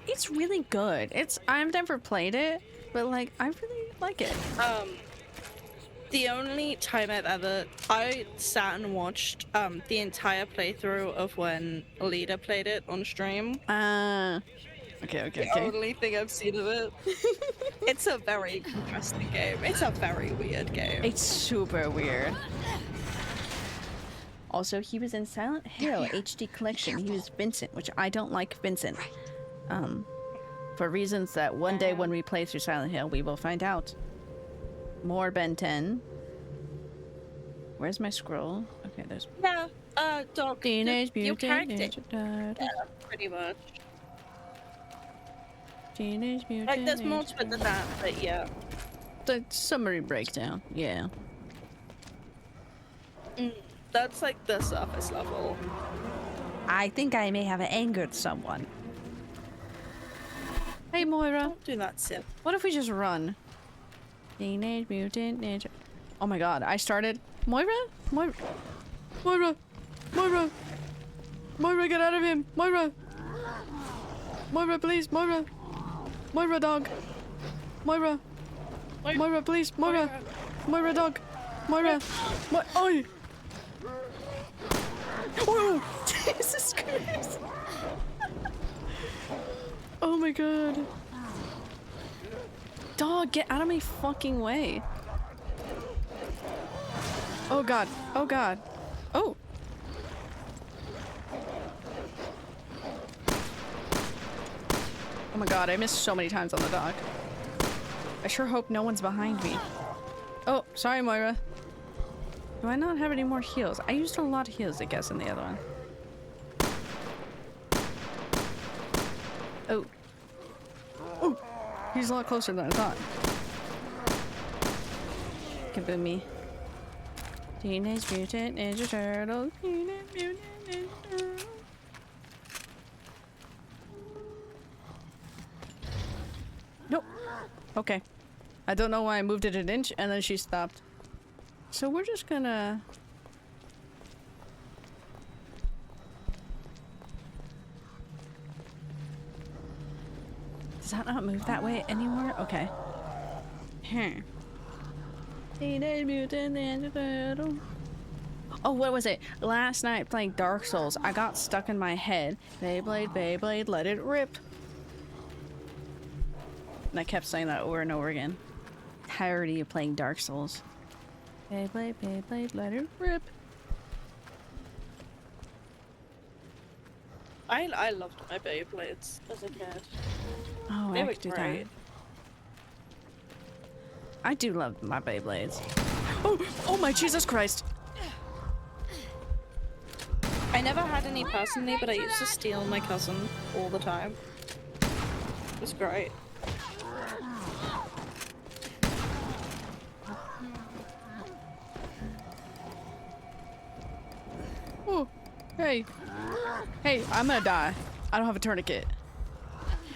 It's really good. I've never played it, but like I really like it. The only time I sat and watched the entire playthrough of when Alita played it on stream. Okay. The only thing I've seen of it. It's a very interesting game. It's a very weird game. It's super weird. Also, he was in Silent Hill HD Collection. He was Vincent, which I don't like Vincent. For reasons that one day when we play through Silent Hill, we will find out. More Ben 10. Where's my scroll? Okay, there's... Yeah, Doc, Teenage your Mutant character. Ninja Turtles. Yeah, pretty much. Teenage Mutant Like, there's more Ninja to it than that, but yeah. The summary breakdown, yeah. That's like the surface level. I think I may have angered someone. Hey, Moira. Don't do that, Sim. What if we just run? Teenage Mutant Ninja... Oh my god, I started... Moira? Moira, get out of him! Moira, please, Moira, dog, Moira, please, Moira, dog, Moira, Oi! Oh, Jesus Christ! Oh my god. Dog, get out of my fucking way. Oh god. Oh god. Oh. Oh my god, I missed so many times on the dog. I sure hope no one's behind me. Oh, sorry, Moira. Do I not have any more heals? I used a lot of heals, I guess, in the other one. Oh. Oh! He's a lot closer than I thought. Kaboom me. Teenage Mutant Ninja Turtles. Teenage Mutant Ninja Turtles. Nope. Okay. I don't know why I moved it an inch and then she stopped. So we're just gonna... Does that not move that way anymore? Okay. Teenage Mutant Ninja Turtle. Oh, what was it? Last night playing Dark Souls, I got stuck in my head. Beyblade, let it rip. And I kept saying that over and over again. Tired of playing Dark Souls. Beyblade, let it rip. I loved my Beyblades as a kid. Oh, They I were could do that. great. I do love my Beyblades. Oh my Jesus Christ! I never had any personally, but I used to steal my cousin all the time. It was great. Oh, hey. Hey, I'm gonna die. I don't have a tourniquet.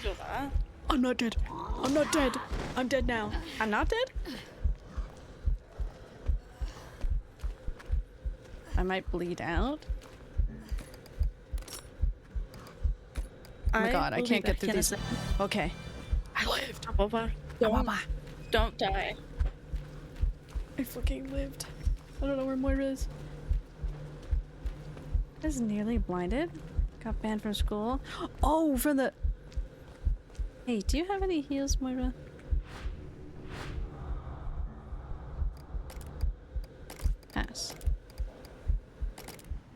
Do that. I'm not dead. I'm not dead. I'm dead now. I'm not dead? I might bleed out. Oh my god, I can't get through these. Okay. I lived. Don't die. I fucking lived. I don't know where Moira is. I was nearly blinded. Got banned from school. Oh, from the... Hey, do you have any heals, Moira? Pass.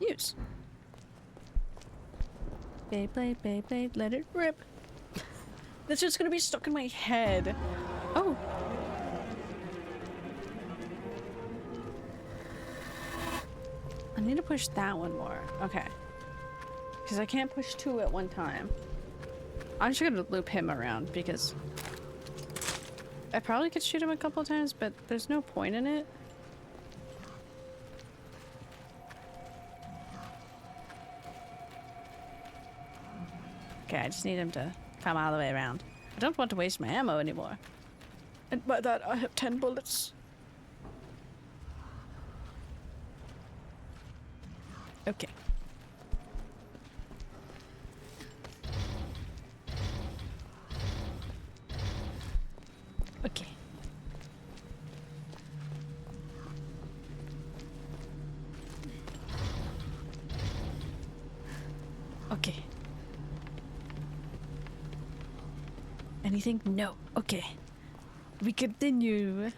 Use. Beyblade, let it rip. That's just gonna be stuck in my head. Oh. I need to push that one more. Okay. Because I can't push two at one time. I'm just gonna loop him around because I probably could shoot him a couple times, but there's no point in it. Okay, I just need him to come all the way around. I don't want to waste my ammo anymore. And by that, I have 10 bullets. Okay. Okay. Okay. Anything? No. Okay. We continue.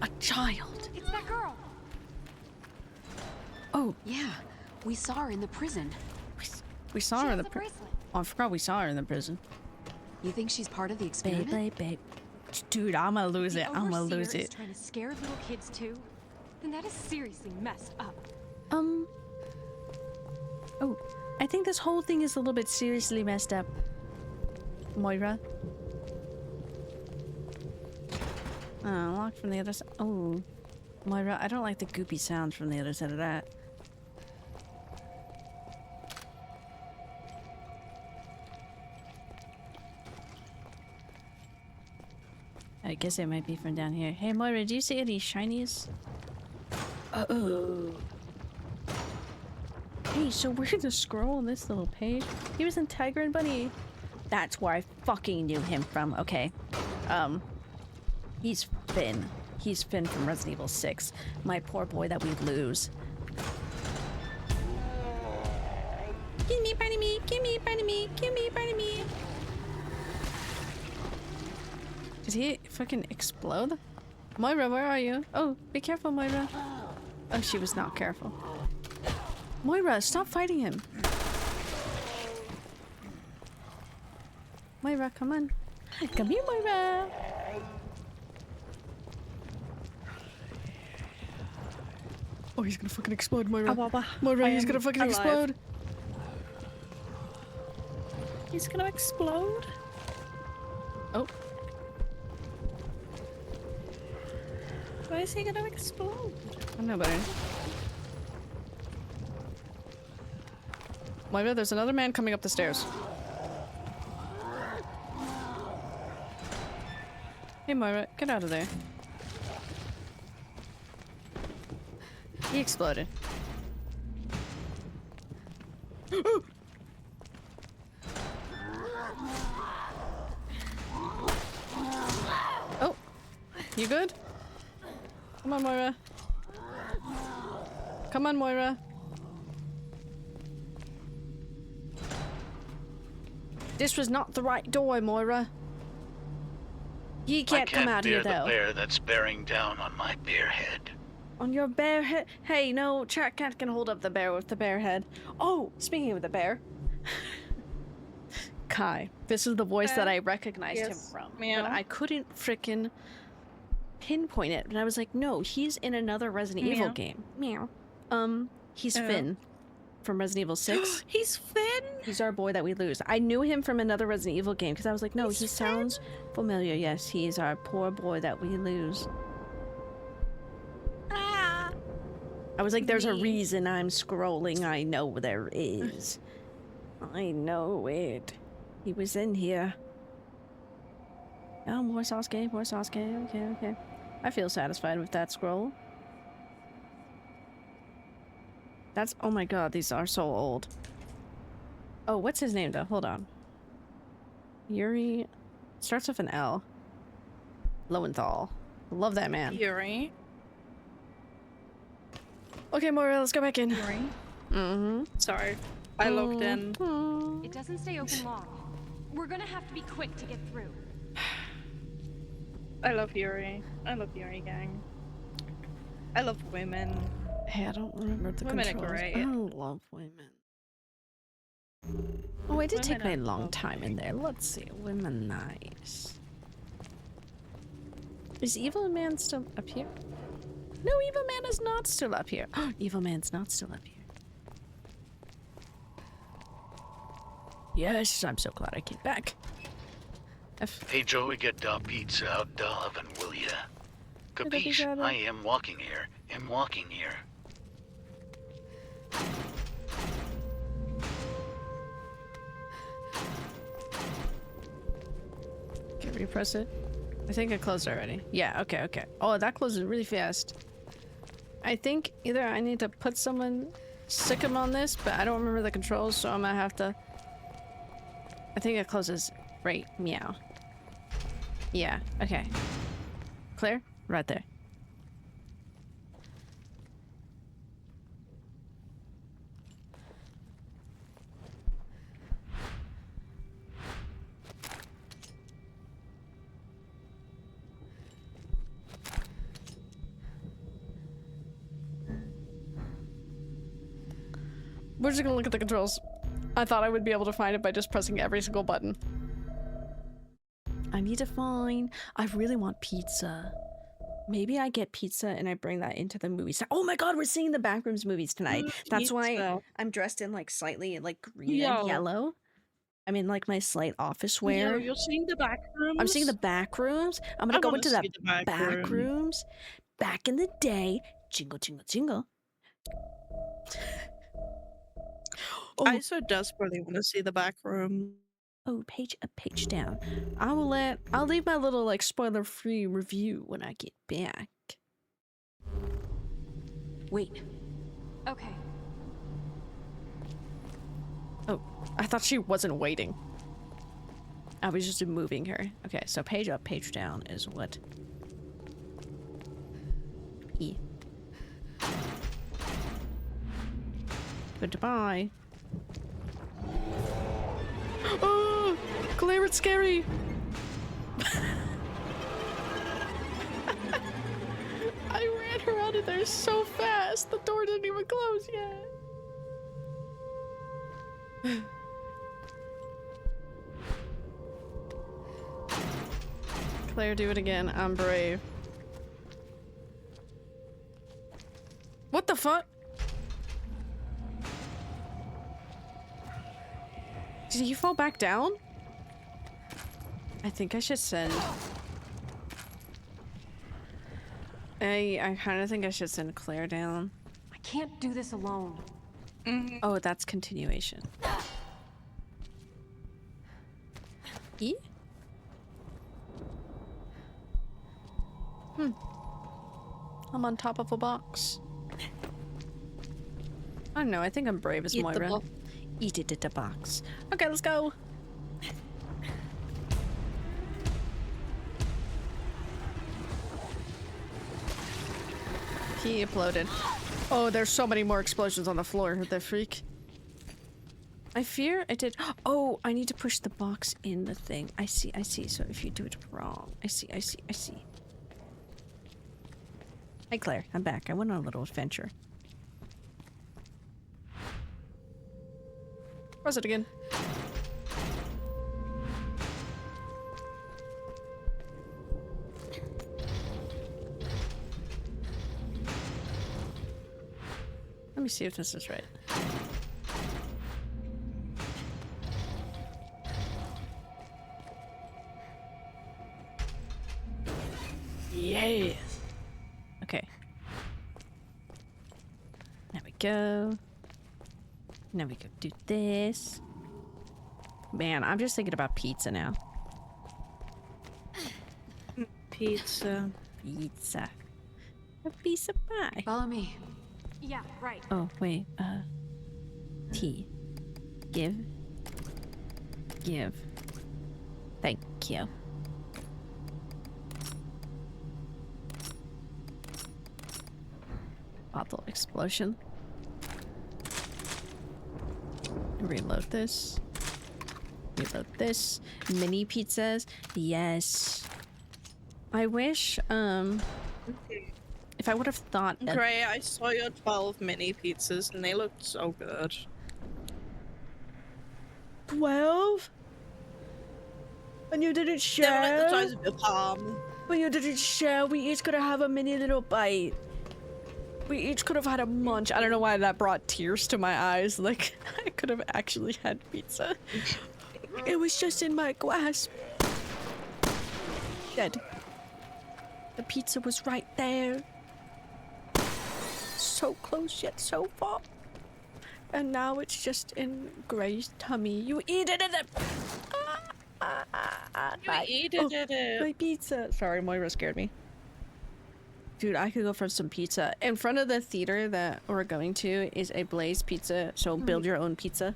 A child. It's that girl. Oh, Yeah, we saw her in the prison. we saw She her in has the a bracelet. Oh, I forgot we saw her in the prison. You think she's part of the Babe, experiment? babe, babe. Dude, I'm gonna lose it. The I'm gonna Overseer lose is it. trying to scare little kids too. Then that is seriously messed up. Oh, I think this whole thing is a little bit seriously messed up. Moira. Locked from the other side. Oh, Moira, I don't like the goopy sound from the other side of that. I guess it might be from down here. Hey Moira, do you see any shinies? Uh-oh. Hey, so we're gonna scroll on this little page. He was in Tiger and Bunny. That's where I fucking knew him from. Okay. He's Finn. He's Finn from Resident Evil 6. My poor boy that we lose. Give me, biting me, give me, biting me, give me, biting me. Did he fucking explode? Moira, where are you? Oh, be careful, Moira. Oh, she was not careful. Moira, stop fighting him. Moira, come on. Come here, Moira. Oh, he's gonna fucking explode, Moira. Moira, he's gonna fucking explode. He's gonna explode? Oh. Why is he gonna explode? I know better. Moira, there's another man coming up the stairs. Hey Moira, get out of there. He exploded. Oh, you good? Come on, Moira. Come on, Moira. This was not the right door, Moira. You can't come out here, though. I can't bear the bear that's bearing down on my bare head. On your bare head? Hey, no, Chat Cat can hold up the bear with the bare head. Oh, speaking of the bear. Kai. This is the voice that I recognized him from. Meow. But I couldn't frickin' pinpoint it. And I was like, no, he's in another Resident Evil game. Meow. He's Finn from Resident Evil 6. He's Finn? He's our boy that we lose. I knew him from another Resident Evil game because I was like, no, he sounds familiar. Yes, he's our poor boy that we lose. Ah. I was like, there's a reason I'm scrolling. I know there is. I know it. He was in here. Oh, more Sasuke, more Sasuke. Okay, okay. I feel satisfied with that scroll. That's... Oh my god, these are so old. Oh, what's his name, though? Hold on. Yuri... Starts with an L. Lowenthal. Love that man. Yuri. Okay, Moira, let's go back in. Yuri. Mm-hmm. Sorry. I logged in. It doesn't stay open long. We're gonna have to be quick to get through. I love Yuri. I love Yuri, gang. I love women. Hey, I don't remember the Women are controls. great. I love women. Oh, I did take my long time in there. Let's see. Women nice. Is Evil Man still up here? No, Evil Man is not still up here. Evil Man's not still up here. Yes, I'm so glad I came back. Hey Joey, get da pizza out da oven, will ya? Capiche? I am walking here. Am walking here. repress it? I think I closed already. Yeah, okay, okay. Oh, that closes really fast. I think either I need to put someone, stick him on this, but I don't remember the controls, so I'm gonna have to... I think it closes right meow. Yeah, okay. Claire? Right there. We're just gonna look at the controls. I thought I would be able to find it by just pressing every single button. I need to find... I really want pizza. Maybe I get pizza and I bring that into the movies. Oh my god, we're seeing the Backrooms movies tonight. That's why I'm dressed in like slightly like green and yellow. I'm in like my slight office wear. Yo, you're seeing the Backrooms? I'm seeing the Backrooms. I'm gonna go into the Backrooms. Back in the day. Jingle, jingle, jingle. Oh. I so desperately want to see the Backroom. Oh, a page down. I'll leave my little like spoiler-free review when I get back. Wait. Okay. Oh, I thought she wasn't waiting. I was just moving her. Okay, so page up, page down is what? E. Goodbye. Oh, Claire, it's scary. I ran her out of there so fast. The door didn't even close yet. Claire, do it again. I'm brave. What the fuck? Did he fall back down? I think I should send... I kind of think I should send Claire down. I can't do this alone. Oh, that's continuation. E? I'm on top of a box. I don't know, I think I'm brave as Moira. Eat it at the box. Okay, let's go. He uploaded. Oh, there's so many more explosions on the floor. The freak. I fear I did. Oh, I need to push the box in the thing. I see, I see. So if you do it wrong. I see, I see, I see. Hi, Claire. I'm back. I went on a little adventure. Press it again. Let me see if this is right. Yes. Okay. There we go. Now we go do this. Man, I'm just thinking about pizza now. Pizza. Pizza. A piece of pie. Follow me. Yeah, right. Oh, wait. T. Give. Give. Thank you. Bottle explosion. Reload this. Reload this. Mini pizzas. Yes. I wish, if I would have thought that... Gray, I saw your 12 mini pizzas and they looked so good. 12? And you didn't share? They were like the size of your palm. But you didn't share. We each could have had a mini little bite. We each could have had a munch. I don't know why that brought tears to my eyes. Like, I could have actually had pizza. It was just in my grasp. Dead. The pizza was right there. So close yet so far. And now it's just in Gray's tummy. You eat it in the... My pizza. Sorry, Moira scared me. Dude, I could go for some pizza. In front of the theater that we're going to is a Blaze Pizza, so build your own pizza.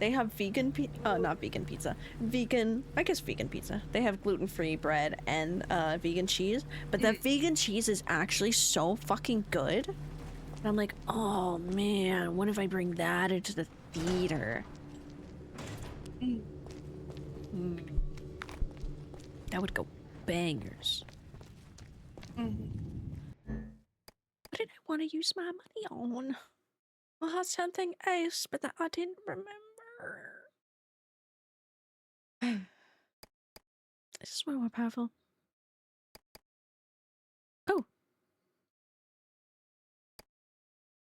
They have vegan not vegan pizza. I guess vegan pizza. They have gluten-free bread and vegan cheese, but that vegan cheese is actually so fucking good. And I'm like, oh man, what if I bring that into the theater? That would go bangers. What did I want to use my money on? I had something else, but that I didn't remember. This is more powerful. Oh.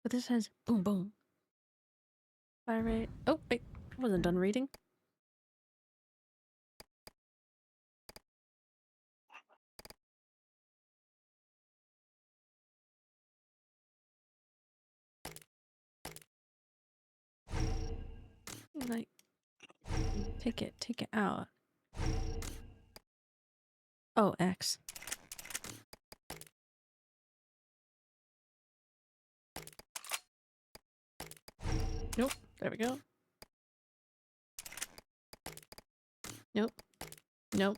But this says boom boom. Fire rate. Oh, wait. I wasn't done reading. Like, take it out. Oh, X. Nope, there we go. Nope. Nope.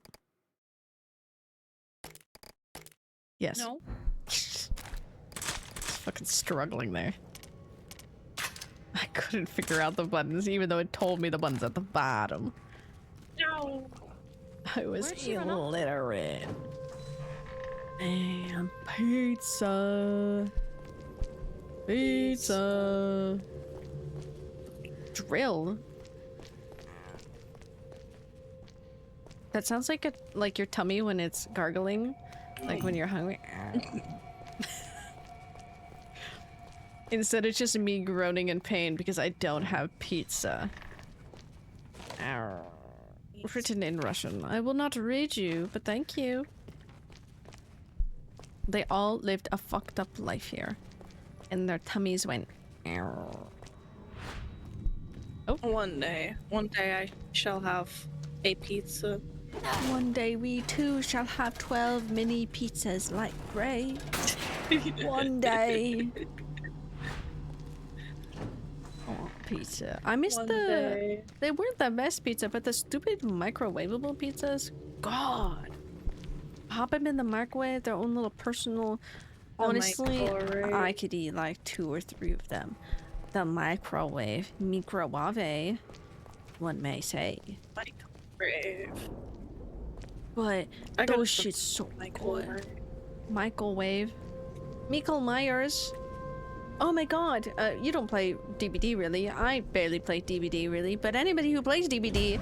Yes. No. Fucking struggling there. I couldn't figure out the buttons, even though it told me the buttons at the bottom. No. I was illiterate. And pizza. Pizza. Drill. That sounds like your tummy when it's gargling, like when you're hungry. Instead, it's just me groaning in pain because I don't have pizza. Written in Russian. I will not read you, but thank you. They all lived a fucked up life here. And their tummies went... Oh. One day I shall have a pizza. One day we too shall have 12 mini pizzas like Gray. One day. Oh, pizza. I miss They weren't the best pizza, but the stupid microwavable pizzas. God. Pop them in the microwave, their own little personal. Honestly, I could eat like 2 or 3 of them. The microwave, one may say. Microwave. But those shit's so good. Microwave. Michael Myers. Oh my god, you don't play DBD really. I barely play DBD really, but anybody who plays DBD,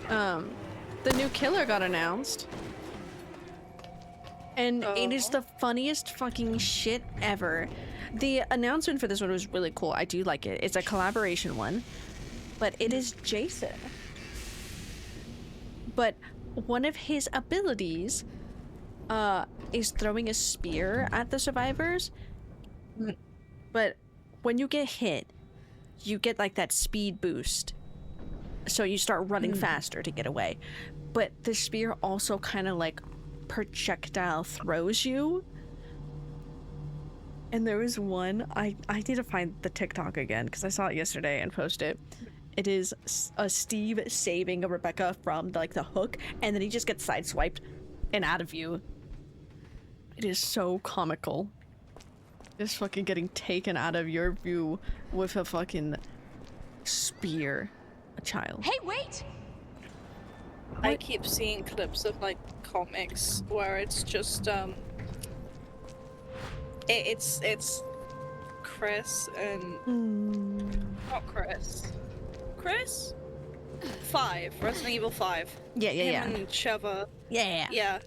the new killer got announced. And it is the funniest fucking shit ever. The announcement for this one was really cool. I do like it. It's a collaboration one. But it is Jason. But one of his abilities is throwing a spear at the survivors. But when you get hit, you get like that speed boost. So you start running faster to get away. But the spear also kind of like projectile throws you. And there was one, I need to find the TikTok again because I saw it yesterday and posted it. It is Steve saving a Rebecca from like the hook, and then he just gets sideswiped and out of view. It is so comical. Just fucking getting taken out of your view with a fucking spear. A child. Hey, wait! I keep seeing clips of like comics where it's just it's Chris and not Chris 5, Resident Evil 5. Yeah. Him and Sheva. Yeah.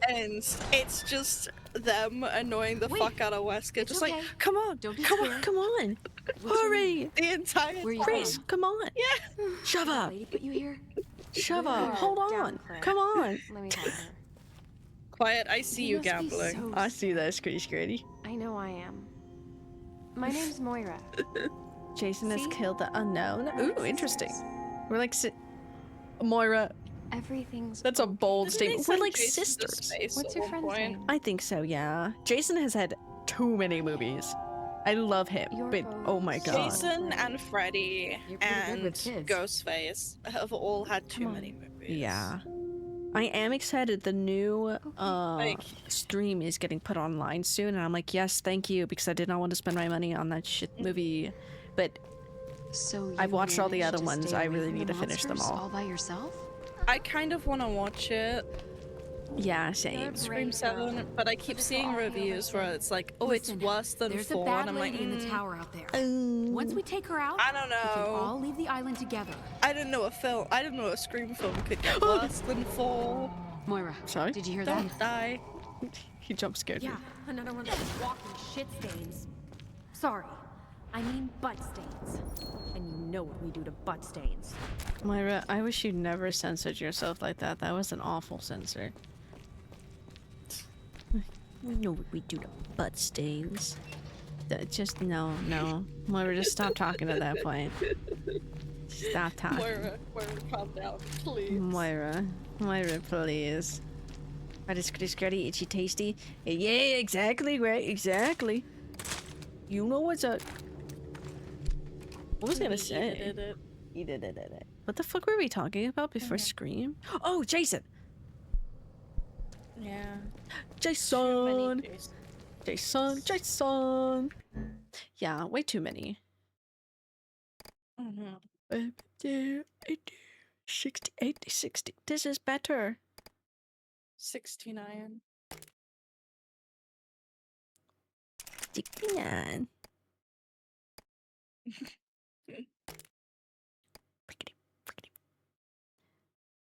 And it's just them annoying the fuck out of Wesker. Just okay. like, come on, Come on. Hurry. the entire Chris, come on. Yeah. Sheva. Lady put you here? Sheva, hold on. Come on. Let me tell her. Quiet, I see you must be gambling. so I see that, Scritty. I know I am. My name's Moira. Jason has See? killed the unknown. Ooh, interesting. We're like Moira. Everything's. That's a bold Didn't they statement. We're send like Jason to sisters. space What's at your one friend's point? name? I think so, yeah. Jason has had too many movies. I love him, You're but oh my both god. Jason and Freddy You're pretty good and with kids. Ghostface have all had too Come on. many movies. Yeah. I am excited. The new Like- stream is getting put online soon, and I'm like, yes, thank you, because I did not want to spend my money on that shit movie. But So I've you watched all the managed other to ones. stay I away really from need the to finish them monsters all. by yourself? I kind of want to watch it, Yeah, same. You're Scream brave 7, girl. but I keep But it's seeing all reviews where it's like, oh, Listen, it's worse than There's 4, a bad and I'm like, lady in the tower out there. Um, Once we take her out, I don't we can know. all leave the island together. I didn't know a Scream film could get worse than 4. Moira, Sorry? did you hear that? Don't die. He jump scared me. Yeah, another one of those walking shit stains. Sorry, I mean butt stains. And you know what we do to butt stains. Moira, I wish you never censored yourself like that. That was an awful censor. We know what we do to butt stains. Just no. Moira, just stop talking at that point. Stop talking. Moira, calm down, please. Moira, please. Are this scratty, itchy, tasty? Yeah, exactly, right, exactly. You know what's up. What was I gonna say? What the fuck were we talking about before Scream? Oh, Jason! Yeah. Jason! Jason! Yeah, way too many. 60. This is better. 69. 69. Frickety.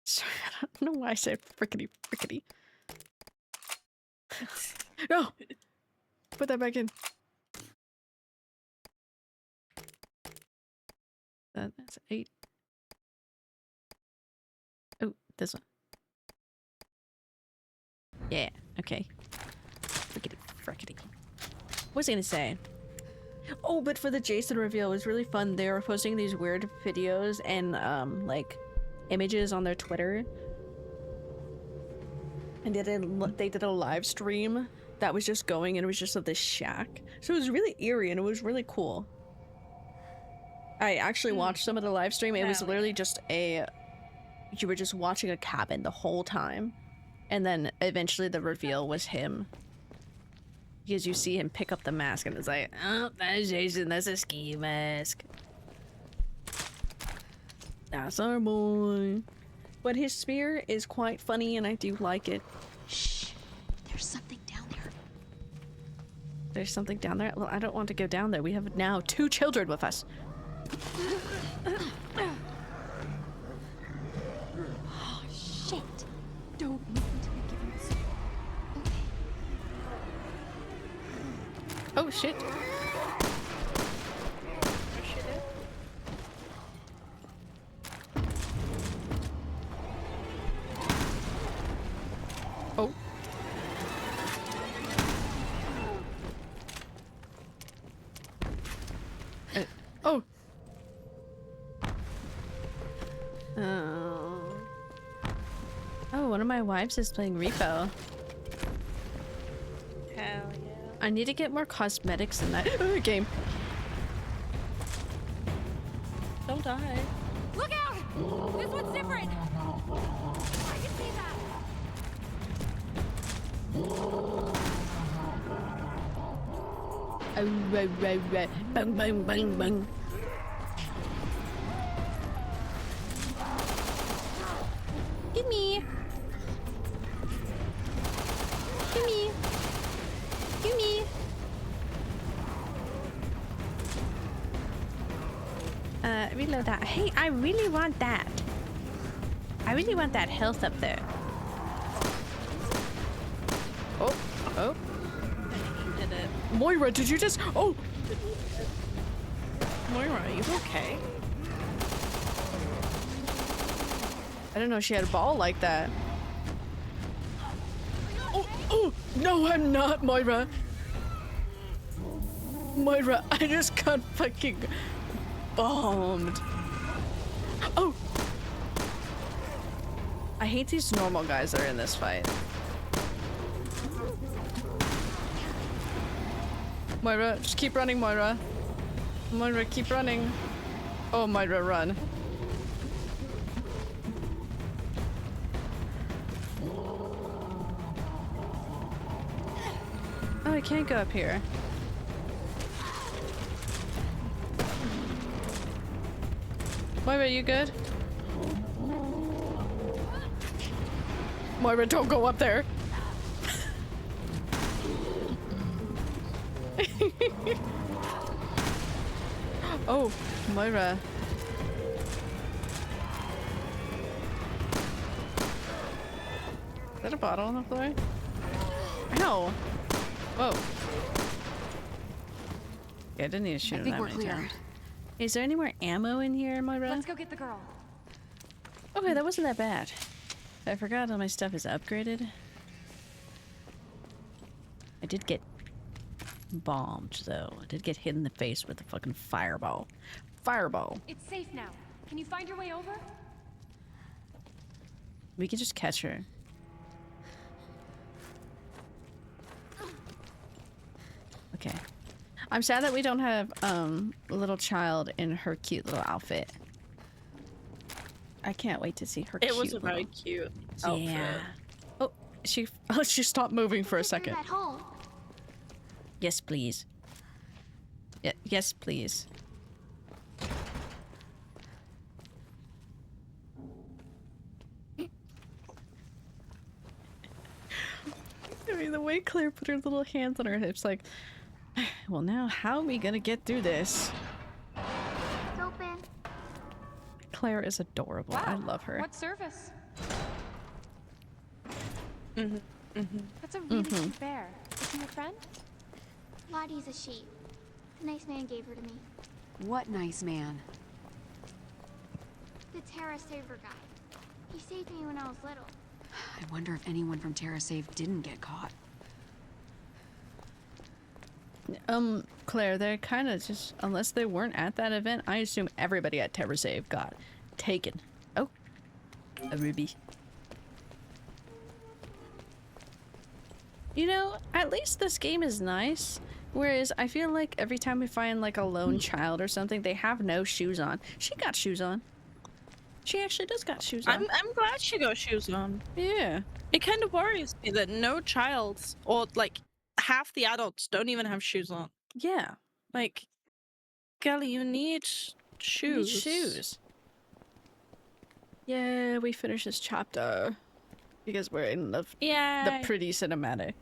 Sorry, I don't know why I said frickety. No! Put that back in. That's 8. Oh, this one. Yeah, okay. Frickety. What was I gonna say? Oh, but for the Jason reveal, it was really fun. They were posting these weird videos and, like, images on their Twitter. And they did a live stream that was just going, and it was just of this shack. So it was really eerie, and it was really cool. I actually watched some of the live stream. It was literally just you were just watching a cabin the whole time. And then eventually the reveal was him. Because you see him pick up the mask and it's like, oh, that's Jason, that's a ski mask. That's our boy. But his spear is quite funny and I do like it. Shh. There's something down there. There's something down there? Well, I don't want to go down there. We have now 2 children with us. Oh, shit. Don't move until I give you a signal. Oh, shit. Oh. Oh. Oh, one of my wives is playing Repo. Hell yeah. I need to get more cosmetics in that game. Don't die. Look out! This one's different! I can see that! Oh, right. Bang. Gimme. Reload that. Hey, I really want that. I really want that health up there. Oh. Did it. Moira, did you just... Oh! Moira, are you okay? I didn't know she had a ball like that. Oh! No, I'm not, Moira. Moira, I just got fucking bombed. Oh! I hate these normal guys that are in this fight. Moira, just keep running, Moira. Moira, keep running. Oh, Moira, run. Oh, I can't go up here. Moira, you good? Moira, don't go up there. Oh, Moira. Is that a bottle on the floor? Ow! Whoa. Yeah, I didn't need to shoot him that many times. Is there any more ammo in here, Moira? Let's go get the girl. Okay, that wasn't that bad. I forgot all my stuff is upgraded. I did get bombed, though. I did get hit in the face with a fucking fireball. Fireball. It's safe now. Can you find your way over? We could just catch her. Okay. I'm sad that we don't have a little child in her cute little outfit. I can't wait to see her. It was a very cute outfit. Yeah. Oh, she stopped moving for a second. Yes, please. Yeah, yes, please. I mean, the way Claire put her little hands on her hips, like, well, now how are we gonna get through this? It's open. Claire is adorable. Wow. I love her. What service? That's a really Mm-hmm. cute bear. Is he your friend? Lottie's a sheep. A nice man gave her to me. What nice man? The Terra Saver guy. He saved me when I was little. I wonder if anyone from TerraSave didn't get caught. Claire, they're kind of just, unless they weren't at that event, I assume everybody at TerraSave got taken. Oh, a ruby. You know, at least this game is nice. Whereas I feel like every time we find like a lone child or something, they have no shoes on. She got shoes on. She actually does got shoes on. I'm glad she got shoes on. Yeah. It kind of worries me that no child, or like half the adults, don't even have shoes on. Yeah. Like, Kelly, you need shoes. Shoes. Yeah, we finished this chapter because we're in the pretty cinematic.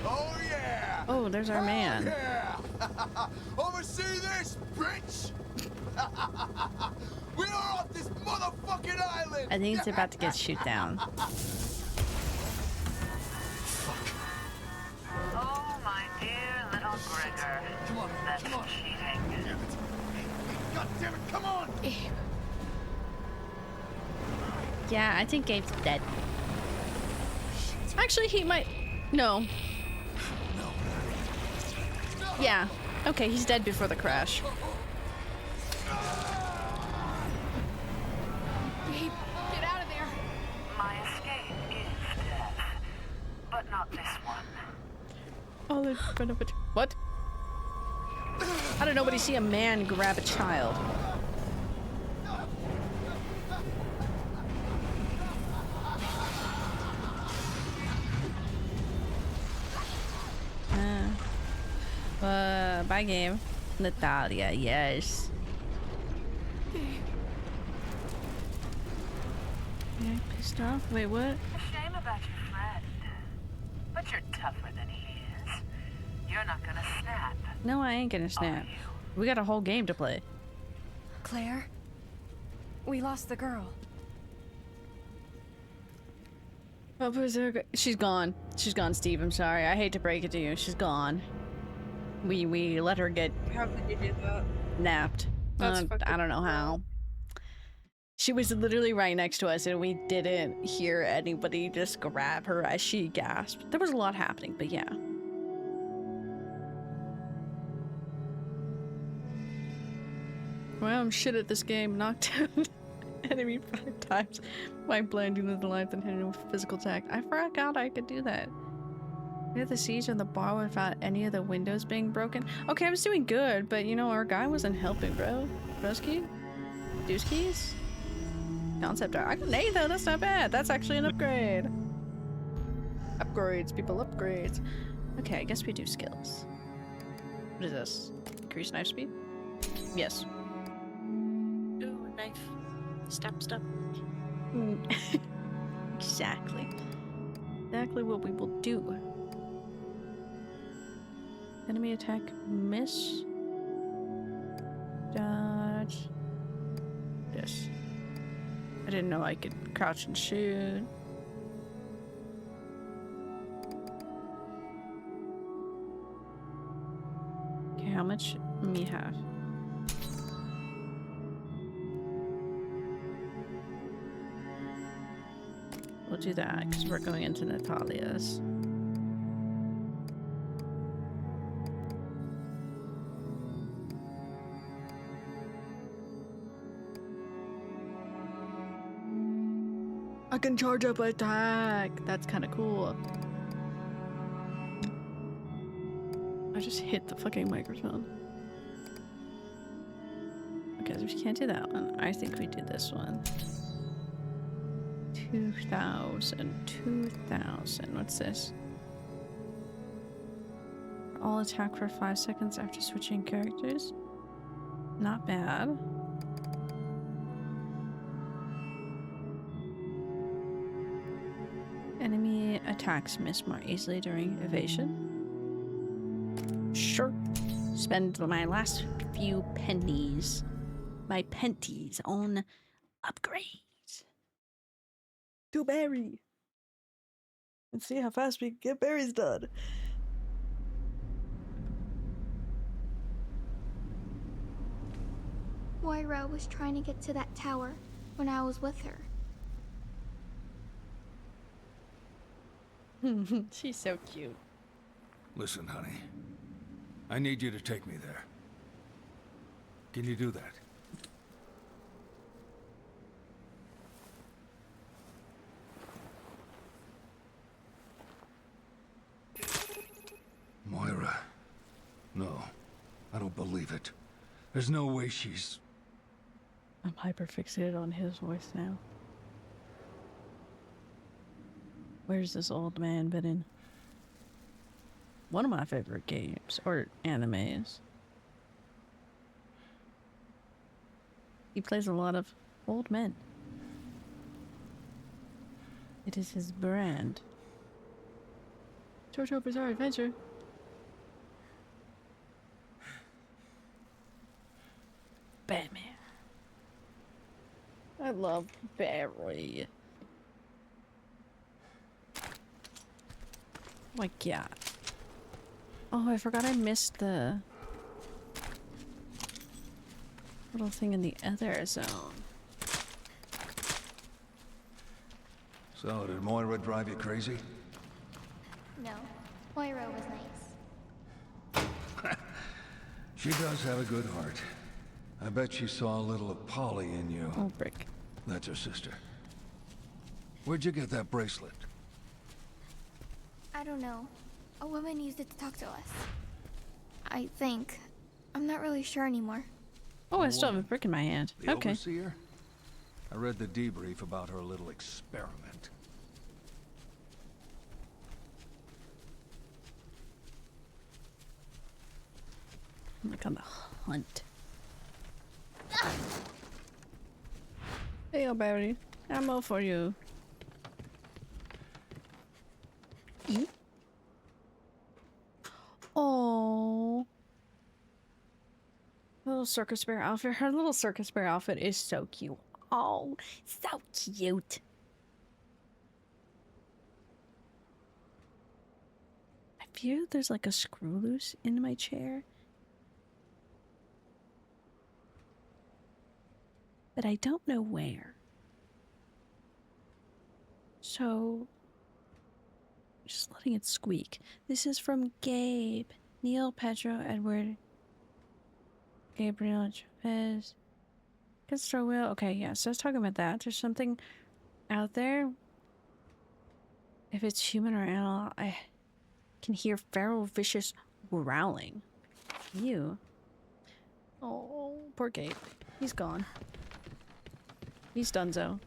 Oh yeah! Oh, there's our man. Yeah! Oversee this, bitch! We are off this motherfucking island! I think it's about to get shoot down. Oh, my dear little Gregor. That's cheating. God damn it, come on! Yeah, I think Gabe's dead. Actually, he might... No. Yeah. Okay, he's dead before the crash. Gabe, get out of there. My escape is death, but not this one. Oh, they're gonna... What? How did nobody see a man grab a child? Bye, game. Natalia, yes. Yeah, pissed off? Wait, what? A shame about your friend. But you're tougher than he is. You're not gonna snap. No, I ain't gonna snap. We got a whole game to play. Claire? We lost the girl. Oh, she's gone. She's gone, Steve. I'm sorry. I hate to break it to you. She's gone. We let her get How could you do that? napped. That's I don't know how. She was literally right next to us and we didn't hear anybody just grab her as she gasped. There was a lot happening, but yeah. Well, I'm shit at this game. Knocked down enemy 5 times by blinding the lights and hitting him with physical attack. I forgot I could do that. We had the siege on the bar without any of the windows being broken. Okay, I was doing good, but you know, our guy wasn't helping, bro. Broski? Dooskies? Concept art. I got an A though, that's not bad. That's actually an upgrade. Upgrades, people, upgrades. Okay, I guess we do skills. What is this? Increase knife speed? Yes. Ooh, knife. Step. Exactly. Exactly what we will do. Enemy attack, miss. Dodge. Yes. I didn't know I could crouch and shoot. Okay, how much me have? We'll do that because we're going into Natalia's. I can charge up attack. That's kind of cool. I just hit the fucking microphone. Okay, so we can't do that one. I think we do this one. 2,000. What's this? All attack for 5 seconds after switching characters. Not bad. Enemy attacks miss more easily during evasion. Sure. Spend my last few pennies. My penties on upgrades. To berry. And see how fast we can get berries done. Moira was trying to get to that tower when I was with her. She's so cute. Listen, honey. I need you to take me there. Can you do that? Moira. No. I don't believe it. There's no way she's... I'm hyperfixated on his voice now. Where's this old man been in? One of my favorite games, or animes. He plays a lot of old men. It is his brand. JoJo Bizarre Adventure. Batman. I love Barry. Oh my god. Oh, I forgot I missed the little thing in the other zone. So, did Moira drive you crazy? No, Moira was nice. She does have a good heart. I bet she saw a little of Polly in you. Oh, brick. That's her sister. Where'd you get that bracelet? I don't know. A woman used it to talk to us. I think. I'm not really sure anymore. Oh, I still have a brick in my hand. The Okay. Overseer? I read the debrief about her little experiment. I'm like on the hunt. Hey, oh, Barry. Ammo for you. Oh, little circus bear outfit. Her little circus bear outfit is so cute. Oh, so cute. I feel there's like a screw loose in my chair. but I don't know where. So, just letting it squeak. This is from Gabe, Neil, Pedro, Edward, Gabriel, Chavez. Constro Will. Okay, yeah, so I was talking about that. There's something out there. If it's human or animal, I can hear feral, vicious growling. You. Oh, poor Gabe. He's gone. He's donezo.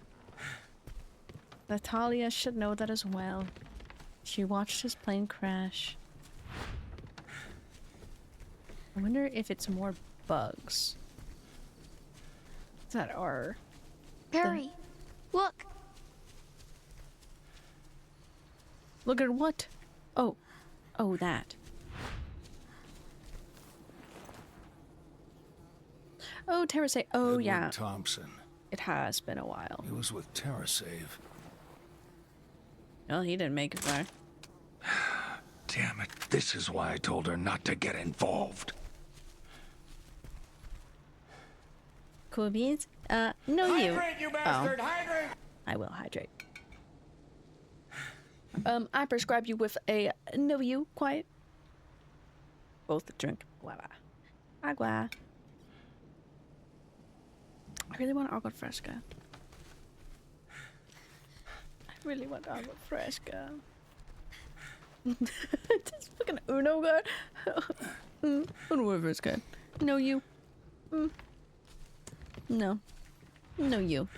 Natalia should know that as well. She watched his plane crash. I wonder if it's more bugs that are... Perry, look! Look at what? Oh. Oh, that. Oh, TerraSave. Oh, Edward yeah. Thompson. It has been a while. He was with TerraSave. Well, he didn't make it far. Damn it. This is why I told her not to get involved. Cool beans? No, you. Hydrate, you bastard! Hydrate! I will hydrate. I prescribe you with a no, you. Quiet. Both drink guava. Agua. I really want agua fresca. I really want agua fresca. This fucking Uno guy. Uno fresca. No, you. No. No, you.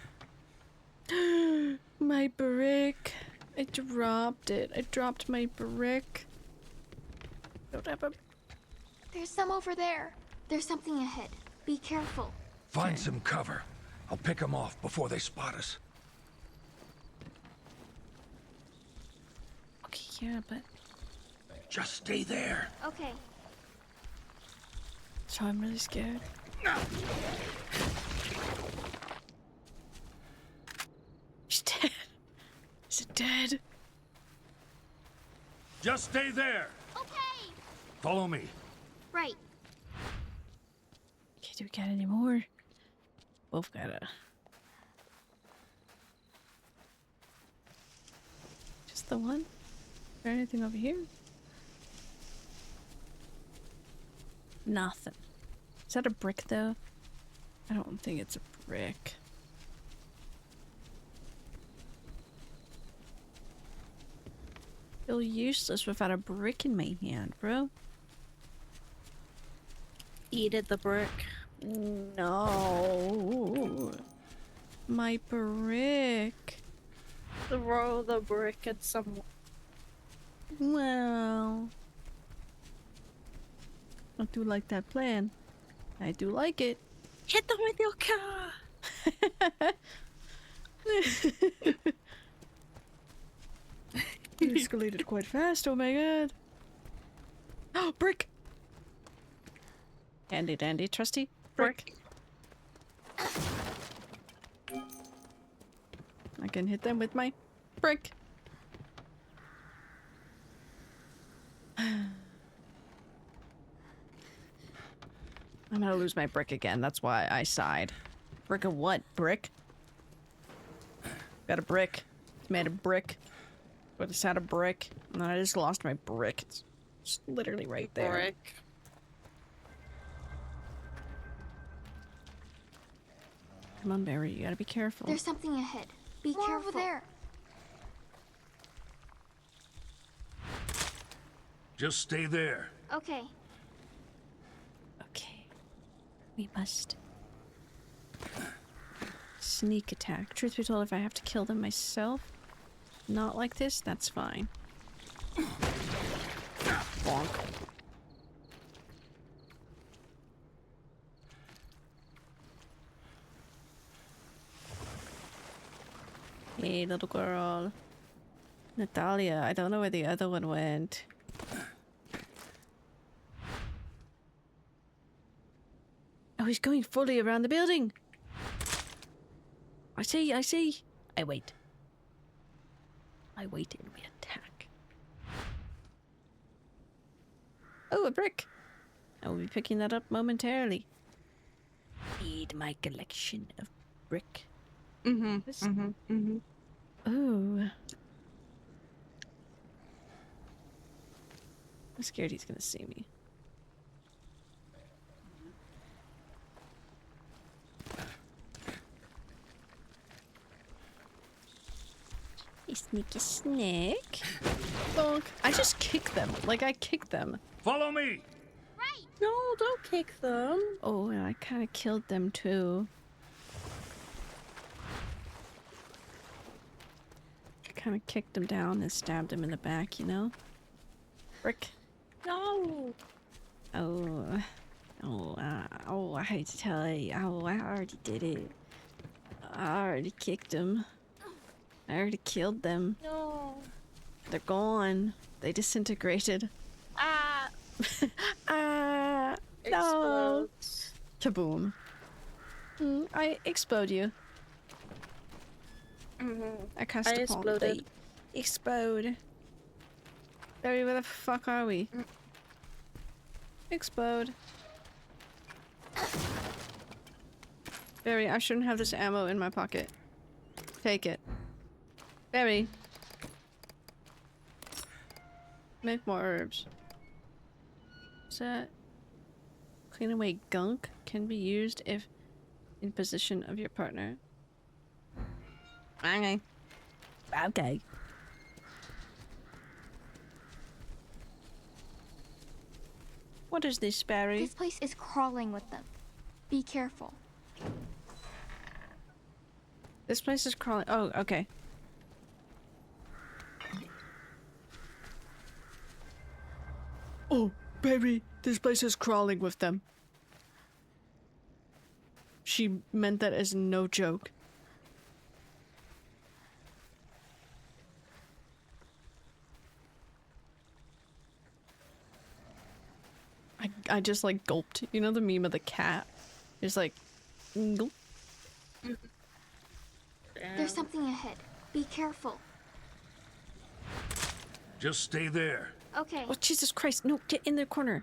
My brick. I dropped it. I dropped my brick. Don't have a... There's some over there. There's something ahead. Be careful. Find some cover. I'll pick them off before they spot us. Okay, yeah, but... Just stay there. Okay. So I'm really scared. He's dead. Is it dead? Just stay there. Okay. Follow me. Right. Can't do cat anymore. Both gotta. Just the one? Is there anything over here? Nothing. Is that a brick though? I don't think it's a brick. Feel useless without a brick in my hand, bro. Eated the brick. No. My brick. Throw the brick at someone. Well. I do like that plan. I do like it. Hit them with your car! It escalated quite fast, oh my god. Oh, brick! Handy dandy, trusty. Brick. I can hit them with my brick. I'm gonna lose my brick again, that's why I sighed. Brick of what? Brick? Got a brick. It's made of brick. But it's out of brick. And then I just lost my brick. It's just literally right there. Brick. Come on, Barry, you gotta be careful. There's something ahead. Be careful. Over there. Just stay there. Okay. Okay. We must sneak attack. Truth be told, if I have to kill them myself, not like this, that's fine. Bonk. Hey, little girl. Natalia, I don't know where the other one went. Oh, he's going fully around the building. I see, I see. I wait. I wait and we attack. Oh, a brick. I will be picking that up momentarily. Feed my collection of Rick. Mm-hmm. Ooh. I'm scared he's gonna see me. You sneaky snake. Bonk. I just kick them. Like, I kick them. Follow me! No, don't kick them. Oh, and I kind of killed them too. I kind of kicked him down and stabbed him in the back, you know? Frick. No. Oh, I hate to tell you. Oh, I already did it. I already kicked him. I already killed them. No. They're gone. They disintegrated. Ah. No. Explodes. Kaboom. I explode you. I cast I a exploded. Explode. Barry, where the fuck are we? Explode. Barry, I shouldn't have this ammo in my pocket. Take it. Barry. Make more herbs. Is that... Clean away gunk can be used if in possession of your partner. Okay. Okay. What is this, Barry? This place is crawling with them. Be careful. This place is crawling. Oh, okay. Oh, Barry, this place is crawling with them. She meant that as no joke. I just like gulped. You know the meme of the cat? It's like gulp. There's something ahead. Be careful. Just stay there. Okay. Oh, Jesus Christ. No, get in the corner.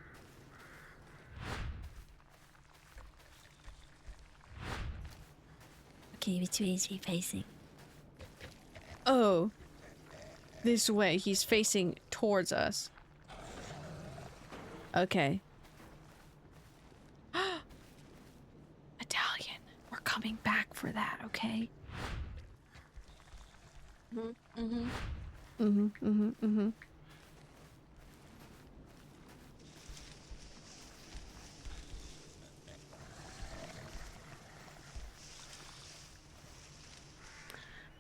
Okay, which way is he facing? Oh. This way. He's facing towards us. Okay. Italian. We're coming back for that, okay?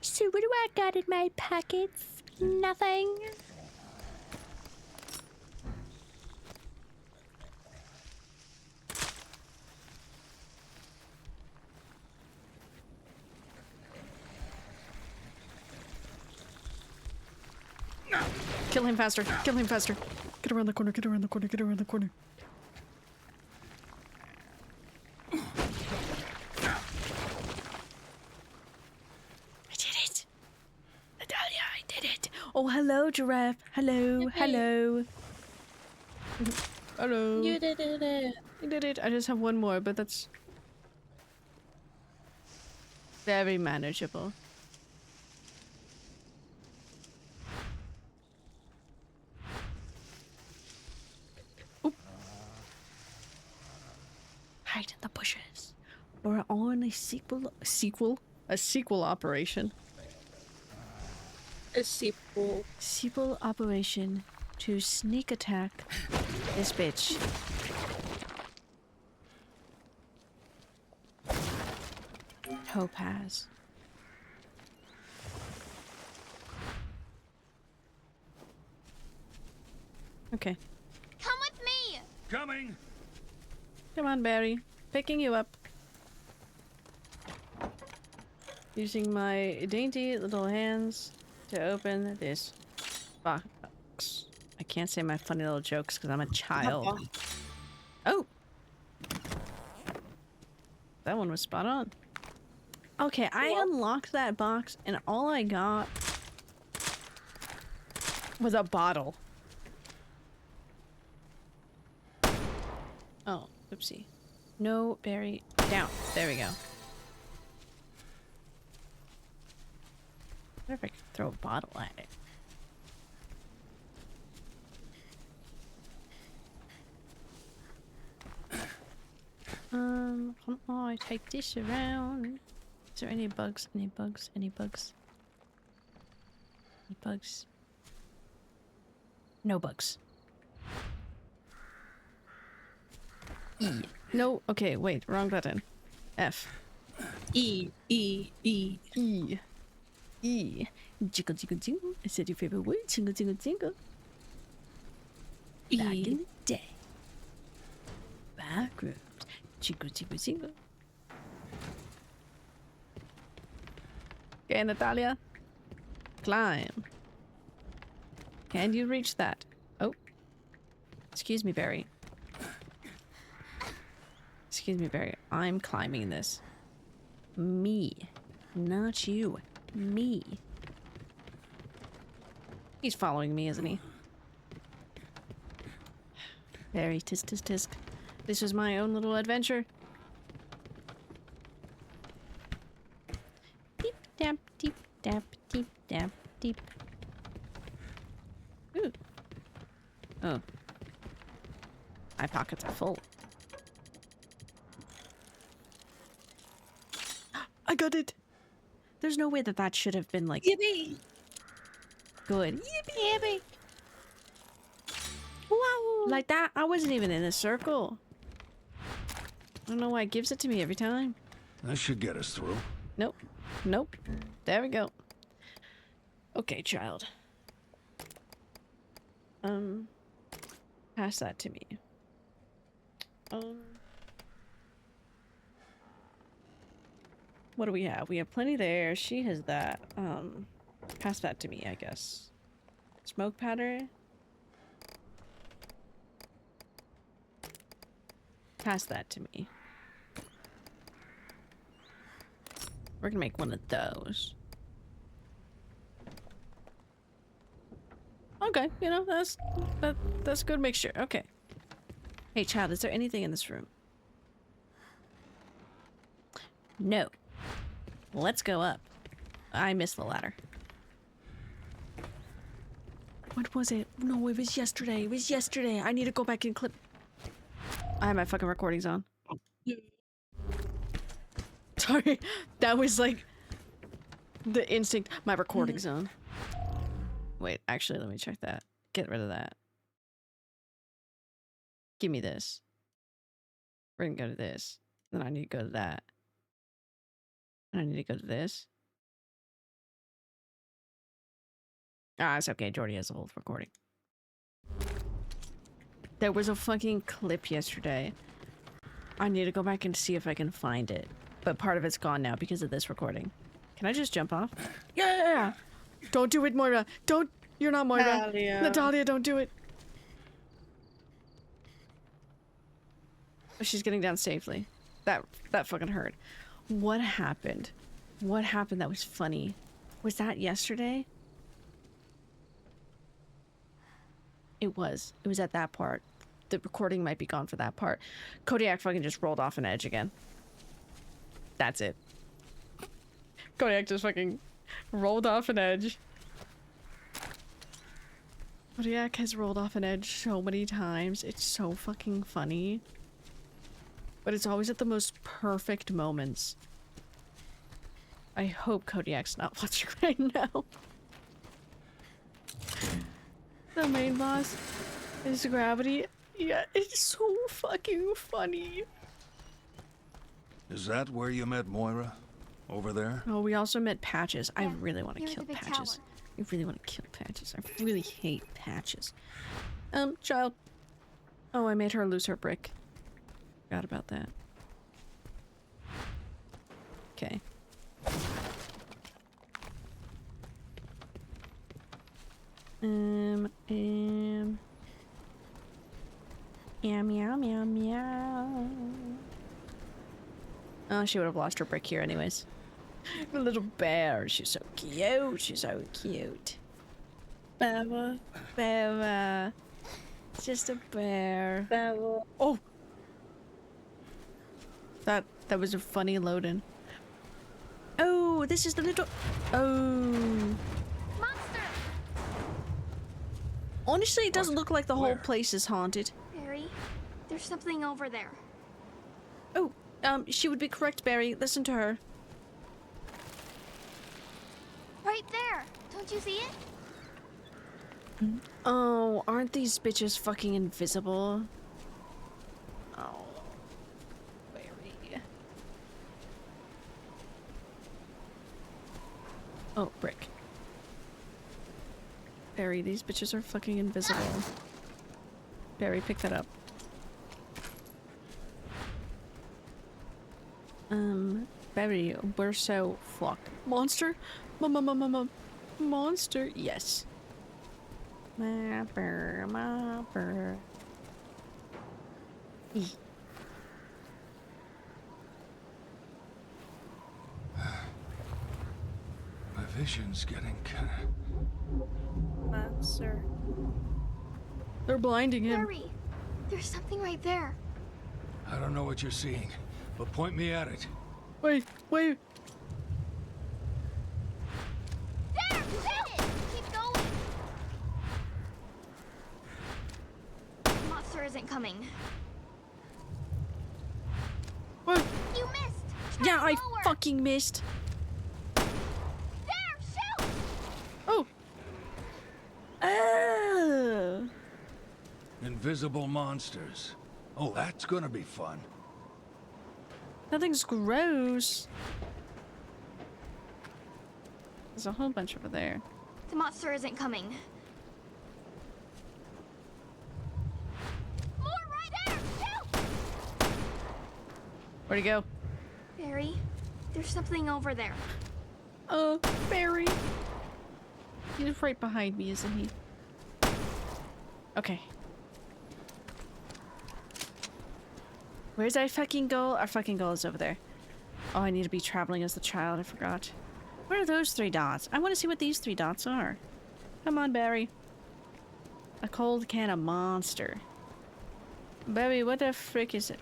So what do I got in my pockets? Nothing. Kill him faster. Kill him faster. Get around the corner. Get around the corner. Get around the corner. I did it. Natalia, I did it. Oh, hello, giraffe. Hello. Hello. Hello. You did it. You did it. I just have one more, but that's very manageable. Hide in the bushes. We're on a sequel operation. A sequel. Sequel operation to sneak attack this bitch. Topaz. Okay. Come with me. Coming. Come on, Barry. Picking you up. Using my dainty little hands to open this box. I can't say my funny little jokes because I'm a child. Oh! That one was spot on. Okay, I unlocked that box and all I got was a bottle. Oh, oopsie. No, Barry. Down. There we go. What if I could throw a bottle at it? I take this around. Is there any bugs? Any bugs? Any bugs? Any bugs? No bugs. E. No, okay, wait, wrong button. F. E. E. Jingle, jingle, jingle. I said your favorite word. Jingle, jingle, jingle. Back in the day. Backrooms. Jingle, jingle, jingle. Okay, Natalia. Climb. Can you reach that? Oh. Excuse me, Barry. Excuse me, Barry. I'm climbing this. Me. Not you. Me. He's following me, isn't he? Barry, tisk tisk tisk. This was my own little adventure. Deep dap, deep dap, deep dap, deep. Ooh. Oh. My pockets are full. I got it! There's no way that that should have been like... Yippee! Good. Yippee, yippee! Wow! Like that? I wasn't even in a circle. I don't know why it gives it to me every time. That should get us through. Nope. Nope. There we go. Okay, child. Pass that to me. What do we have? We have plenty there. She has that. Pass that to me, I guess. Smoke powder. Pass that to me. We're gonna make one of those. Okay, you know, that's a good mixture. Okay. Hey, child, is there anything in this room? No. Let's go up. I missed the ladder. What was it? No, it was yesterday. It was yesterday. I need to go back and clip. I have my fucking recordings on. Sorry. That was like the instinct. My recording's on. Wait, actually, let me check that. Get rid of that. Give me this. We're gonna go to this. Then I need to go to that. And I need to go to this. Ah, it's okay. Jordy has a whole recording. There was a fucking clip yesterday. I need to go back and see if I can find it. But part of it's gone now because of this recording. Can I just jump off? Yeah! Don't do it, Moira. Don't. You're not Moira. Natalia. Natalia, don't do it. Oh, she's getting down safely. That fucking hurt. What happened? What happened that was funny? Was that yesterday? It was. It was at that part. The recording might be gone for that part. Kodiak fucking just rolled off an edge again. That's it. Kodiak just fucking rolled off an edge. Kodiak has rolled off an edge so many times. It's so fucking funny. But it's always at the most perfect moments. I hope Kodiak's not watching right now. The main boss is Gravity. Yeah, it's so fucking funny. Is that where you met Moira? Over there? Oh, we also met Patches. I really want to near kill the big Patches. tower. I really want to kill Patches. I really hate Patches. Child. Oh, I made her lose her brick. Forgot about that. Okay. Meow, meow, meow, meow. Oh, she would have lost her brick here anyways. The little bear. She's so cute. She's so cute. Bella. Bella. It's just a bear. Bella. Oh! That was a funny load-in. Oh, this is the little... Oh. Monster! Honestly, it doesn't look like the whole place is haunted. Barry, there's something over there. Oh, she would be correct, Barry. Listen to her. Right there! Don't you see it? Oh, aren't these bitches fucking invisible? Oh. Barry. Oh, brick. Barry, these bitches are fucking invisible. Barry, pick that up. Barry, we're so fucked. Monster? Monster? Yes. Mapper, mapper. My vision's getting kinda... Sir. They're blinding him. Barry, there's something right there. I don't know what you're seeing, but point me at it. Wait. There! You hit it! Keep going! The monster isn't coming. What? You missed! Yeah, I Lower. fucking missed. There! Shoot! Oh. Oh. Invisible monsters. Oh, that's gonna be fun. Nothing's gross. There's a whole bunch over there. The monster isn't coming. More right there! Shoot! Where'd he go? Barry, there's something over there. Barry. He's right behind me, isn't he? Okay. Where's our fucking goal? Our fucking goal is over there. Oh, I need to be traveling as the child. I forgot. What are those 3 dots? I want to see what these 3 dots are. Come on, Barry. A cold can of monster. Barry, what the frick is it?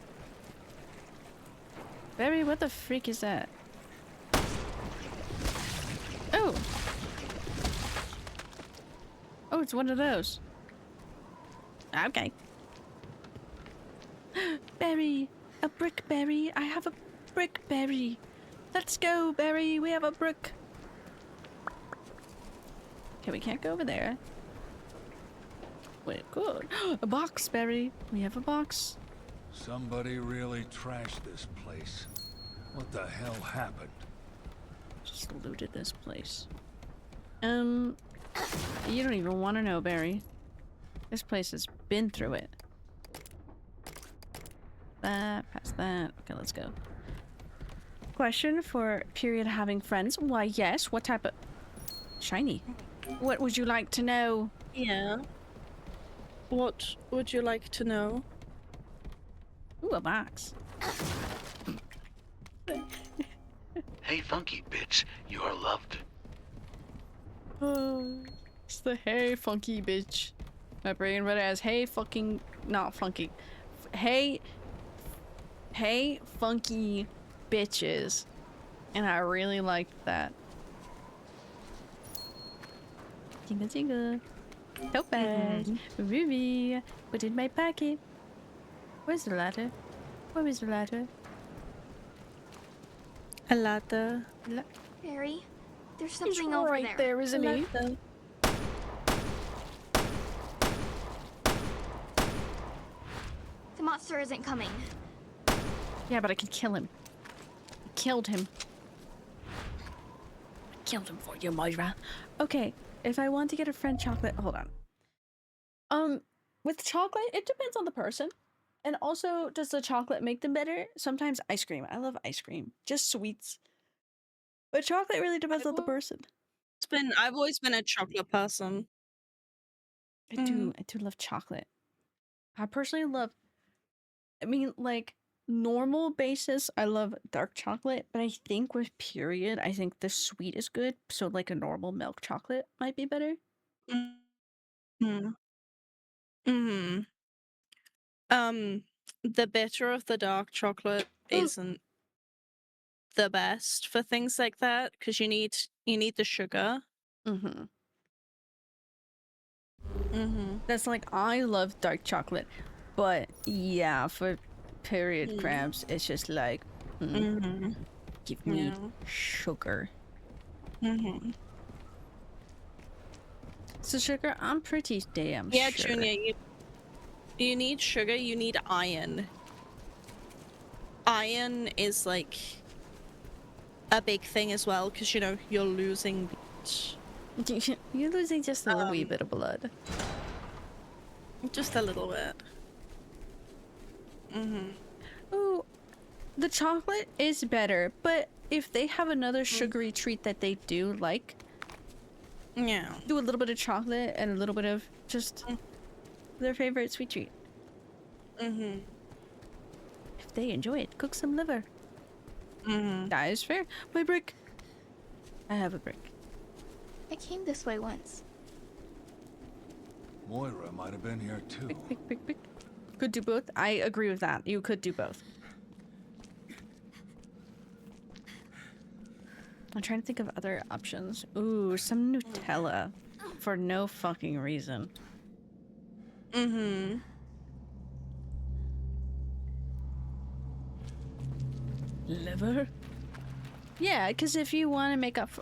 Barry, what the frick is that? Oh! Oh, it's one of those. Okay. Barry! A brick berry! I have a brick berry! Let's go, Barry! We have a brick! Okay, we can't go over there. Wait, good. A box, Barry! We have a box. Somebody really trashed this place. What the hell happened? Just looted this place. You don't even want to know, Barry. This place has been through it. That, past that. Okay, let's go. Question for period having friends. Why, yes. What type of... Shiny. What would you like to know? Yeah. What would you like to know? Ooh, a box. Hey, funky bitch, you are loved. It's the hey funky bitch. My brain read it as hey fucking... Not funky. Hey funky bitches. And I really liked that. Jingle jingle. Topaz. Ruby. Put in my pocket. Where's the ladder? Where is the ladder? A ladder. Barry, there's something He's over right there, isn't he? The monster isn't coming. Yeah, but I can kill him. I killed him. I killed him for you, Moira. Okay, if I want to get a friend chocolate, hold on. With chocolate, it depends on the person. And also, does the chocolate make them better? Sometimes ice cream. I love ice cream. Just sweets. But chocolate really depends on the person. I've always been a chocolate person. I do love chocolate. I personally love, I mean, like, normal basis, I love dark chocolate, but I think with period, I think the sweet is good, so like a normal milk chocolate might be better. The bitter of the dark chocolate isn't the best for things like that because you need the sugar. Mm-hmm. Mm-hmm. That's like, I love dark chocolate, but yeah, for period cramps, it's just like, give me sugar. Mm-hmm. So sugar, I'm pretty damn Yeah, sure. Junior, you need sugar, you need iron. Iron is like a big thing as well because, you know, you're losing... You're losing just a wee bit of blood. Just a little bit. Ooh, the chocolate is better, but if they have another sugary treat that they do like, yeah, do a little bit of chocolate and a little bit of just their favorite sweet treat. If they enjoy it, cook some liver. That is fair. My brick. I have a brick. I came this way once. Moira might have been here too. Pick. Could do both. I agree with that. You could do both. I'm trying to think of other options. Ooh, some Nutella. For no fucking reason. Liver? Yeah, because if you want to make up for...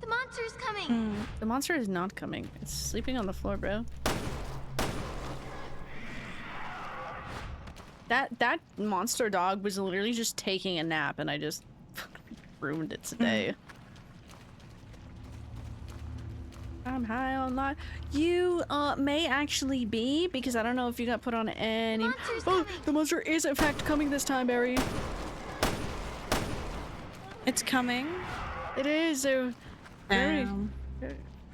The monster's coming! The monster is not coming. It's sleeping on the floor, bro. That monster dog was literally just taking a nap and I just ruined it today. I'm high on life. You may actually be, because I don't know if you got put on any... Oh, the monster is in fact coming this time, Barry. It's coming. It is. Very...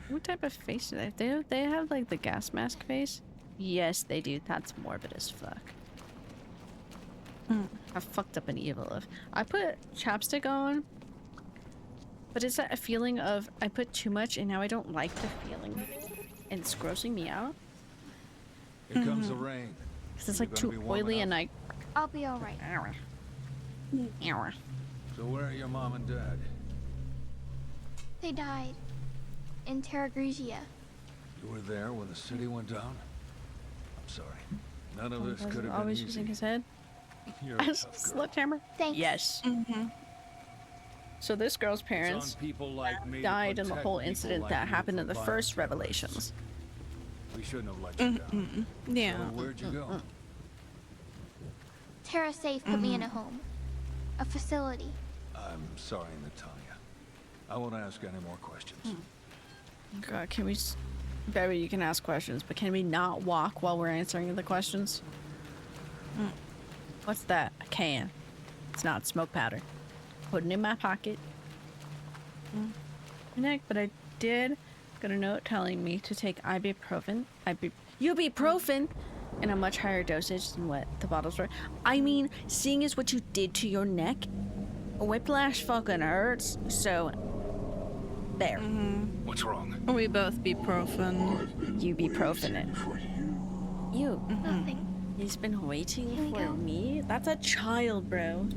What type of face do they have? They have like the gas mask face? Yes, they do. That's morbid as fuck. I fucked up an evil of. I put chapstick on, but is that a feeling of I put too much and now I don't like the feeling and it's grossing me out? Here comes the rain. Because it's like too oily and I... I'll be alright. So where are your mom and dad? They died. In Terra Grigia. You were there when the city went down? I'm sorry. None of this could have been always easy. using his head. You're a As a tough girl. sledgehammer? Thanks. Yes. So this girl's parents It's on people like me to died in the protect whole people incident like that you happened in from the violent first Revelations. We shouldn't have let you down. Yeah. So where'd you go? Terra Safe put me in a home. A facility. I'm sorry, Natalia. I won't ask any more questions. God, can we... Barry, you can ask questions, but can we not walk while we're answering the questions? What's that? A can. It's not smoke powder. Putting it in my pocket. Nick, but I did get a note telling me to take ibuprofen. Ibuprofen in a much higher dosage than what the bottles were. I mean, seeing as what you did to your neck, whiplash fucking hurts, so there. What's wrong? We both ibuprofen. You ibuprofen it. You. Nothing. He's been waiting Here we for go. me? That's a child, bro.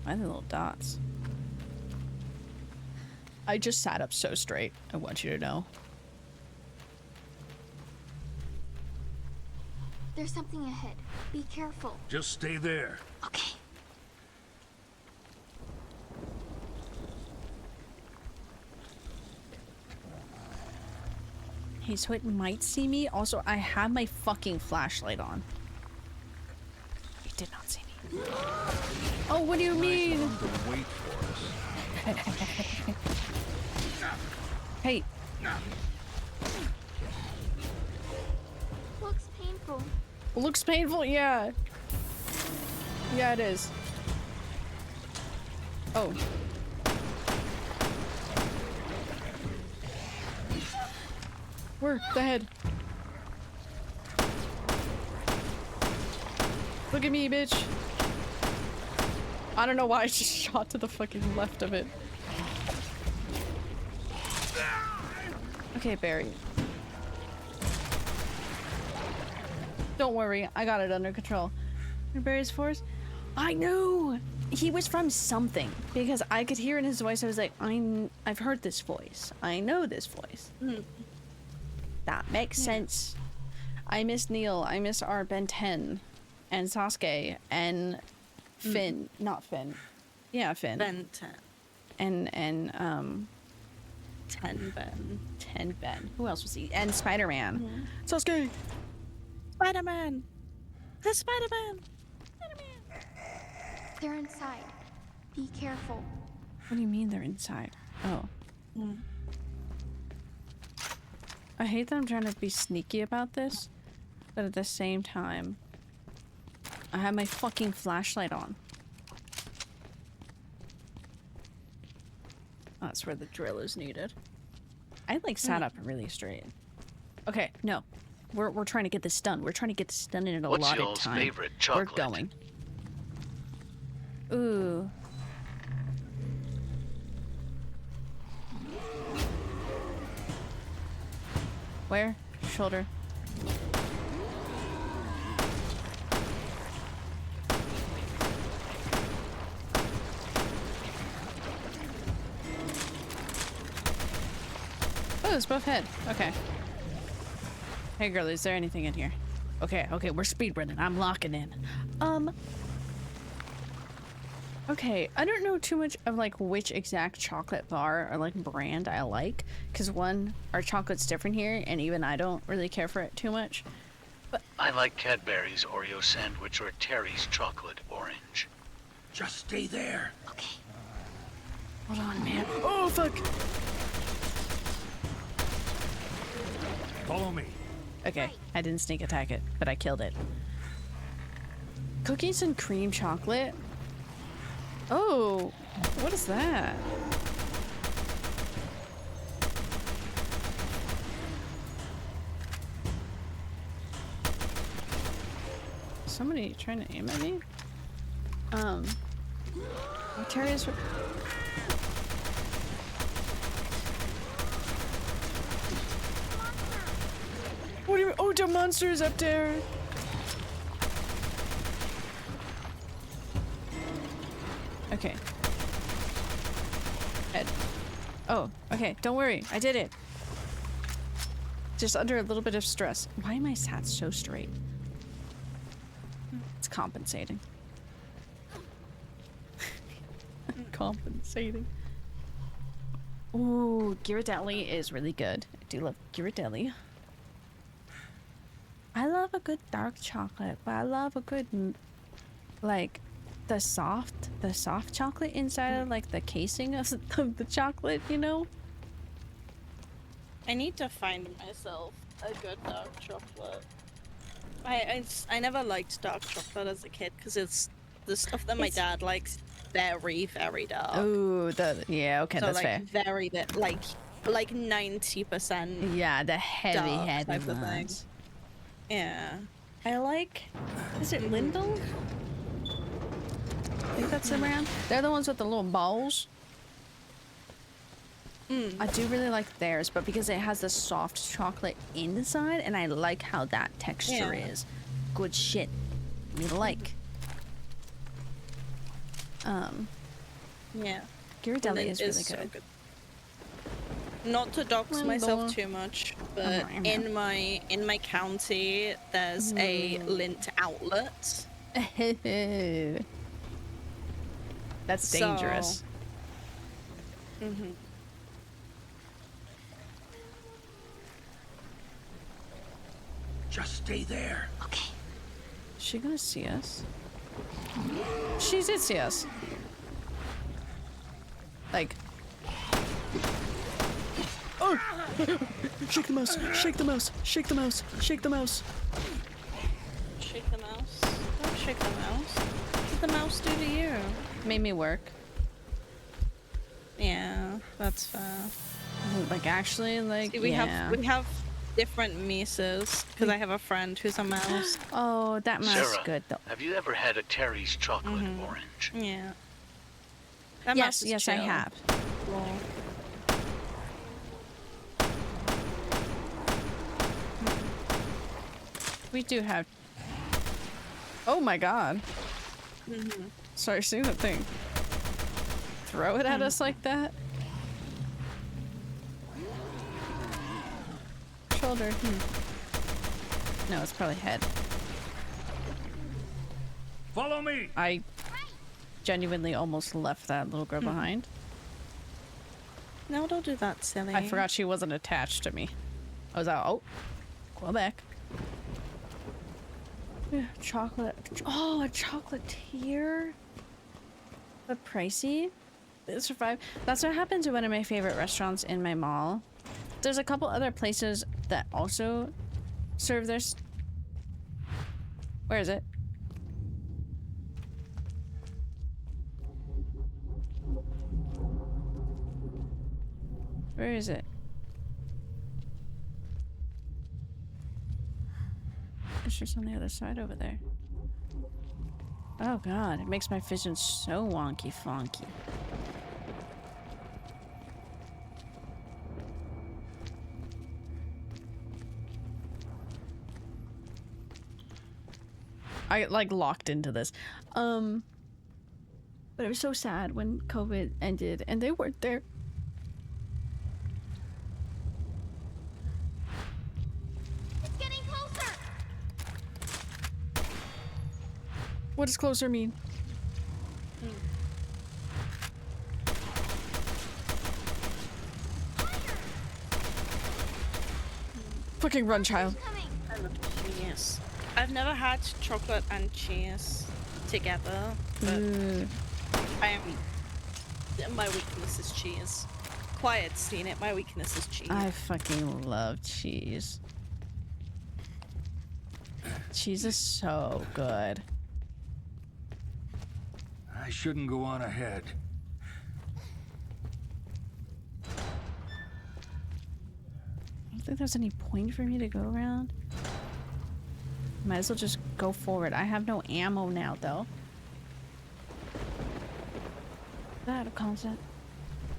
Why are the little dots? I just sat up so straight. I want you to know. There's something ahead. Be careful. Just stay there. Okay. Hey, so it might see me. Also, I have my fucking flashlight on. It did not see me. Oh, what do you mean? Nice of them to wait for us. Hey. Looks painful. Looks painful? Yeah. Yeah, it is. Oh. Where? The head. Look at me, bitch. I don't know why I just shot to the fucking left of it. Okay, Barry. Don't worry, I got it under control. Barry's Force? I know! He was from something. Because I could hear in his voice, I was like, I've heard this voice. I know this voice. That makes sense. I miss Neil. I miss our Ben 10. And Sasuke. And Finn. Not Finn. Yeah, Finn. Ben 10. And 10 Ben. 10 Ben. Who else was he? And Spider-Man. Sasuke! Spider-Man! The Spider-Man! They're inside. Be careful. What do you mean they're inside? Oh. I hate that I'm trying to be sneaky about this, but at the same time, I have my fucking flashlight on. Oh, that's where the drill is needed. I like sat up really straight. Okay, no. We're trying to get this done. We're trying to get this done in an allotted time. What's your favorite chocolate? We're going. Ooh. Where? Shoulder. Oh, it's both head. Okay. Hey girl, is there anything in here? Okay, we're speedrunning. I'm locking in. Okay, I don't know too much of like which exact chocolate bar or like brand I like, because one, our chocolate's different here, and even I don't really care for it too much. But I like Cadbury's Oreo sandwich or Terry's chocolate orange. Just stay there. Okay. Hold on, man. Oh fuck! Follow me. Okay, I didn't sneak attack it, but I killed it. Cookies and cream chocolate? Oh, what is that? Somebody trying to aim at me? Terry's. What do you mean? Oh, the monster's up there! Okay. Head. Oh, okay. Don't worry. I did it. Just under a little bit of stress. Why am I sat so straight? It's compensating. Compensating. Ooh, Ghirardelli is really good. I do love Ghirardelli. I love a good dark chocolate, but I love a good, like, the soft chocolate inside of like the casing of the chocolate, you know? I need to find myself a good dark chocolate. I never liked dark chocolate as a kid because it's the stuff that my dad likes very, very dark. Oh, yeah, okay, so that's like, fair. Very bit, like 90%. Yeah, the heavy type of thing. Yeah. I like, is it Lindell? I think that's the brand. They're the ones with the little balls. I do really like theirs, but because it has the soft chocolate inside, and I like how that texture is. Good shit. We like. Yeah. Ghirardelli is really so good. Not to dox myself too much, but in my county, there's a Lindt outlet. That's dangerous. Just stay there. Okay. Is she gonna see us? She did see us. Like. Oh! Shake the mouse! Shake the mouse! Shake the mouse! Shake the mouse! Shake the mouse? Don't shake the mouse. What did the mouse do to you? Made me work. Yeah, that's fair. Like actually, like See, we have different Mises because I have a friend who's a mouse. Oh, that mouse is Sarah, good though. have you ever had a Terry's chocolate orange? Yeah. That Yes, mouse is yes, I chill. have. Well, We do have. Oh my god. Sorry, see that thing. Throw it at us like that? Shoulder. No, it's probably head. Follow me! I genuinely almost left that little girl behind. No, don't do that, silly. I forgot she wasn't attached to me. I was out. Oh, go back. Yeah, chocolate. Oh, a chocolatier. But pricey. Survive. That's what happened to one of my favorite restaurants in my mall. There's a couple other places that also serve this. Where is it? Where is it? It's just on the other side over there. Oh god, it makes my vision so wonky fonky. I like locked into this. But it was so sad when COVID ended and they weren't there. What does closer mean? Fucking run, child. I love cheese. I've never had chocolate and cheese together, but my weakness is cheese. Quiet's seen it. My weakness is cheese. I fucking love cheese. Cheese is so good. I shouldn't go on ahead. I don't think there's any point for me to go around. Might as well just go forward. I have no ammo now, though. Is that a concept?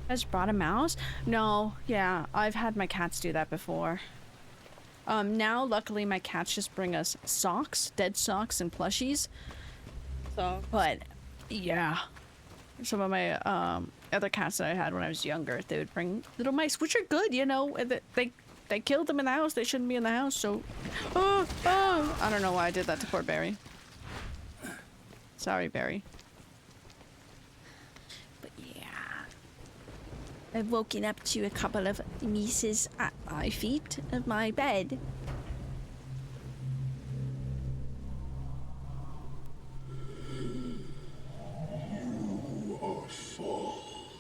I just brought a mouse? No, yeah, I've had my cats do that before. Now, luckily, my cats just bring us socks, dead socks, and plushies. So, but yeah, some of my other cats that I had when I was younger, they would bring little mice, which are good, you know. They killed them in the house. They shouldn't be in the house. So, I don't know why I did that to poor Barry. Sorry, Barry. But yeah, I've woken up to a couple of mice at my feet of my bed.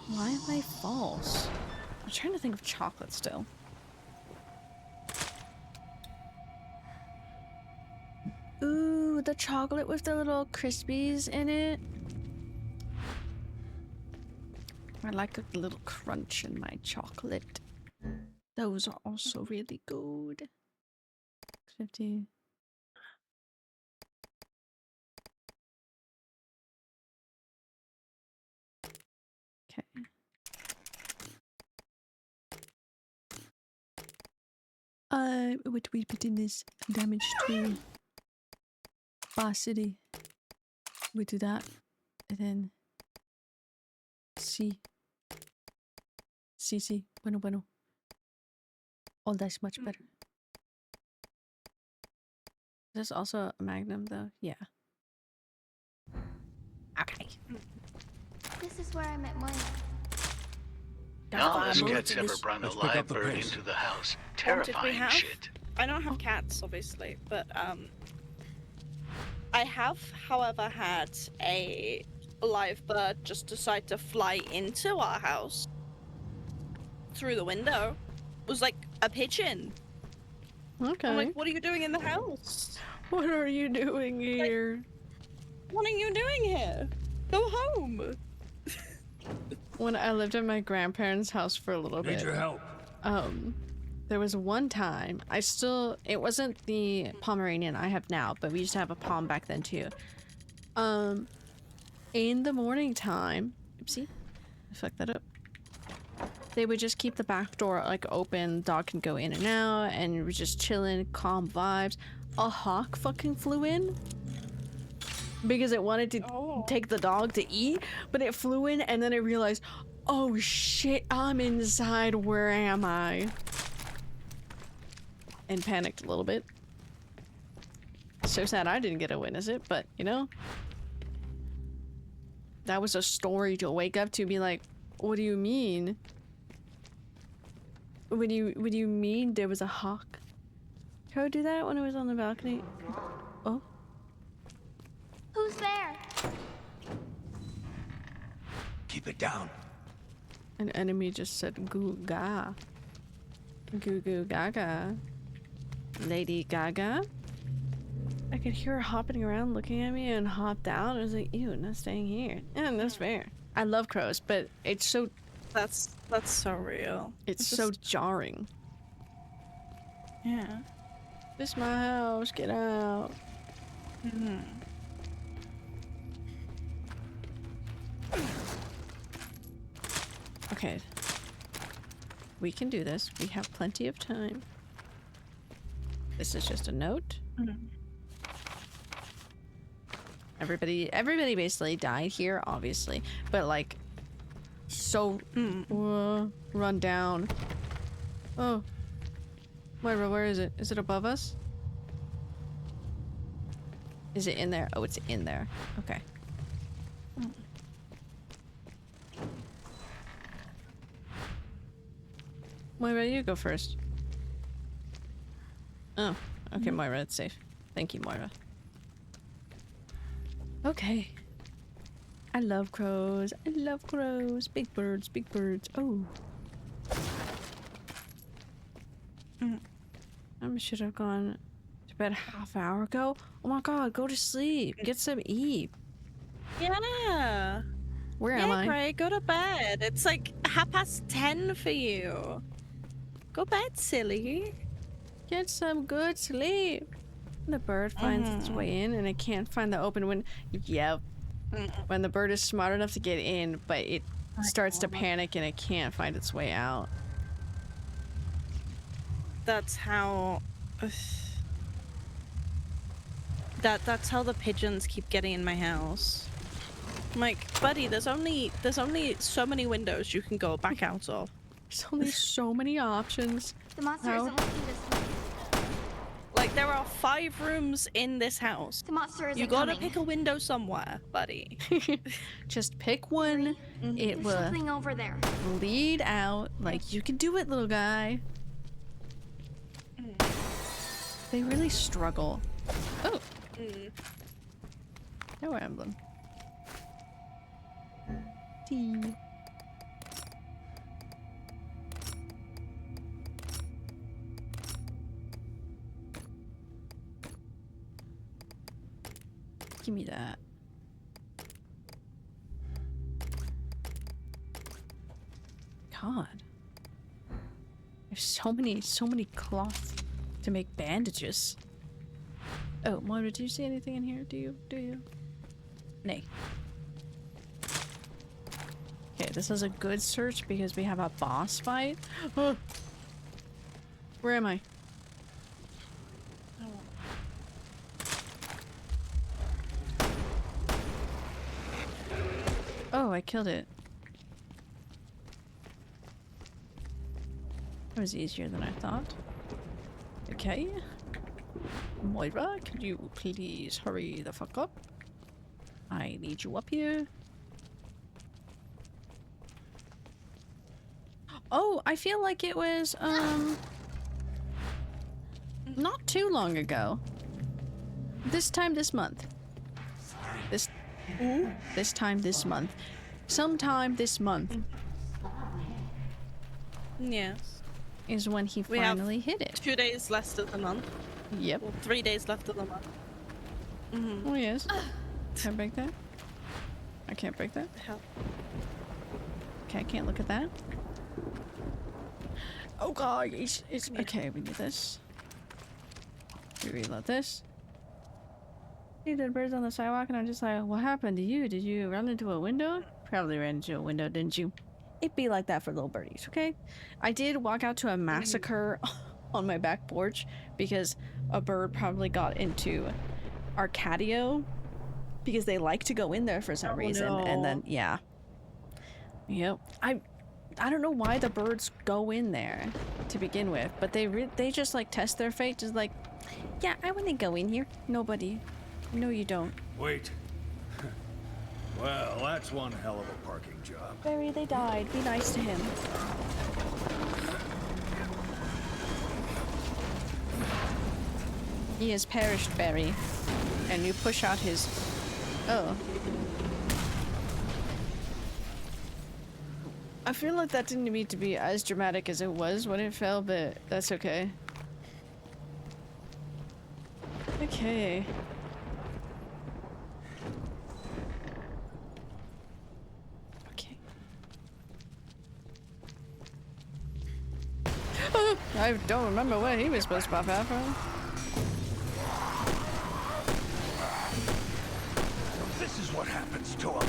Why am I false? I'm trying to think of chocolate still. Ooh, the chocolate with the little crispies in it. I like a little crunch in my chocolate. Those are also really good. 50. Okay. What do we put in this? Damage to Bar City. We do that. And then C. Bueno, bueno. Oh, that's much better. Is this also a magnum though? Yeah. Okay. This is where I met Moira. None of us cats ever brought a live bird into the house. Terrifying shit. I don't have cats, obviously, but I have, however, had a live bird just decide to fly into our house through the window. It was like a pigeon. Okay. I'm like, what are you doing in the house? What are you doing here? Like, what are you doing here? Go home. When I lived at my grandparents' house for a little bit. Need your help. There was one time, it wasn't the Pomeranian I have now, but we used to have a Pom back then too. In the morning time, oopsie, I fucked that up. They would just keep the back door like open, dog can go in and out, and we're just chilling, calm vibes. A hawk fucking flew in. because it wanted to take the dog to eat, but it flew in and then it realized, oh shit, I'm inside, where am I? And panicked a little bit. So sad I didn't get to witness it, but you know, that was a story to wake up to, be like, what do you mean? What do you mean there was a hawk? Did I do that when I was on the balcony? Oh. Who's there? Keep it down. An enemy just said goo ga. Goo goo gaga. Lady Gaga? I could hear her hopping around looking at me and hopped out. I was like, ew, not staying here. Yeah, that's fair. I love crows, but it's so... That's so real. It's so jarring. Yeah. This is my house, get out. Mm-hmm. Okay. We can do this. We have plenty of time. This is just a note. Mm-hmm. Everybody basically died here, obviously, but like, so run down. Oh, Moira, where is it? Is it above us? Is it in there? Oh, it's in there. Okay. Moira, you go first. Oh, okay, Moira, it's safe. Thank you, Moira. Okay. I love crows. I love crows. Big birds, big birds. Oh. I should have gone to bed half an hour ago. Oh my god, go to sleep. Get some eat. Yeah. Where am I? Craig, go to bed. It's like 10:30 for you. Go bed, silly. Get some good sleep. The bird finds its way in and it can't find the open window. Yep. When the bird is smart enough to get in, but it starts to panic and it can't find its way out. That's how... That's how the pigeons keep getting in my house. I'm like, buddy, there's only so many windows you can go back out of. There's only so many options. The monster isn't looking this way. Like, there are 5 rooms in this house. The monster isn't You gotta coming. pick a window somewhere, buddy. Just pick one. It There's will something over there. lead out. Like, you can do it, little guy. They really struggle. Oh. No emblem. Tea. Give me that. God. There's so many cloths to make bandages. Oh, Moira, do you see anything in here? Do you? Nay. Okay, this is a good search because we have a boss fight. Oh. Where am I? Oh, I killed it. That was easier than I thought. Okay. Moira, could you please hurry the fuck up? I need you up here. Oh, I feel like it was, not too long ago. This time this month. This time this month. Sometime this month. Yes. Is when he finally hit it. 2 days left of the month. Yep. Well, 3 days left of the month. Oh yes. Can I break that? I can't break that. Hell. Okay, I can't look at that. Oh god, it's okay. We need this. We reload this. See the birds on the sidewalk, and I'm just like, what happened to you? Did you run into a window? Probably ran into a window, didn't you? It'd be like that for little birdies, okay? I did walk out to a massacre on my back porch because a bird probably got into our catio because they like to go in there for some reason, and then yeah. Yep. I don't know why the birds go in there to begin with, but they just like test their fate, just like, yeah, I want to go in here. Nobody. No, you don't. Wait. Well, that's one hell of a parking job. Barry, they died. Be nice to him. He has perished, Barry. And you push out his... Oh. I feel like that didn't need to be as dramatic as it was when it fell, but that's okay. Okay. Okay. I don't remember where he was supposed to pop out from. This is what happens to him.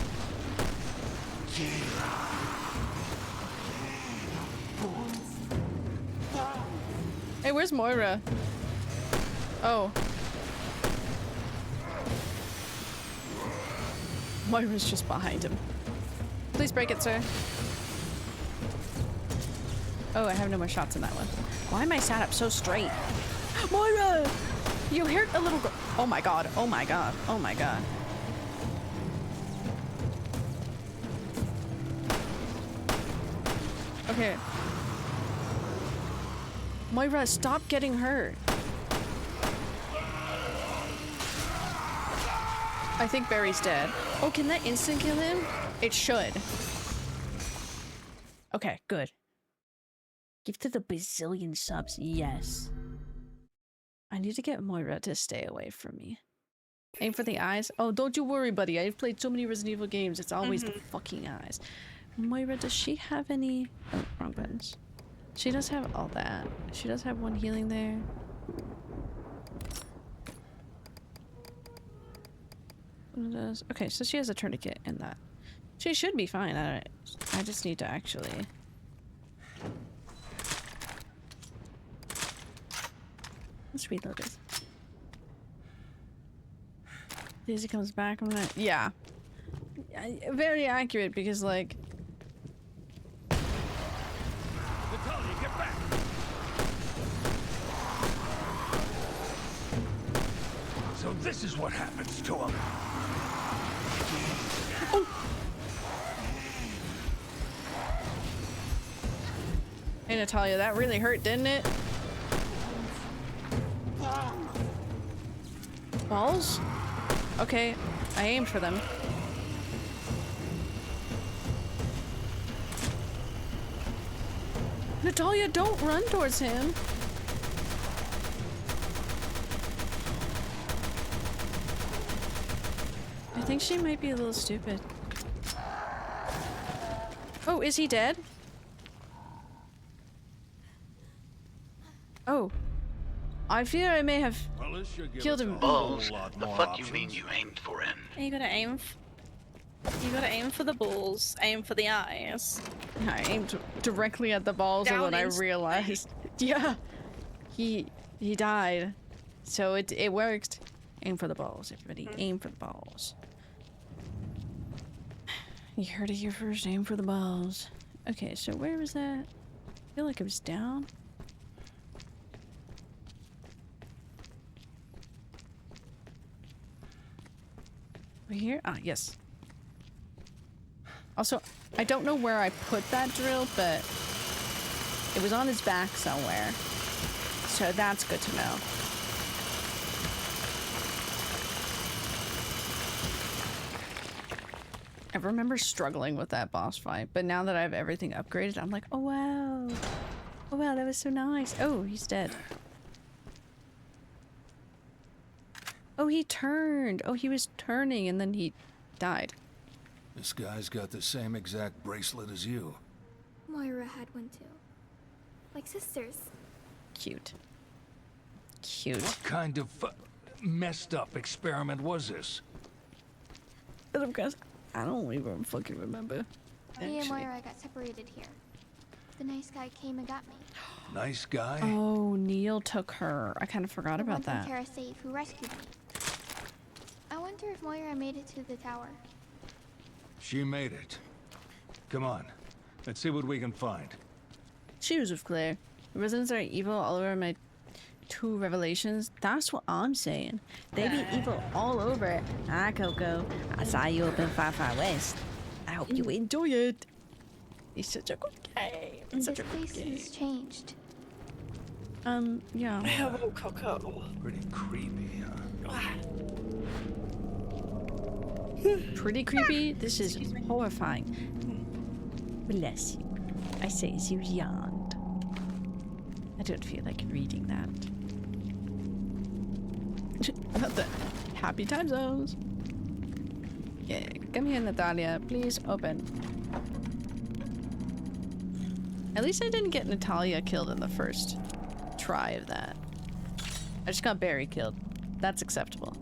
Hey, where's Moira? Oh. Moira's just behind him. Please break it, sir. Oh, I have no more shots in that one. Why am I sat up so straight? Moira! You heard a little girl. Oh my god, oh my god, oh my god. Okay. Moira, stop getting hurt. I think Barry's dead. Oh, can that instant kill him? It should. Okay, good. Give to the bazillion subs, yes. I need to get Moira to stay away from me. Aim for the eyes. Oh, don't you worry, buddy. I've played so many Resident Evil games. It's always the fucking eyes. Moira, does she have any... Oh, wrong buttons. She does have all that. She does have one healing there. Okay, so she has a tourniquet in that. She should be fine. I just need to actually... Let's reload this. Daisy comes back. I'm gonna... Yeah. Very accurate because, like... Natalia, get back! So this is what happens to him. Oh. Hey, Natalia, that really hurt, didn't it? Balls? Okay, I aimed for them. Natalia, don't run towards him. I think she might be a little stupid. Oh, is he dead? Oh. I fear I may have killed him. Balls? The fuck you mean you aimed for him? You gotta aim. You gotta aim for the balls. Aim for the eyes. I aimed directly at the balls, and then I realized, yeah, he died. So it worked. Aim for the balls, everybody. Aim for the balls. You heard it here first. Aim for the balls. Okay, so where was that? I feel like it was down. Over here? Ah, yes. Also, I don't know where I put that drill, but it was on his back somewhere. So that's good to know. I remember struggling with that boss fight, but now that I have everything upgraded, I'm like, oh wow. Oh wow, that was so nice. Oh, he's dead. Oh, he turned. Oh, he was turning and then he died. This guy's got the same exact bracelet as you. Moira had one too. Like sisters. Cute. Cute. What kind of messed up experiment was this? Because I don't even fucking remember. Me and Moira got separated here. The nice guy came and got me. Nice guy? Oh, Neil took her. I kind of forgot about that. Terra Safe, who rescued me. I wonder wonder if Moira made it to the tower. She made it. Come on. Let's see what we can find. Shoes of Claire. The residents are evil all over my 2 revelations. That's what I'm saying. They be evil all over. Ah, Coco. I saw you up in Far Far West. I hope you enjoy it. It's such a good game. It's such a good game. This place has changed. Yeah. Hello, Coco. Pretty creepy, huh? Pretty creepy? This is horrifying. Bless you. I say as you yawned. I don't feel like reading that. About the happy time zones. Yeah, come here, Natalia. Please open. At least I didn't get Natalia killed in the first try of that. I just got Barry killed. That's acceptable.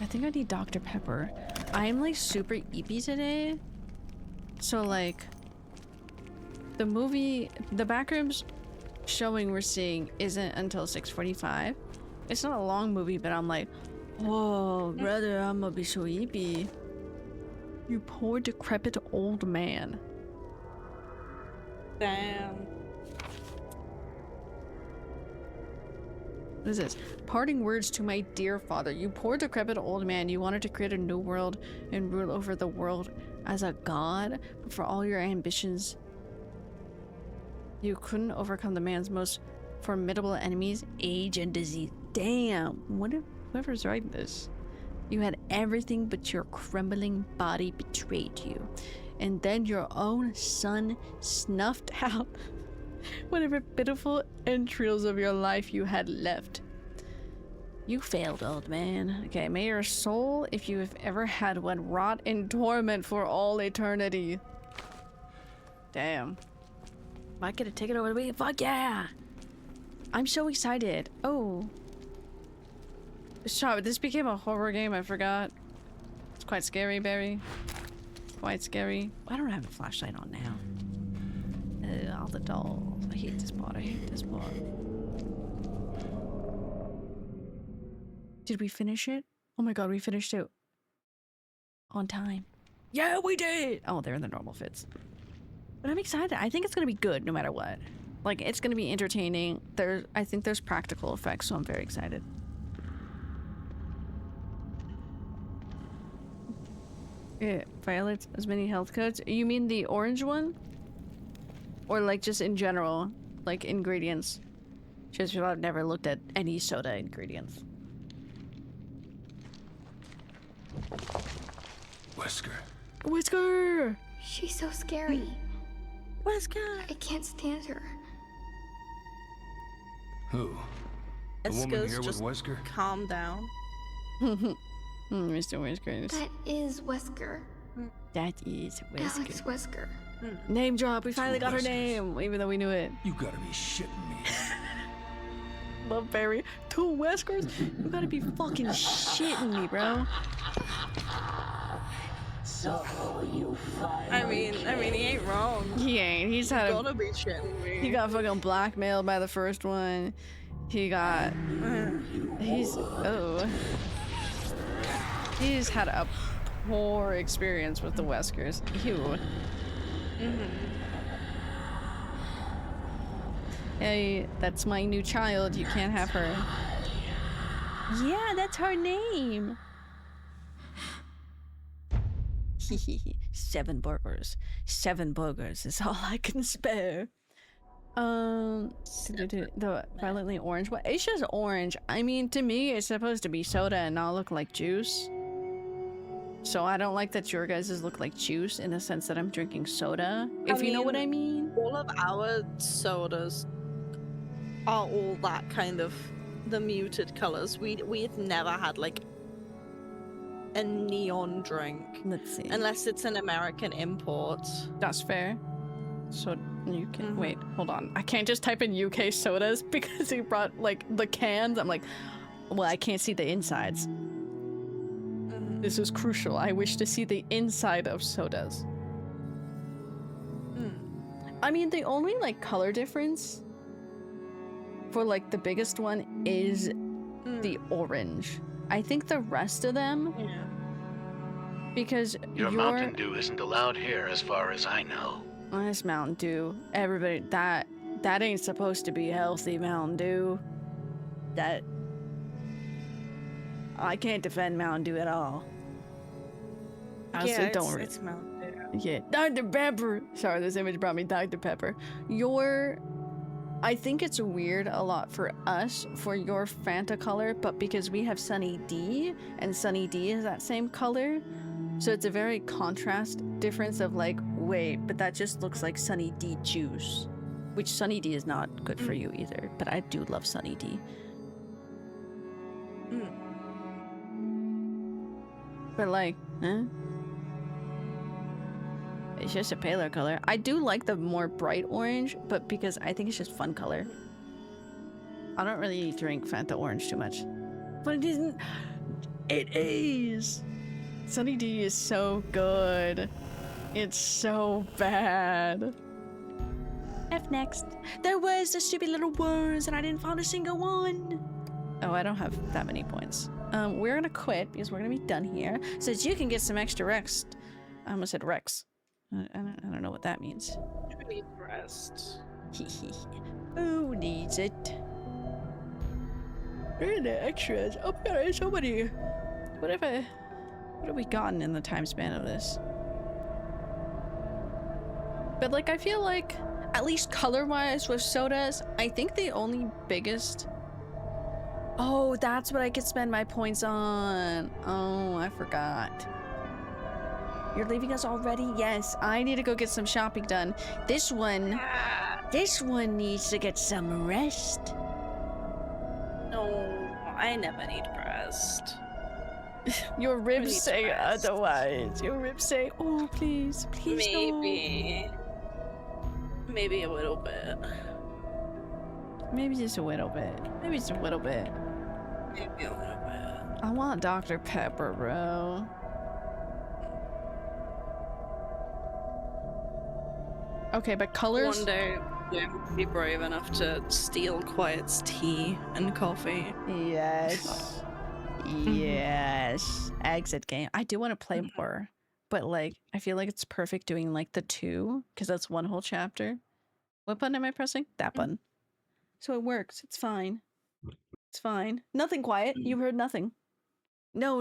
I think I need Dr. Pepper. I'm like super eepy today. So like the Backrooms showing we're seeing isn't until 6:45. It's not a long movie, but I'm like, whoa, brother, I'm gonna be so eepy. You poor decrepit old man. Damn. What is this? Parting words to my dear father. You poor decrepit old man. You wanted to create a new world and rule over the world as a god, but for all your ambitions, you couldn't overcome the man's most formidable enemies, age and disease. Damn. What if whoever's writing this? You had everything, but your crumbling body betrayed you. And then your own son snuffed out whatever pitiful entrails of your life you had left. You failed, old man. Okay, may your soul, if you have ever had one, rot in torment for all eternity. Damn. Am I gonna take it over the weekend? Fuck yeah! I'm so excited. Oh. Stop, this became a horror game, I forgot. It's quite scary, Barry. Quite scary. I don't have a flashlight on now. All the dolls. I hate this part. I hate this part. Did we finish it? Oh my god, we finished it on time. Yeah, we did! Oh, they're in the normal fits. But I'm excited. I think it's gonna be good no matter what. Like, it's gonna be entertaining. I think there's practical effects, so I'm very excited. Yeah, Violet, as many health codes. You mean the orange one? Or like just in general, like ingredients? Just because I've never looked at any soda ingredients. Wesker. Wesker! She's so scary. Wesker! I can't stand her. Who? The woman here with Wesker? Calm down. Mr. Whiskers. That is Wesker. That is Wesker. Alex Wesker. Name drop. We finally got her name, even though we knew it. You gotta be shitting me. Love Barry. 2 Weskers? You gotta be fucking shitting me, bro. So you I mean, he ain't wrong. He ain't. He's had gotta be shitting me. He got fucking blackmailed by the first one. He got. He's had a poor experience with the Weskers. Ew. Hey, that's my new child. You can't have her. Yeah, that's her name. 7 burgers. 7 burgers is all I can spare. The violently orange one. It's just orange. I mean, to me, it's supposed to be soda and not look like juice. So I don't like that your guys's look like juice in the sense that I'm drinking soda. If you know what I mean. All of our sodas are all that kind of the muted colors. We've never had like a neon drink. Let's see. Unless it's an American import. That's fair. So you can wait, hold on. I can't just type in UK sodas because he brought like the cans. I'm like, well, I can't see the insides. This is crucial. I wish to see the inside of sodas. I mean, the only like color difference for like the biggest one is the orange. I think the rest of them, because Your Mountain Dew isn't allowed here as far as I know. It's Mountain Dew. Everybody, that ain't supposed to be healthy, Mountain Dew. That I can't defend Mountain Dew at all. Yeah, it's Mountain Dew. Yeah, Dr. Pepper. Sorry, this image brought me Dr. Pepper. I think it's weird a lot for us for your Fanta color, but because we have Sunny D and Sunny D is that same color, so it's a very contrast difference of like, wait, but that just looks like Sunny D juice, which Sunny D is not good for you either, but I do love Sunny D. But like, it's just a paler color. I do like the more bright orange, but because I think it's just fun color. I don't really drink Fanta orange too much. But it isn't. It is. Sunny D is so good. It's so bad. F next. There was the stupid little words and I didn't find a single one. Oh, I don't have that many points. We're gonna quit because we're gonna be done here so that you can get some extra rest. I almost said Rex. I don't know what that means. I need rest. Who needs it? Where are the extras? Oh my god, there's so many. What have we gotten in the time span of this? But like, I feel like, at least color-wise with sodas, I think the only biggest... Oh, that's what I could spend my points on. Oh, I forgot. You're leaving us already? Yes, I need to go get some shopping done. This one needs to get some rest. No, I never need rest. Your ribs say otherwise. Your ribs say, oh, please, please Maybe. Maybe a little bit. Maybe just a little bit. Maybe just a little bit. Maybe a little bit. I want Dr. Pepper, bro. Okay, but colors... One day, you'll be brave enough to steal Quiet's tea and coffee. Yes. Yes. Exit game. I do want to play more, but like, I feel like it's perfect doing like the 2, because that's one whole chapter. What button am I pressing? That button. So it works. It's fine. It's fine. Nothing, Quiet. You heard nothing. No.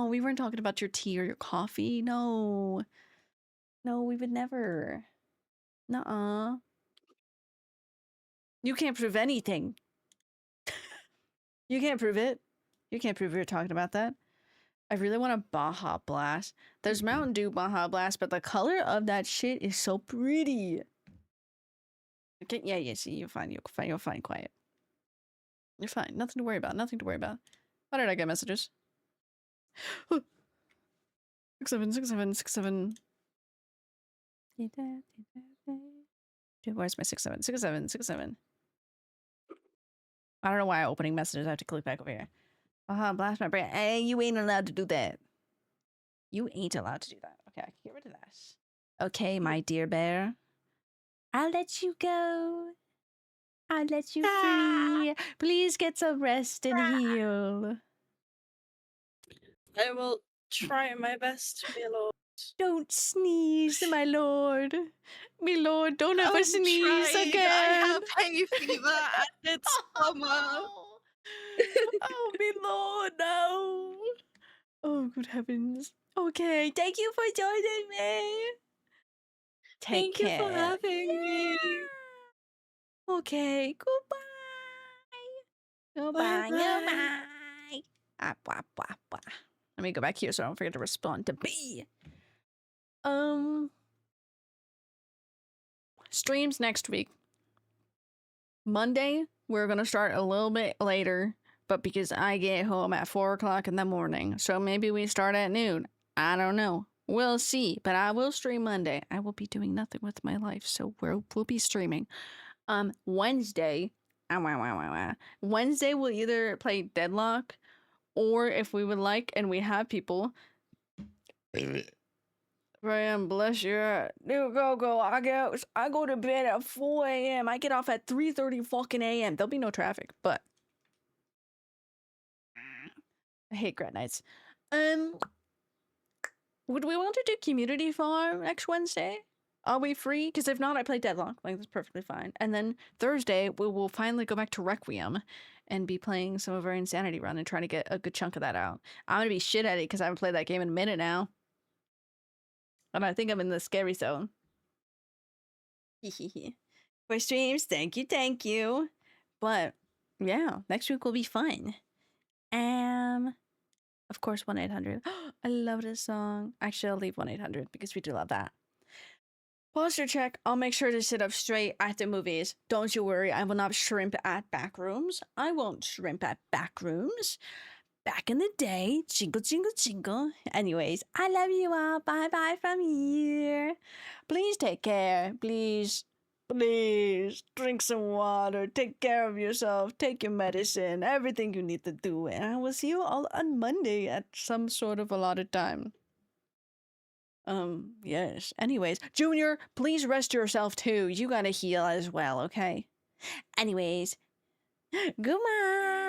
We weren't talking about your tea or your coffee. No, we would never. Nuh-uh. You can't prove anything. You can't prove it. You can't prove you're talking about that. I really want a Baja Blast. There's Mountain Dew Baja Blast, but the color of that shit is so pretty. Okay, yeah, see, you're fine, Quiet. You're fine. Nothing to worry about. Why did I get messages? 67. Dude, where's my 67? I don't know why I'm opening messages. I have to click back over here. Blast my brain. Hey, you ain't allowed to do that. You ain't allowed to do that. Okay, I can get rid of that. Okay, my dear bear. I'll let you go. I'll let you free. Please get some rest and heal. I will try my best, my lord. Don't sneeze, my lord. My lord, don't ever sneeze again. I have hay fever and it's summer. Oh, my lord, no. Oh, good heavens. Okay, thank you for joining me. Take care. Thank you for having me. Okay, goodbye. Goodbye. Let me go back here so I don't forget to respond to B. Streams next week. Monday, we're gonna start a little bit later, but because I get home at 4 o'clock in the morning, so maybe we start at noon. I don't know. We'll see, but I will stream Monday. I will be doing nothing with my life, so we'll be streaming. Wednesday, we'll either play Deadlock, or if we would like, and we have people, Ryan, bless your heart. Dude, go. I go to bed at 4 a.m. I get off at 3:30 fucking a.m. There'll be no traffic, but I hate grad nights. Would we want to do Community Farm next Wednesday? Are we free? Because if not, I play Deadlock. Like, that's perfectly fine. And then Thursday, we will finally go back to Requiem and be playing some of our Insanity Run and trying to get a good chunk of that out. I'm going to be shit at it because I haven't played that game in a minute now. And I think I'm in the scary zone. For streams, thank you. But, yeah, next week will be fun. Of course, 1-800. I love this song. Actually, I'll leave 1-800 because we do love that. Posture check. I'll make sure to sit up straight at the movies. Don't you worry. I will not shrimp at back rooms. I won't shrimp at back rooms. Back in the day. Jingle, jingle, jingle. Anyways, I love you all. Bye-bye from here. Please take care. Please. Please. Drink some water. Take care of yourself. Take your medicine. Everything you need to do. And I will see you all on Monday at some sort of allotted time. Yes. Anyways, Junior, please rest yourself too. You gotta heal as well, okay? Anyways, goodbye.